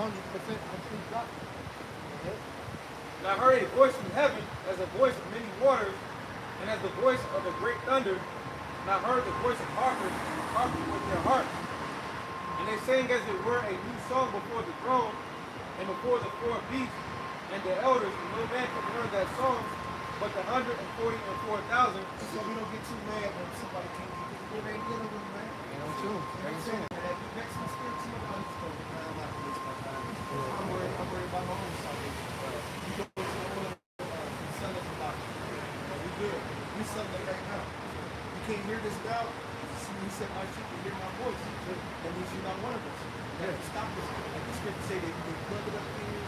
100% complete doctrine. Okay? And I heard a voice from heaven as a voice of many waters, and as the voice of a great thunder. And I heard the voice of harpers harping with their harps. And they sang as it were a new song before the throne and before the four beasts and the elders, and no man could learn that song but the 144,000. So we don't get too mad when somebody can't get this. They ain't dealing with it, man. You know, too. You know what I'm saying? And that makes my spirit to my understanding. I'm not going to waste my time. I'm worried about my own salvation. You go to the Sunday for doctrine. We good. We Sunday right now. You can't hear this now. He said, my sheep can hear my voice. That means you're not one of us. You have to stop this. Like the scripture say, they plug it up in here.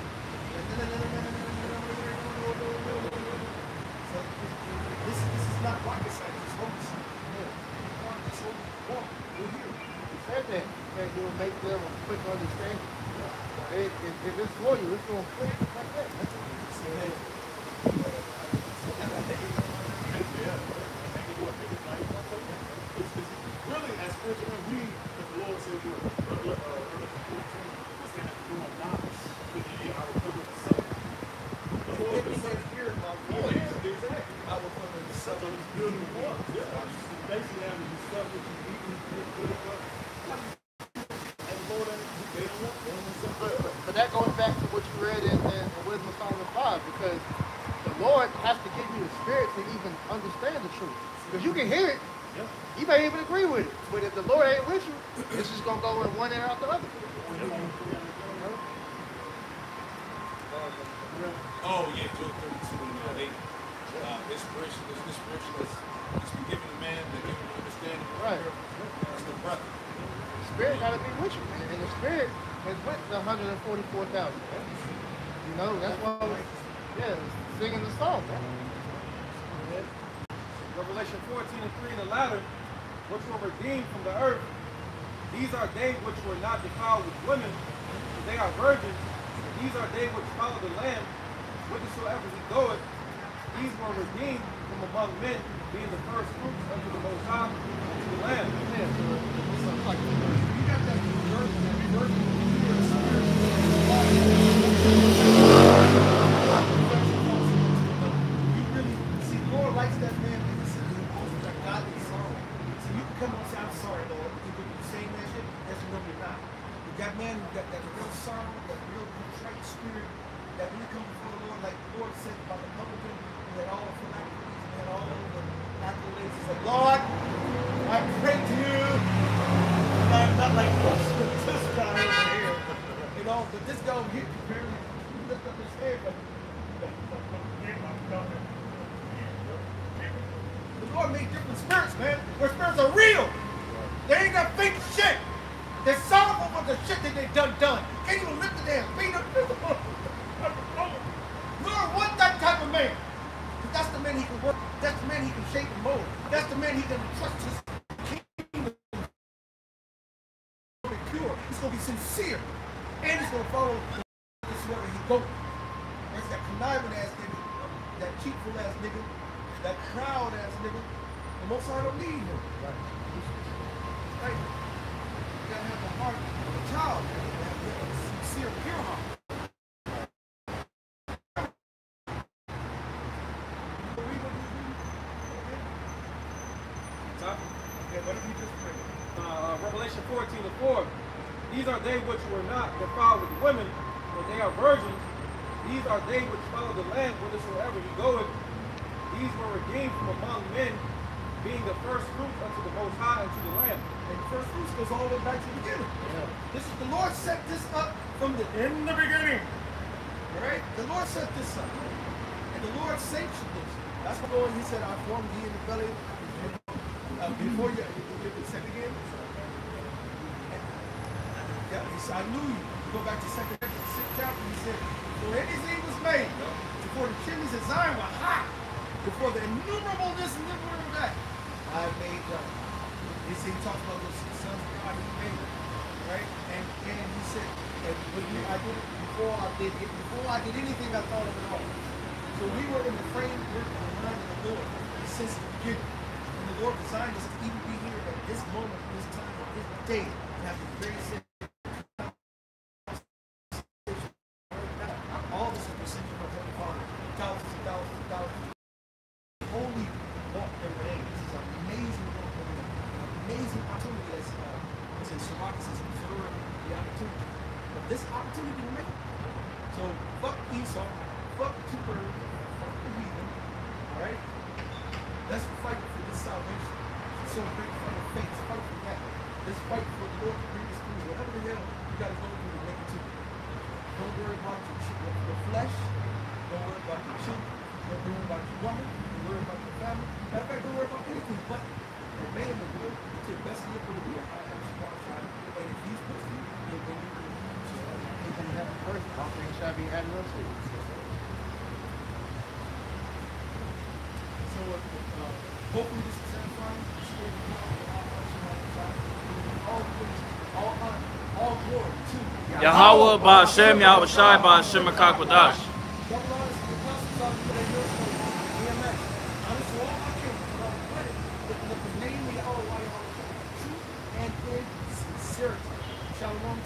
So this is not rocket science. It's holy science. can't do it, make them a quick understanding. If it's for you, it's going to click like that. Really, as spiritual, we, as the Lord said, we're doing knowledge. The Lord said, hear my voice. Exactly. I will come and suck on his building water. Basically, having to stuff that you eat and put it up. And the Lord, they don't want them. But that goes back to what you read in Wisdom of Solomon 5, because the Lord has to give you the spirit to even understand the truth. Because you can hear it, you may even agree with it, but if the Lord ain't with you, it's just going to go in one ear out the other. Oh yeah, Job 32 and 8. Inspiration is been given to man, they're given to understanding. Right. It's the breath. The spirit got to be with you, and the spirit is with the 144,000. You know, that's why singing the song. Revelation 14:3, the latter, which were redeemed from the earth. These are they which were not defiled with women, for they are virgins. These are they which follow the Lamb, whithersoever he goeth. These were redeemed from among men, being the first fruits unto the Most High, unto the Lamb. You got that virgin you really see, the Lord likes that man that is that godly sorrow. So you can come and say, I'm sorry, Lord, but you're saying that shit, that's no, you're not. But that man who got that real sorrow, that real contrite spirit, that when you come before the Lord, like the Lord said about the publican, who had all the phylacteries and had all the accolades, he said, Lord, I pray to you, and I'm not like this guy over here. You know, but this guy over here can barely lift up his head, but the Lord made different spirits, man. Where spirits are real. They ain't got fake shit. They're sorrowful for the shit that they done. Can't even lift the damn feet up. Lord want that type of man. Because that's the man he can work. That's the man he can shape and mold. That's the man he can trust his kingdom to be pure. He's going to be sincere. And he's going to follow this wherever he goes. There's that conniving ass nigga, that cheatful ass nigga, that proud ass nigga. The Most High don't need him. Right? You gotta have the heart of a child. You gotta have a sincere, pure heart. Okay, what did we just read? Revelation 14:4. These are they which were not defiled with women, but they are virgins. These are they which follow the Lamb whithersoever he goeth. These were redeemed from among men, being the first fruits unto the Most High and to the Lamb. And the first fruits goes all the way back to the beginning. This is the Lord set this up from the in the beginning. All right? The Lord set this up. And the Lord sanctioned this. That's what Lord, he said, I formed thee in the belly. Before you said again. Yeah, he said, I knew you. You go back to 2nd chapter, he said, before anything was made, before the chimneys of Zion were hot, before the innumerable this and innumerable that, I made them. He said, he talks about those sons of God he made, right? And he said, and I did it before I did anything I thought of it all. So we were in the framework of the mind of the Lord since the beginning. And the Lord designed us to even be here at this moment, this time, at this day, to have the very same. All this is presented by Heavenly Father. Thousands and thousands and thousands. Holy walk every day. This is an amazing walk every day. An amazing opportunity as in Sirach says, observe the opportunity. But this opportunity to make it. So fuck Esau, fuck the two birds, fuck the heathen. Alright? Let's fight for this salvation. So great for the faith, fight for that. Let's fight for the Lord to bring us through. Whatever the hell you gotta go through to make it to. Don't worry about your flesh. Don't worry about your children. Don't worry about your woman. Don't worry about your family. Matter of fact, don't worry about anything but remain in the Lord to the best of your ability. And if he's with you, he'll bring you through. First, all things shall be added unto you. So hopefully this is satisfying. All things Yahweh Ba'Shem Yahweh Shai Ba'Shem HaKakwadash. Shalom.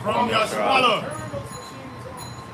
From Yashwala.